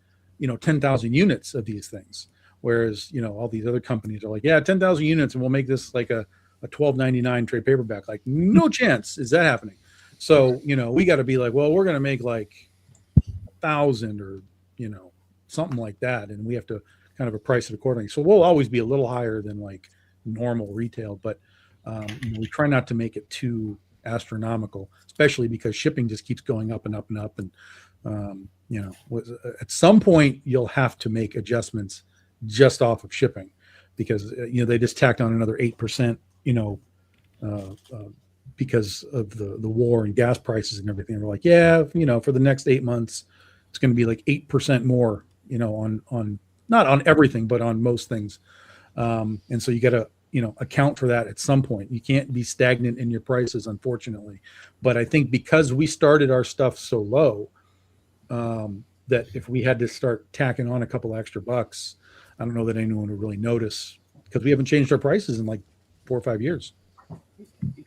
10,000 units of these things, whereas all these other companies are like, yeah, 10,000 units, and we'll make this like a $12.99 trade paperback. Like, no chance is that happening. So we got to be like, well, we're going to make like 1,000 or something like that, and we have to kind of price it accordingly. So we'll always be a little higher than like normal retail, but we try not to make it too astronomical, especially because shipping just keeps going up and up and up. And at some point you'll have to make adjustments just off of shipping, because they just tacked on another 8%, because of the war and gas prices and everything. We're like, yeah, for the next 8 months, it's going to be like 8% more, on not on everything, but on most things. And so you got to, account for that at some point. You can't be stagnant in your prices, unfortunately. But I think because we started our stuff so low, that if we had to start tacking on a couple extra bucks, I don't know that anyone would really notice because we haven't changed our prices in like 4 or 5 years.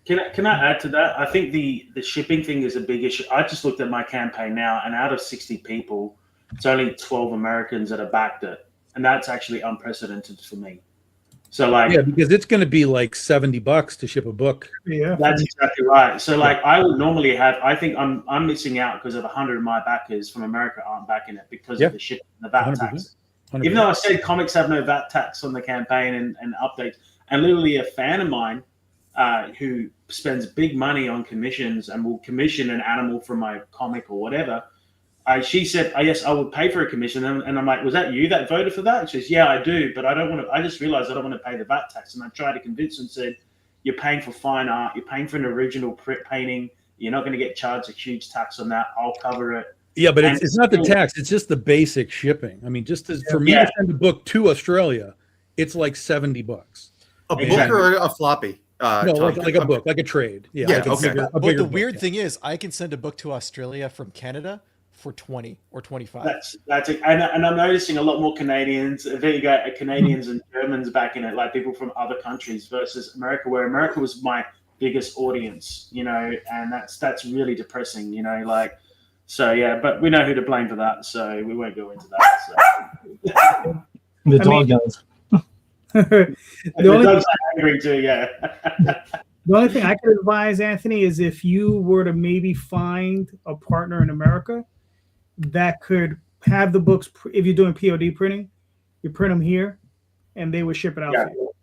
Can I add to that? I think the shipping thing is a big issue. I just looked at my campaign now, and out of 60 people, it's only 12 Americans that have backed it, and that's actually unprecedented for me. So like, yeah, because it's going to be like $70 to ship a book. Yeah, that's exactly right. So like, I would normally have. I think I'm missing out because of 100 of my backers from America aren't backing it because of the shipping, and the VAT 100%. tax. 100%. Even though I said comics have no VAT tax on the campaign and updates, and literally a fan of mine who spends big money on commissions and will commission an animal from my comic or whatever. She said, yes, I would pay for a commission. And I'm like, was that you that voted for that? And she says, yeah, I do. But I don't want to, I just realized I don't want to pay the VAT tax. And I tried to convince her and said, you're paying for fine art. You're paying for an original print painting. You're not going to get charged a huge tax on that. I'll cover it. Yeah, but it's not the tax. It's just the basic shipping. I mean, just for me to send a book to Australia, it's like $70. A book or a floppy? No, like a book, like a trade. Yeah, like okay. But the weird thing is, I can send a book to Australia from Canada for 20 or 25. That's it. And I'm noticing a lot more Canadians. There you go, Canadians and Germans back in it, like people from other countries versus America, where America was my biggest audience, you know, and that's really depressing, you know, like. So yeah, but we know who to blame for that, so we won't go into that. So. The dog does. The dogs are angry too, yeah. The only thing I could advise, Anthony, is if you were to maybe find a partner in America that could have the books, if you're doing POD printing, you print them here, and they would ship it out for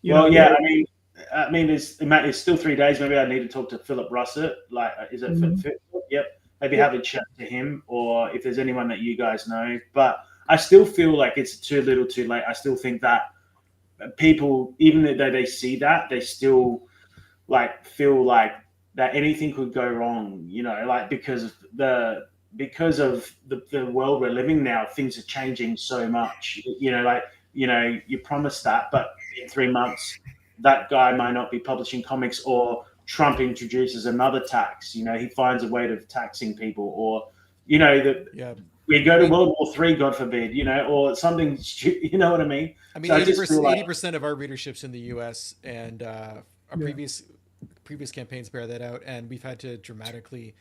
you. I mean, it's still 3 days. Maybe I need to talk to Philip Russett. Like, is it Philip? Yep. Maybe have a chat to him, or if there's anyone that you guys know. But I still feel like it's too little, too late. I still think that people, even though they see that, they still like feel like that anything could go wrong, you know, like because of the world we're living now, things are changing so much, you know, like, you know, you promise that, but in 3 months that guy might not be publishing comics, or Trump introduces another tax, you know, he finds a way of taxing people, or, you know, we go to World War III, God forbid, you know, or something, you know what I mean? I mean, so 80% of our readership's in the U.S. and our previous campaigns bear that out, and we've had to dramatically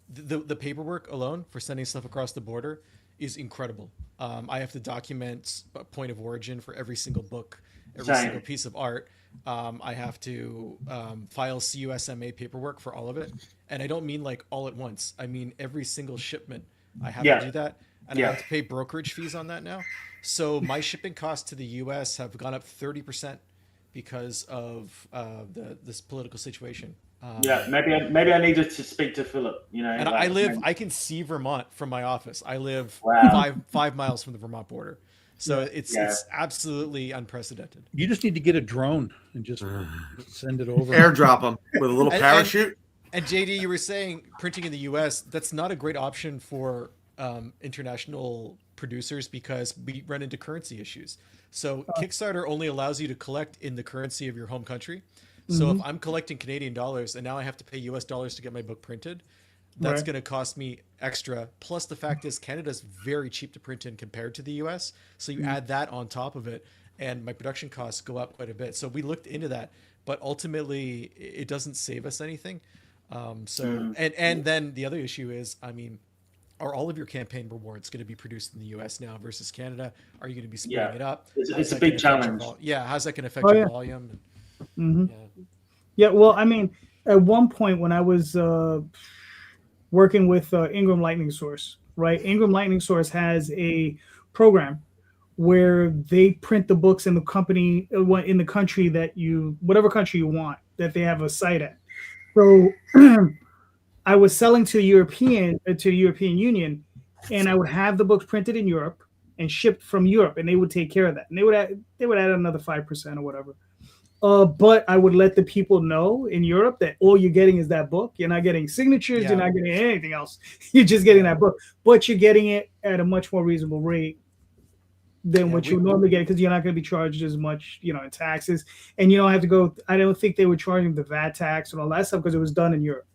the paperwork alone for sending stuff across the border is incredible. I have to document a point of origin for every single book, every single piece of art. I have to file CUSMA paperwork for all of it, and I don't mean like all at once. I mean every single shipment. I have to do that, and I have to pay brokerage fees on that now. So my shipping costs to the U.S. have gone up 30% because of this political situation. Maybe I need to speak to Philip. You know, and I can see Vermont from my office. I live 5 miles from the Vermont border, so it's absolutely unprecedented. You just need to get a drone and just send it over. Airdrop them with a little parachute. And JD, you were saying printing in the U.S. That's not a great option for international producers because we run into currency issues. So Kickstarter only allows you to collect in the currency of your home country. So if I'm collecting Canadian dollars and now I have to pay US dollars to get my book printed, that's going to cost me extra. Plus the fact is Canada's very cheap to print in compared to the US. So you add that on top of it and my production costs go up quite a bit. So we looked into that, but ultimately it doesn't save us anything. And then the other issue is, I mean, are all of your campaign rewards going to be produced in the U.S. now versus Canada? Are you going to be splitting it up? It's a big challenge. How's that going to affect your volume? Well, I mean, at one point when I was working with Ingram Lightning Source, right? Ingram Lightning Source has a program where they print the books in the country that whatever country you want, that they have a site at. So I was selling to the European Union, and I would have the books printed in Europe and shipped from Europe, and they would take care of that. And they would add another 5% or whatever. But I would let the people know in Europe that all you're getting is that book. You're not getting signatures. You're not getting anything else. You're just getting that book, but you're getting it at a much more reasonable rate than what you normally get, because you're not going to be charged as much, you know, in taxes, and you don't have to go. I don't think they were charging the VAT tax and all that stuff because it was done in Europe.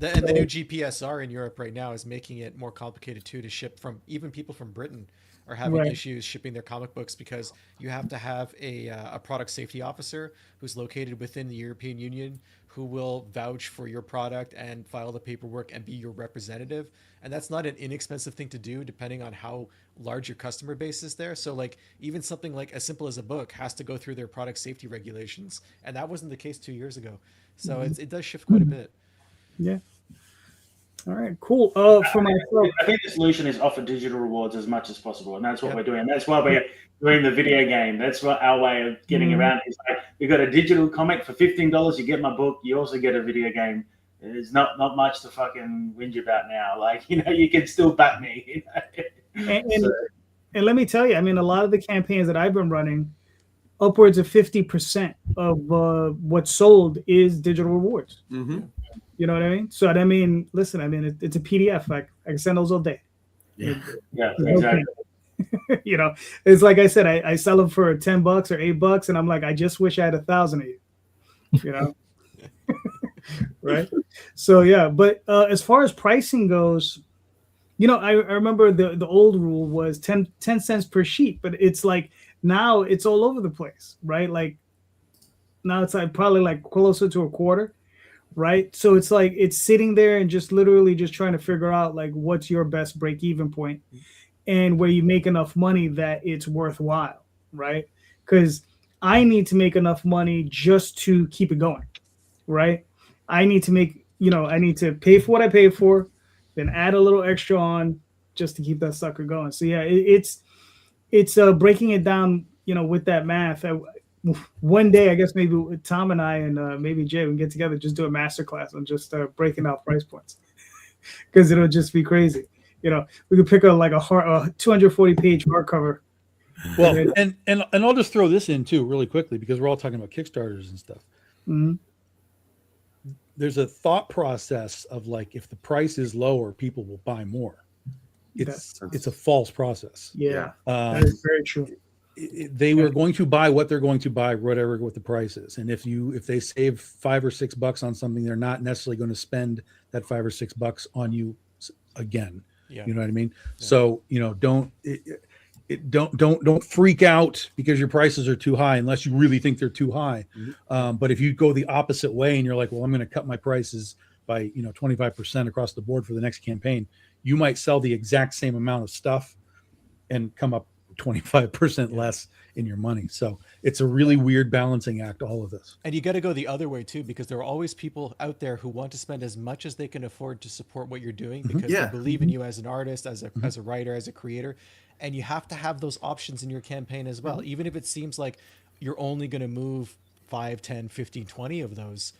And the new GPSR in Europe right now is making it more complicated too to ship from. Even people from Britain are having Right. issues shipping their comic books because you have to have a product safety officer who's located within the European Union who will vouch for your product and file the paperwork and be your representative. And that's not an inexpensive thing to do depending on how large your customer base is there. So like even something like as simple as a book has to go through their product safety regulations. And that wasn't the case 2 years ago. So it does shift quite a bit. Yeah. All right, cool. For myself, I think the solution is offer digital rewards as much as possible, and that's what Yeah. we're doing. That's why we're doing the video game. That's what our way of getting Mhm. around it. It's like we got a digital comic for $15. You get my book. You also get a video game. There's not much to fucking whinge about now. Like you can still back me. and let me tell you, I mean, a lot of the campaigns that I've been running, upwards of 50% of what's sold is digital rewards. Mm-hmm. You know what I mean? So I mean, listen, I mean, it's a PDF. I can send those all day. Yeah. Yeah, exactly. You know, it's like I said, I sell them for $10 or $8, and I'm like, I just wish I had 1,000 of you. You know, right? So yeah, but as far as pricing goes, I remember the old rule was 10 cents per sheet, but it's like now it's all over the place, right? Like now it's like probably like closer to a quarter. Right. So it's like it's sitting there and just literally just trying to figure out like what's your best break even point and where you make enough money that it's worthwhile. Right. Because I need to make enough money just to keep it going. Right. I need to make, I need to pay for what I pay for, then add a little extra on just to keep that sucker going. So yeah, it's breaking it down, with that math. One day, I guess maybe Tom and I and maybe Jay we can get together, just do a masterclass on just breaking out price points, because it'll just be crazy. We could pick a 240-page hardcover. Well, and I'll just throw this in too, really quickly, because we're all talking about Kickstarters and stuff. Mm-hmm. There's a thought process of like, if the price is lower, people will buy more. It's a false process. Yeah, that is very true. They were going to buy what they're going to buy, whatever what the price is. And if they save $5 or $6 on something, they're not necessarily going to spend that $5 or $6 on you again. Yeah. You know what I mean? Yeah. So don't freak out because your prices are too high, unless you really think they're too high. Mm-hmm. But if you go the opposite way and you're like, well, I'm going to cut my prices by 25% across the board for the next campaign, you might sell the exact same amount of stuff and come up 25% less in your money. So it's a really weird balancing act, all of this. And you got to go the other way too, because there are always people out there who want to spend as much as they can afford to support what you're doing, because they believe in you as an artist, as a writer, as a creator. And you have to have those options in your campaign as well. Even if it seems like you're only going to move 5, 10, 15, 20 of those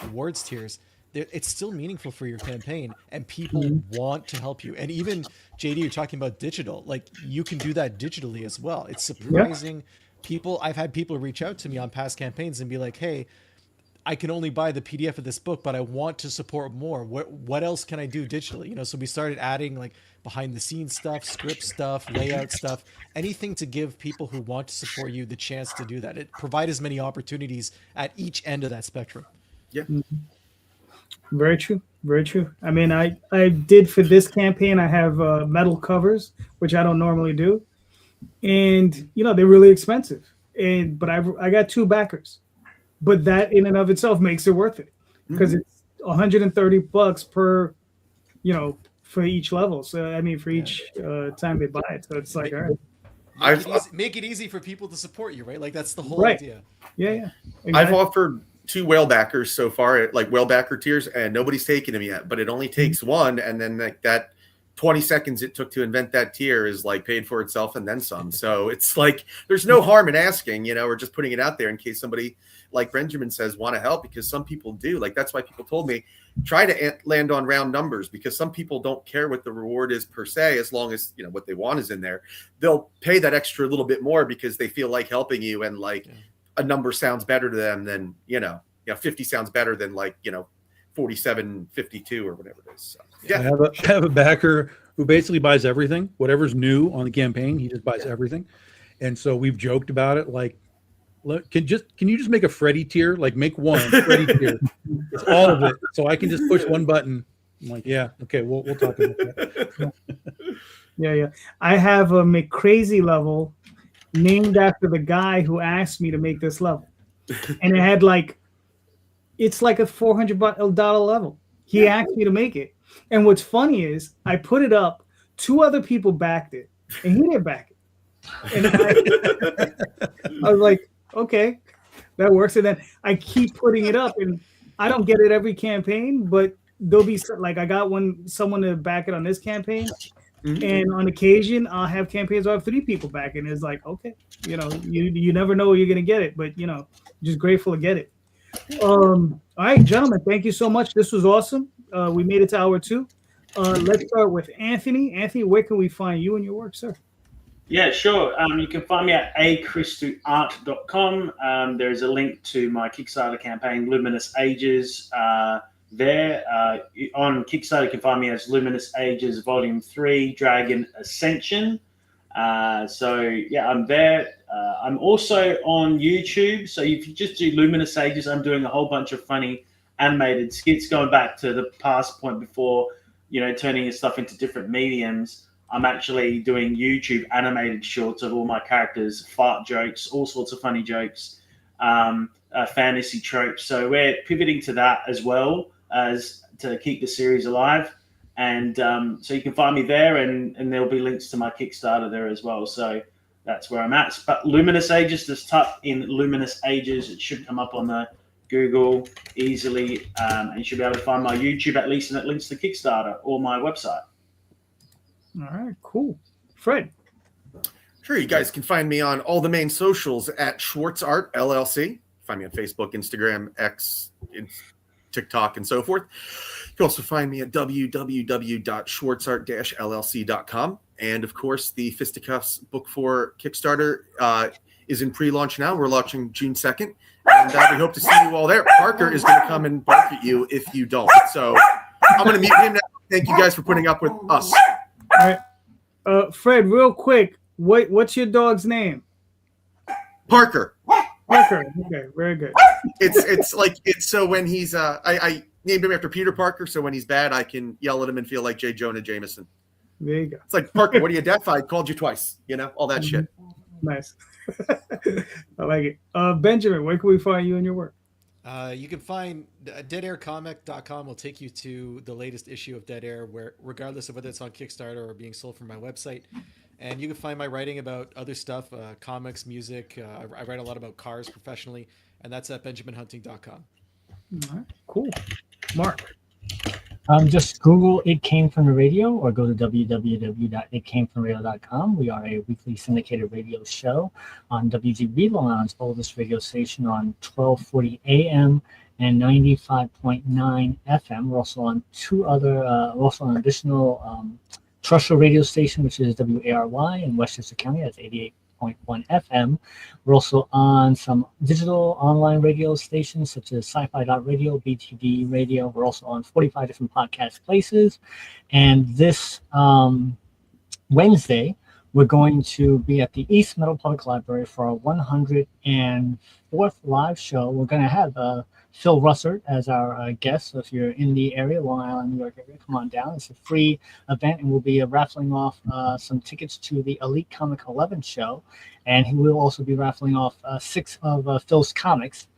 rewards tiers, it's still meaningful for your campaign, and people want to help you. And even JD, you're talking about digital, like you can do that digitally as well. It's surprising. People, I've had people reach out to me on past campaigns and be like, hey, I can only buy the PDF of this book, but I want to support more. What else can I do digitally? So we started adding like behind the scenes stuff, script stuff, layout stuff, anything to give people who want to support you the chance to do that. It provides as many opportunities at each end of that spectrum. Yeah. Mm-hmm. Very true. Very true. I mean, I did for this campaign, I have metal covers, which I don't normally do. And, they're really expensive. But I got 2 backers. But that in and of itself makes it worth it, because it's $130 per, for each level. So, I mean, for each time they buy it. So it's like, all right. Make it easy for people to support you, right? Like that's the whole idea. Yeah. Exactly. I've offered 2 whale backers so far, like whale backer tiers, and nobody's taken them yet, but it only takes one. And then like that 20 seconds it took to invent that tier is like paid for itself and then some. So it's like, there's no harm in asking, or just putting it out there in case somebody, like Benjamin says, want to help, because some people do. Like, that's why people told me, try to land on round numbers, because some people don't care what the reward is per se, as long as, what they want is in there. They'll pay that extra little bit more because they feel like helping you, and like a number sounds better to them than, 50 sounds better than like, 47.52 or whatever it is. So, yeah. I have a backer who basically buys everything, whatever's new on the campaign. He just buys everything. And so we've joked about it. Like, can you just make a Freddy tier? Like, make one Freddy tier. It's all of it. So I can just push one button. I'm like, yeah, okay, we'll talk about that. Yeah. I have a McCrazy level named after the guy who asked me to make this level, and it had it's like a $400 level. He asked me to make it, and what's funny is I put it up. 2 other people backed it, and he didn't back it. And I was like, okay, that works. And then I keep putting it up, and I don't get it every campaign, but there'll be I got someone to back it on this campaign. And on occasion, I'll have campaigns where I have 3 people back, and it's like, okay, you never know where you're gonna get it, but just grateful to get it. All right, gentlemen, thank you so much. This was awesome. We made it to hour 2. Let's start with Anthony. Anthony, where can we find you and your work, sir? Yeah, sure. You can find me at christouart.com. There's a link to my Kickstarter campaign, Luminous Ages. There on Kickstarter, you can find me as Luminous Ages Volume 3 Dragon Ascension. So yeah, I'm there. I'm also on YouTube. So if you just do Luminous Ages, I'm doing a whole bunch of funny animated skits going back to the past point before, turning your stuff into different mediums. I'm actually doing YouTube animated shorts of all my characters, fart jokes, all sorts of funny jokes, fantasy tropes. So we're pivoting to that as well as to keep the series alive. And so you can find me there, and there'll be links to my Kickstarter there as well. So that's where I'm at. But Luminous Ages, just type in Luminous Ages. It should come up on the Google easily, and you should be able to find my YouTube at least, and it links to Kickstarter or my website. All right, cool. Fred. Sure, you guys can find me on all the main socials at Schwartz Art LLC. Find me on Facebook, Instagram, X, TikTok, and so forth. You can also find me at www.schwartzart-llc.com. And of course, the Fisticuffs Book 4 Kickstarter is in pre-launch now. We're launching June 2nd. And we hope to see you all there. Parker is going to come and bark at you if you don't. So I'm going to mute him now. Thank you guys for putting up with us. All right. Fred, real quick, what's your dog's name? Parker. Parker. Okay, very good. It's so when he's I named him after Peter Parker, so when he's bad, I can yell at him and feel like J. Jonah Jameson. There you go. It's like, Parker, what are you deaf? I called you twice. All that shit. Nice. I like it. Benjamin, where can we find you and your work? You can find deadaircomic.com will take you to the latest issue of Dead Air, where regardless of whether it's on Kickstarter or being sold from my website. And you can find my writing about other stuff, comics, music. I write a lot about cars professionally, and that's at benjaminhunting.com. All right, cool. Mark. Just Google It Came From the Radio or go to www.itcamefromradio.com. We are a weekly syndicated radio show on WGB, Long Island's oldest radio station, on 1240 AM and 95.9 FM. We're also on we're also on an additional terrestrial radio station, which is WARY in Westchester County. That's 88.1 FM. We're also on some digital online radio stations such as sci-fi.radio, BTD Radio. We're also on 45 different podcast places. And this Wednesday, we're going to be at the East Meadow Public Library for our 104th live show. We're going to have Phil Russert as our guest. So if you're in the area, Long Island, New York area, come on down. It's a free event, and we'll be raffling off some tickets to the Elite Comic 11 show. And he will also be raffling off 6 of Phil's comics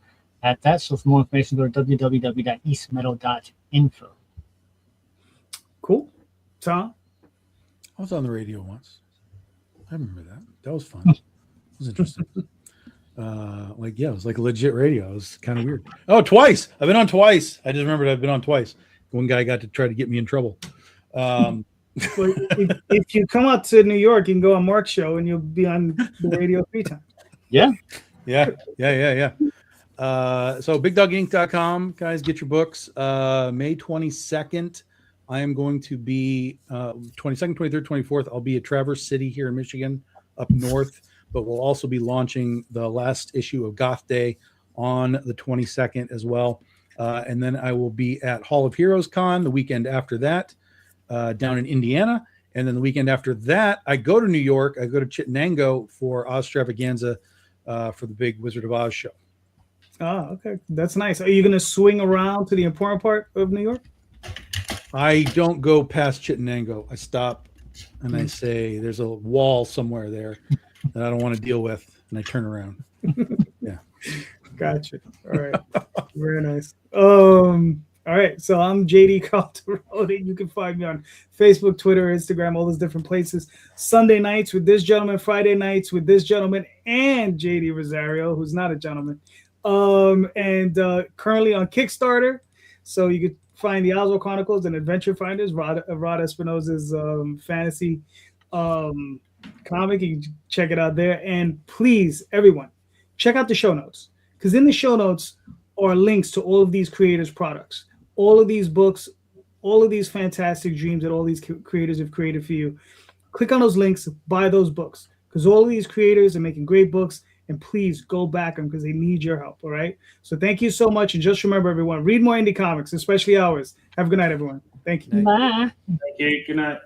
at that. So for more information, go to www.eastmeadow.info. Cool. Tom? I was on the radio once. I remember that. That was fun. It was interesting. It was like legit radio. It was kind of weird. Oh, twice. I've been on twice. I just remembered I've been on twice. One guy got to try to get me in trouble. If you come out to New York, you can go on Mark's show and you'll be on the radio 3 times. Yeah. So bigdoginc.com, guys, get your books. May 22nd, I am going to be 22nd, 23rd, 24th. I'll be at Traverse City here in Michigan, up north. But we'll also be launching the last issue of Goth Day on the 22nd as well. And then I will be at Hall of Heroes Con the weekend after that, down in Indiana. And then the weekend after that, I go to New York. I go to Chittenango for Ozstravaganza for the big Wizard of Oz show. Oh, okay. That's nice. Are you going to swing around to the important part of New York? I don't go past Chittenango. I stop and I say, "There's a wall somewhere there that I don't want to deal with," and I turn around. Gotcha. All right. Very nice. All right. So I'm JD Calderon. You can find me on Facebook, Twitter, Instagram, all those different places. Sunday nights with this gentleman, Friday nights with this gentleman, and JD Rosario, who's not a gentleman. And currently on Kickstarter. So you could find the Oswald Chronicles and Adventure Finders, Rod Espinosa's fantasy comic. You can check it out there. And please, everyone, check out the show notes, because in the show notes are links to all of these creators' products, all of these books, all of these fantastic dreams that all these creators have created for you. Click on those links, buy those books, because all of these creators are making great books, and please go back them because they need your help, all right? So thank you so much, and just remember, everyone, read more indie comics, especially ours. Have a good night, everyone. Thank you. Bye. Thank you. Good night.